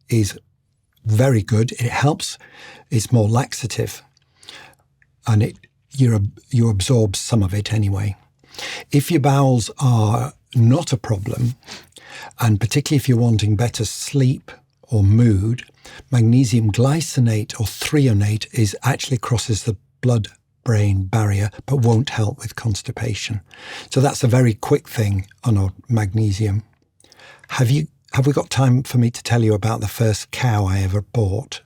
is very good. It helps. It's more laxative, and you absorb some of it anyway. If your bowels are not a problem, and particularly if you're wanting better sleep or mood, magnesium glycinate or threonate actually crosses the blood-brain barrier, but won't help with constipation. So that's a very quick thing on our magnesium. Have we got time for me to tell you about the first cow I ever bought?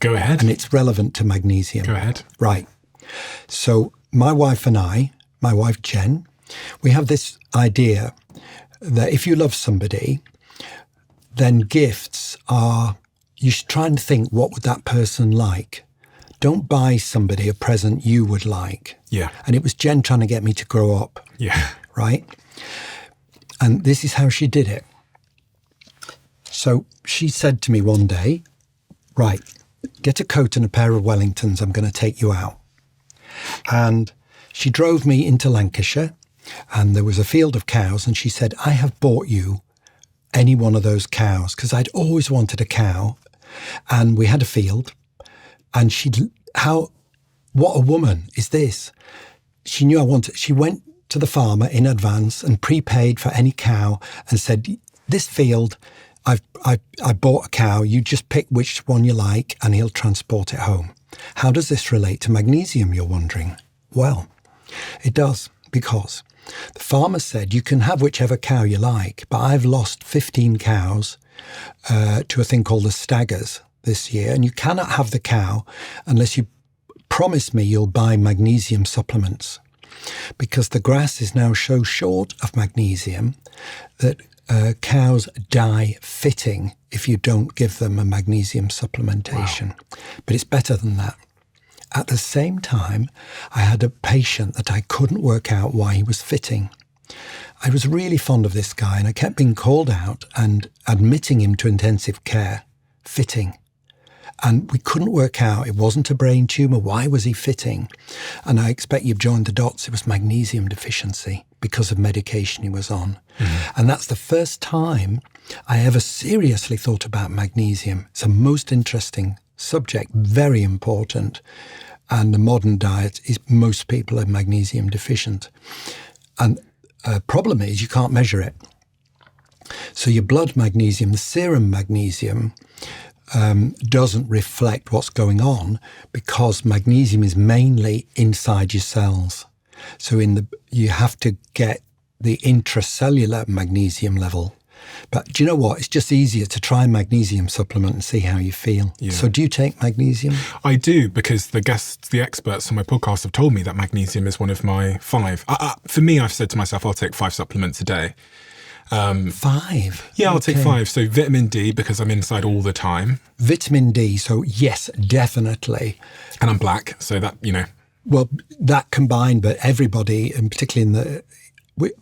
Go ahead. And it's relevant to magnesium. Go ahead. Right. So my wife and I, my wife Jen, we have this idea that if you love somebody, then gifts you should try and think, what would that person like? Don't buy somebody a present you would like. Yeah. And it was Jen trying to get me to grow up. Yeah. Right? And this is how she did it. So she said to me one day, right, get a coat and a pair of Wellingtons, I'm going to take you out. And she drove me into Lancashire, and there was a field of cows, and she said, I have bought you any one of those cows, because I'd always wanted a cow, and we had a field, and what a woman is this? She knew I wanted, she went to the farmer in advance and prepaid for any cow and said, this field, I bought a cow, you just pick which one you like and he'll transport it home. How does this relate to magnesium, you're wondering? Well, it does, because the farmer said you can have whichever cow you like, but I've lost 15 cows to a thing called the staggers this year, and you cannot have the cow unless you promise me you'll buy magnesium supplements, because the grass is now so short of magnesium that cows die fitting if you don't give them a magnesium supplementation. Wow. But it's better than that. At the same time, I had a patient that I couldn't work out why he was fitting. I was really fond of this guy and I kept being called out and admitting him to intensive care, fitting. And we couldn't work out, it wasn't a brain tumour, why was he fitting? And I expect you've joined the dots, it was magnesium deficiency because of medication he was on. Mm-hmm. And that's the first time I ever seriously thought about magnesium. It's a most interesting subject, very important. And the modern diet is most people are magnesium deficient. And the problem is you can't measure it. So your blood magnesium, the serum magnesium, doesn't reflect what's going on because magnesium is mainly inside your cells. So you have to get the intracellular magnesium level. But do you know what? It's just easier to try a magnesium supplement and see how you feel. Yeah. So do you take magnesium? I do, because the experts on my podcast have told me that magnesium is one of my 5. For me, I've said to myself, I'll take 5 supplements a day. 5? Yeah, I'll take 5. So vitamin D, because I'm inside all the time. Vitamin D, so yes, definitely. And I'm black, so that, Well, that combined, but everybody, and particularly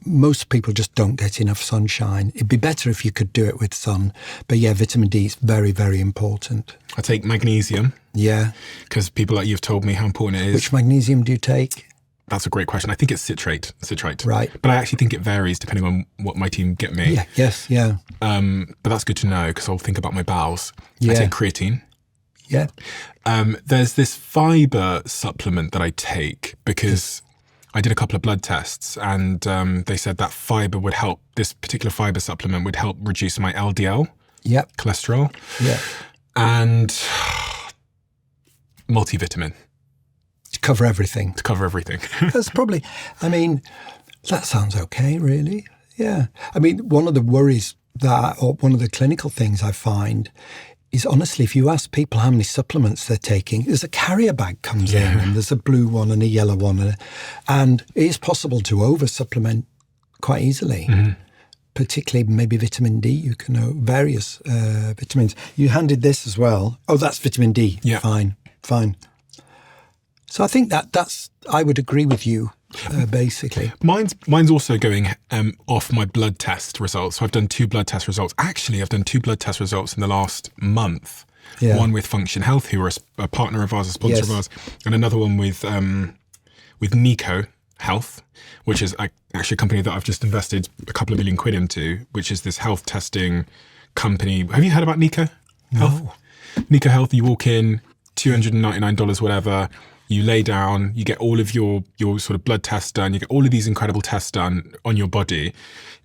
most people just don't get enough sunshine. It'd be better if you could do it with sun. But yeah, vitamin D is very, very important. I take magnesium. Yeah. Because people like you have told me how important it is. Which magnesium do you take? That's a great question. I think it's citrate. Right. But I actually think it varies depending on what my team get me. Yeah, yes, yeah. But that's good to know because I'll think about my bowels. Yeah. I take creatine. Yeah. There's this fiber supplement that I take because I did a couple of blood tests and they said that fiber would help, this particular fiber supplement would help reduce my LDL cholesterol. Yeah. And multivitamin. To cover everything. That's probably, that sounds okay, really. Yeah. One of the worries or one of the clinical things I find is honestly, if you ask people how many supplements they're taking, there's a carrier bag comes in and there's a blue one and a yellow one. And it is possible to over-supplement quite easily, particularly maybe vitamin D. You can know various vitamins. You handed this as well. Oh, that's vitamin D. Yeah. Fine. So I think that's I would agree with you, basically. Mine's also going off my blood test results. So I've done 2 blood test results. Actually, I've done 2 blood test results in the last monch. Yeah. One with Function Health, who are a partner of ours, a sponsor of ours, and another one with Keto Health, which is actually a company that I've just invested a couple of million quid into, which is this health testing company. Have you heard about Keto Health? No. Keto Health, you walk in, $299, whatever. You lay down, you get all of your sort of blood tests done, you get all of these incredible tests done on your body.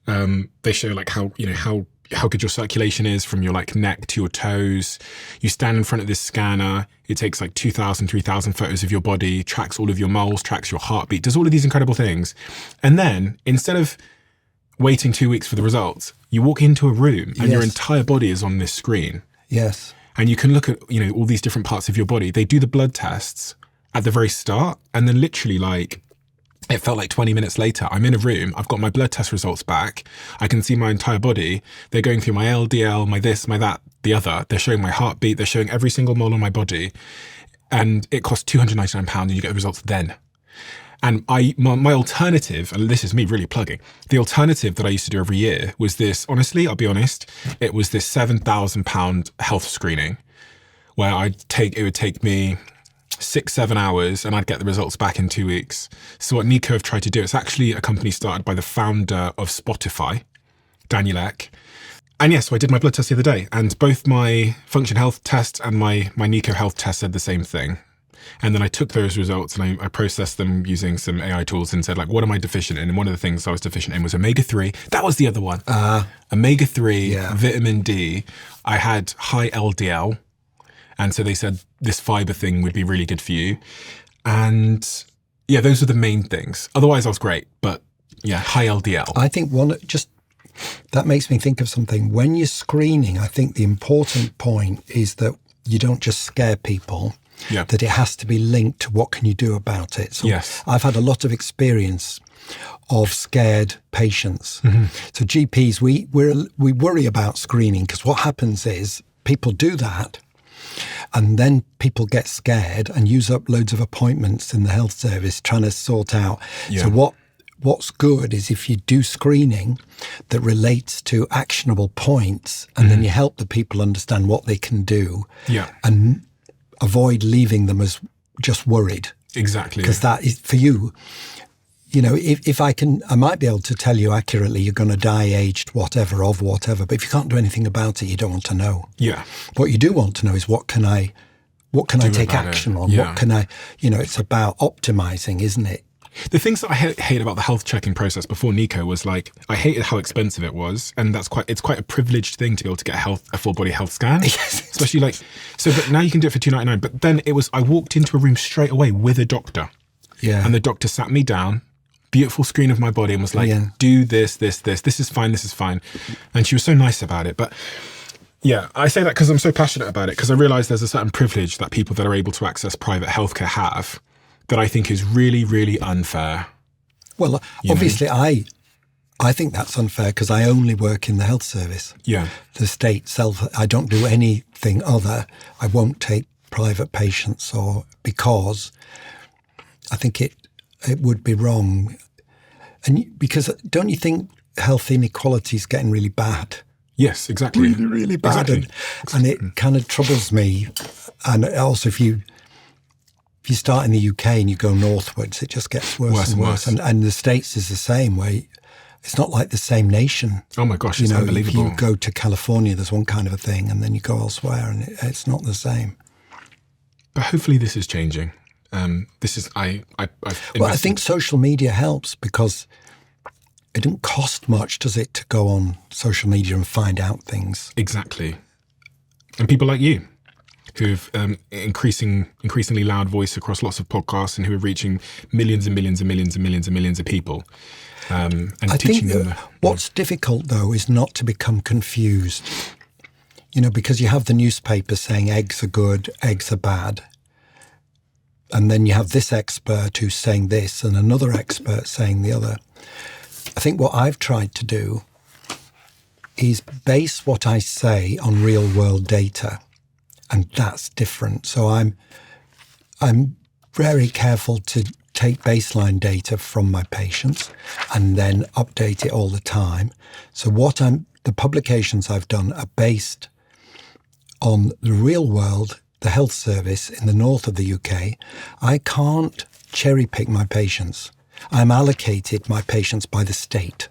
They show how good your circulation is from your neck to your toes. You stand in front of this scanner. It takes 2,000, 3,000 photos of your body, tracks all of your moles, tracks your heartbeat, does all of these incredible things. And then instead of waiting 2 weeks for the results, you walk into a room and your entire body is on this screen. Yes. And you can look at, all these different parts of your body. They do the blood tests at the very start, and then literally it felt like 20 minutes later, I'm in a room, I've got my blood test results back, I can see my entire body, they're going through my LDL, my this, my that, the other, they're showing my heartbeat, they're showing every single mole on my body, and it costs £299 and you get the results then. And my alternative, and this is me really plugging, the alternative that I used to do every year was this, honestly, I'll be honest, it was this £7,000 health screening, where it would take me 6-7 hours and I'd get the results back in 2 weeks. So what Keto have tried to do, it's actually a company started by the founder of Spotify, Daniel Ek. And yes, so I did my blood test the other day and both my Function Health test and my Keto Health test said the same thing. And then I took those results and I processed them using some AI tools and said, like, what am I deficient in? And one of the things I was deficient in was omega-3. That was the other one. Omega-3, vitamin D. I had high LDL. And so they said this fiber thing would be really good for you. And yeah, those are the main things. Otherwise, I was great. But yeah, high LDL. I think that makes me think of something. When you're screening, I think the important point is that you don't just scare people, that it has to be linked to what can you do about it. So yes. I've had a lot of experience of scared patients. Mm-hmm. So GPs, we worry about screening because what happens is people do that and then people get scared and use up loads of appointments in the health service trying to sort out. Yeah. So what's good is if you do screening that relates to actionable points and then you help the people understand what they can do and avoid leaving them as just worried. Exactly. Because that is, for you, if I might be able to tell you accurately you're going to die aged whatever, but if you can't do anything about it, you don't want to know. Yeah. What you do want to know is what can I take action on? Yeah. What can I, it's about optimizing, isn't it? The things that I hate about the health checking process before Nico was like, I hated how expensive it was. And it's quite a privileged thing to be able to get a full body health scan. Yes. Especially but now you can do it for $2.99. But then I walked into a room straight away with a doctor. Yeah. And the doctor sat me down, beautiful screen of my body and was like, do this, this is fine. And she was so nice about it. But yeah, I say that because I'm so passionate about it, because I realize there's a certain privilege that people that are able to access private healthcare have that I think is really, really unfair. Well, obviously I think that's unfair because I only work in the health service. Yeah. The state I don't do anything other. I won't take private patients because I think it would be wrong. And because don't you think health inequality is getting really bad? Yes, exactly. Really, really bad. Exactly. And it kind of troubles me. And also if you start in the UK and you go northwards, it just gets worse and worse. And the States is the same way. It's not like the same nation. Oh my gosh, it's unbelievable. If you go to California, there's one kind of a thing, and then you go elsewhere and it's not the same. But hopefully this is changing. I think social media helps because it doesn't cost much, does it, to go on social media and find out things? Exactly. And people like you, who've increasingly loud voice across lots of podcasts and who are reaching millions and millions and millions and millions and millions of people. And I teaching think them. What's difficult, though, is not to become confused. Because you have the newspaper saying eggs are good, eggs are bad. And then you have this expert who's saying this and another expert saying the other. I think what I've tried to do is base what I say on real world data. And that's different. So I'm very careful to take baseline data from my patients and then update it all the time. So the publications I've done are based on the real world, the health service in the north of the UK. I can't cherry pick my patients. I'm allocated my patients by the state.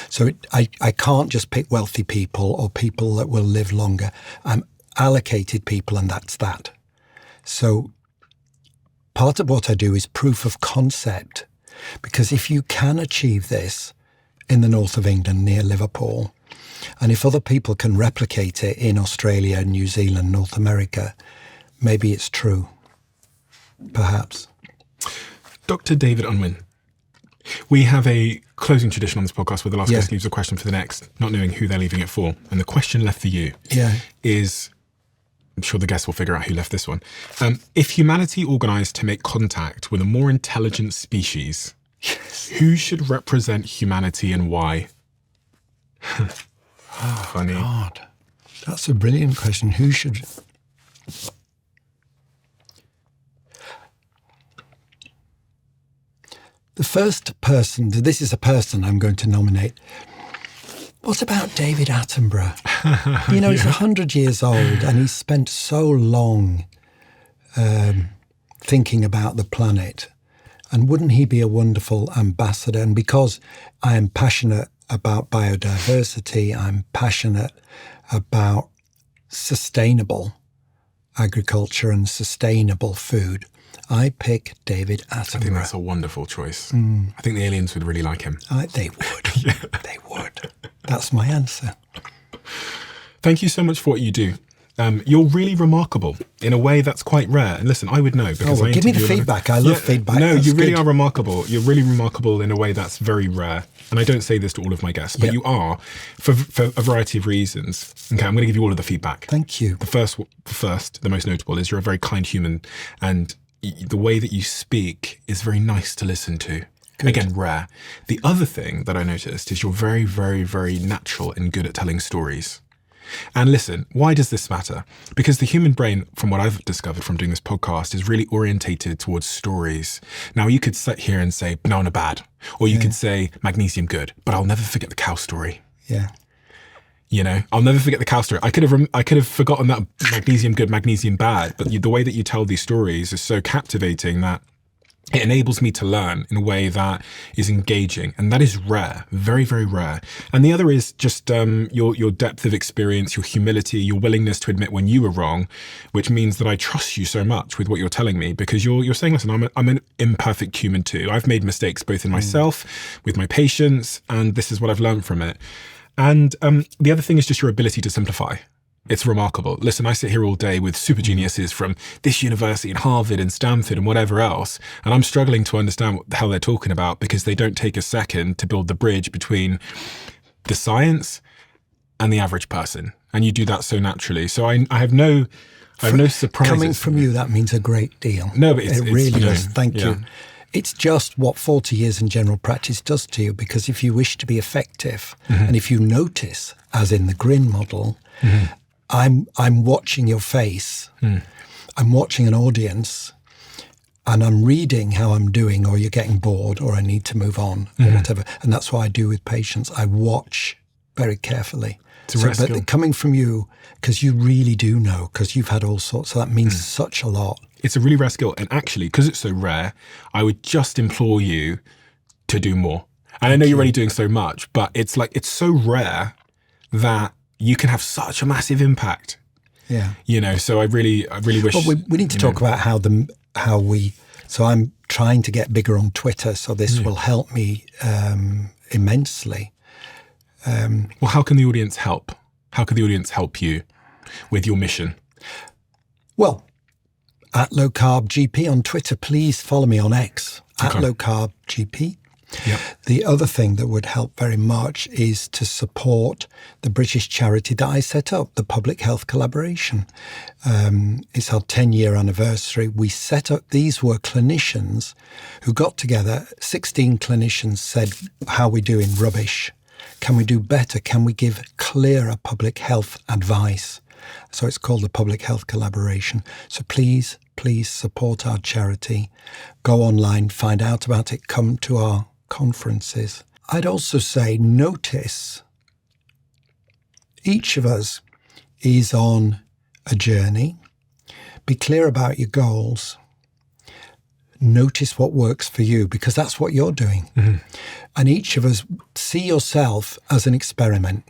So I can't just pick wealthy people or people that will live longer. I'm allocated people, and that's that. So part of what I do is proof of concept, because if you can achieve this in the north of England near Liverpool, and if other people can replicate it in Australia, New Zealand, North America, maybe it's true. Perhaps. Dr. David Unwin, we have a closing tradition on this podcast where the last guest leaves a question for the next, not knowing who they're leaving it for. And the question left for you is, I'm sure the guests will figure out who left this one. If humanity organised to make contact with a more intelligent species, who should represent humanity and why? Funny. God, that's a brilliant question. Who should... The first person, this is a person I'm going to nominate. What about David Attenborough? He's 100 years old and he's spent so long thinking about the planet. And wouldn't he be a wonderful ambassador? And because I am passionate about biodiversity, I'm passionate about sustainable agriculture and sustainable food, I pick David Attenborough. I think that's a wonderful choice. I think the aliens would really like him. They would. They would. That's my answer. Thank you so much for what you do. You're really remarkable in a way that's quite rare. And listen, I would know because give me the feedback. I love feedback. No, that's you really good. are remarkable. You're really remarkable in a way that's very rare. And I don't say this to all of my guests, but you are for a variety of reasons. Okay, I'm going to give you all of the feedback. Thank you. The first, the most notable is you're a very kind human, and the way that you speak is very nice to listen to. Good. Again, rare. The other thing that I noticed is you're very, very, very natural and good at telling stories. And listen, why does this matter? Because the human brain, from what I've discovered from doing this podcast, is really orientated towards stories. Now, you could sit here and say banana bad, or you could say magnesium good, but I'll never forget the cow story. Yeah. You know, I'll never forget the cow story. I could have forgotten that magnesium good, magnesium bad, but the way that you tell these stories is so captivating that it enables me to learn in a way that is engaging, and that is rare, very, very rare. And the other is just your depth of experience, your humility, your willingness to admit when you were wrong, which means that I trust you so much with what you're telling me, because you're saying, listen, I'm an imperfect human too. I've made mistakes both in myself, with my patients, and this is what I've learned from it. And the other thing is just your ability to simplify. It's remarkable. Listen, I sit here all day with super geniuses from this university and Harvard and Stanford and whatever else, and I'm struggling to understand what the hell they're talking about because they don't take a second to build the bridge between the science and the average person. And you do that so naturally. So I have no surprises. Coming from you, that means a great deal. No, but it really does. Thank you. It's just what 40 years in general practice does to you, because if you wish to be effective, and if you notice, as in the grin model, I'm watching your face, I'm watching an audience, and I'm reading how I'm doing, or you're getting bored, or I need to move on, or whatever. And that's what I do with patients. I watch very carefully. But coming from you, because you really do know, because you've had all sorts, so that means such a lot. It's a really rare skill. And actually, because it's so rare, I would just implore you to do more. And I know you're already doing so much, but it's so rare that you can have such a massive impact. Yeah. You know, so I really wish. Well, we need to talk about so I'm trying to get bigger on Twitter, so this will help me immensely. Well, how can the audience help? How can the audience help you with your mission? Well, at Low Carb GP on Twitter, please follow me on X, at Low Carb GP. Yep. The other thing that would help very much is to support the British charity that I set up, the Public Health Collaboration. It's our 10-year anniversary. We set up, these were clinicians who got together, 16 clinicians said, how are we doing? Rubbish. Can we do better? Can we give clearer public health advice? So it's called the Public Health Collaboration. So please support our charity. Go online, find out about it, come to our conferences. I'd also say notice each of us is on a journey. Be clear about your goals. Notice what works for you, because that's what you're doing. And each of us, see yourself as an experiment.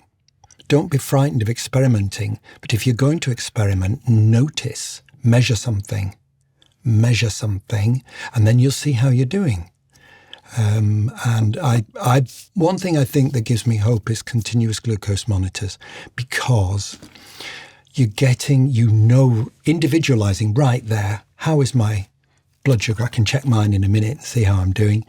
Don't be frightened of experimenting, but if you're going to experiment, notice, measure something, and then you'll see how you're doing. And one thing I think that gives me hope is continuous glucose monitors, because you're getting, individualizing right there. How is my blood sugar? I can check mine in a minute and see how I'm doing.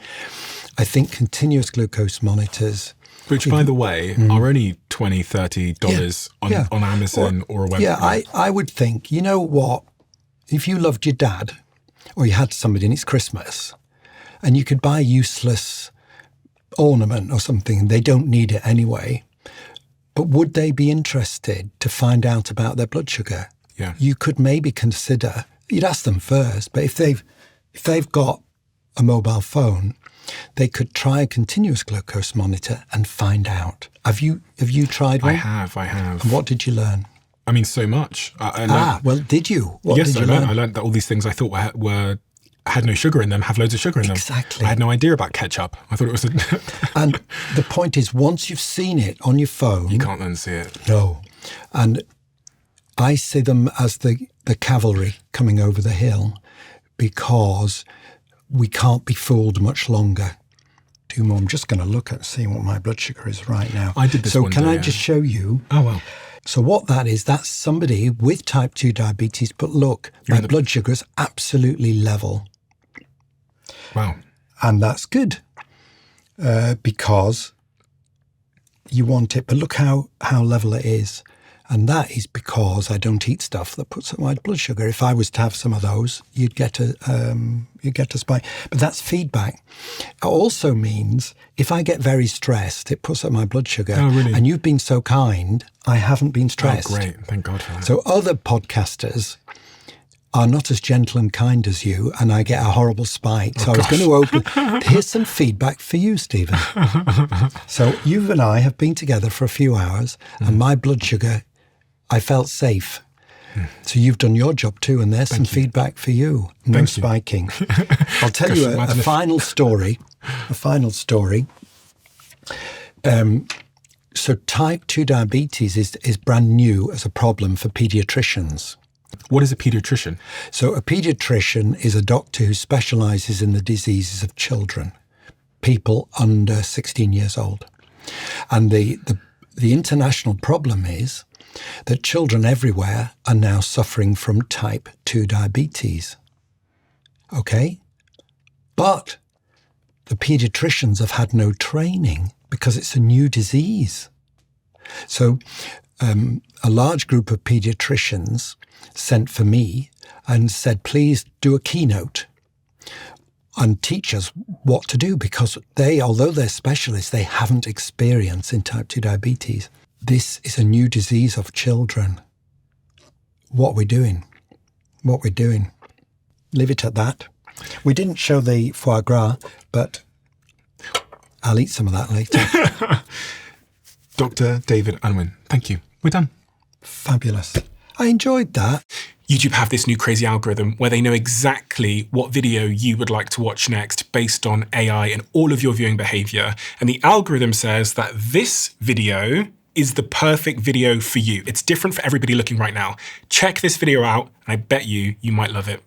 I think continuous glucose monitors, which, by the way, are only $20, $30 on Amazon or a website. Yeah, I would think, you know what? If you loved your dad, or you had somebody and it's Christmas, and you could buy a useless ornament or something, they don't need it anyway, but would they be interested to find out about their blood sugar? Yeah. You could maybe consider, you'd ask them first, but if they've got a mobile phone, they could try a continuous glucose monitor and find out. Have you tried one? I have. And what did you learn? I mean, so much. Well, did you? What yes, did you I learn? I learned that all these things I thought had no sugar in them have loads of sugar in them. Exactly. I had no idea about ketchup. I thought it was And the point is, once you've seen it on your phone, you can't unsee it. No. And I see them as the cavalry coming over the hill, because we can't be fooled much longer. 2 more. I'm just going to look at see what my blood sugar is right now. I did this so one can day, I yeah. just show you? Oh, well. So what that is, that's somebody with type 2 diabetes, but look, my blood sugar is absolutely level. Wow. And that's good because you want it. But look how level it is. And that is because I don't eat stuff that puts up my blood sugar. If I was to have some of those, you'd get a spike. But that's feedback. It also means if I get very stressed, it puts up my blood sugar. Oh, really? And you've been so kind, I haven't been stressed. Oh, great. Thank God for that. So other podcasters are not as gentle and kind as you, and I get a horrible spike. So I was going to open. Here's some feedback for you, Stephen. So you and I have been together for a few hours, and my blood sugar, I felt safe. So you've done your job too, and there's some feedback for you. No spiking. I'll tell you a final story. A final story. So type 2 diabetes is brand new as a problem for paediatricians. What is a paediatrician? So a paediatrician is a doctor who specialises in the diseases of children, people under 16 years old. And the international problem is that children everywhere are now suffering from type 2 diabetes. Okay? But the paediatricians have had no training because it's a new disease. So a large group of paediatricians sent for me and said, please do a keynote and teach us what to do, because they, although they're specialists, they haven't experience in type 2 diabetes. This is a new disease of children. What we're doing. Leave it at that. We didn't show the foie gras, but I'll eat some of that later. Dr. David Unwin, thank you. We're done. Fabulous. I enjoyed that. YouTube have this new crazy algorithm where they know exactly what video you would like to watch next based on AI and all of your viewing behavior. And the algorithm says that this video is the perfect video for you. It's different for everybody looking right now. Check this video out, and I bet you might love it.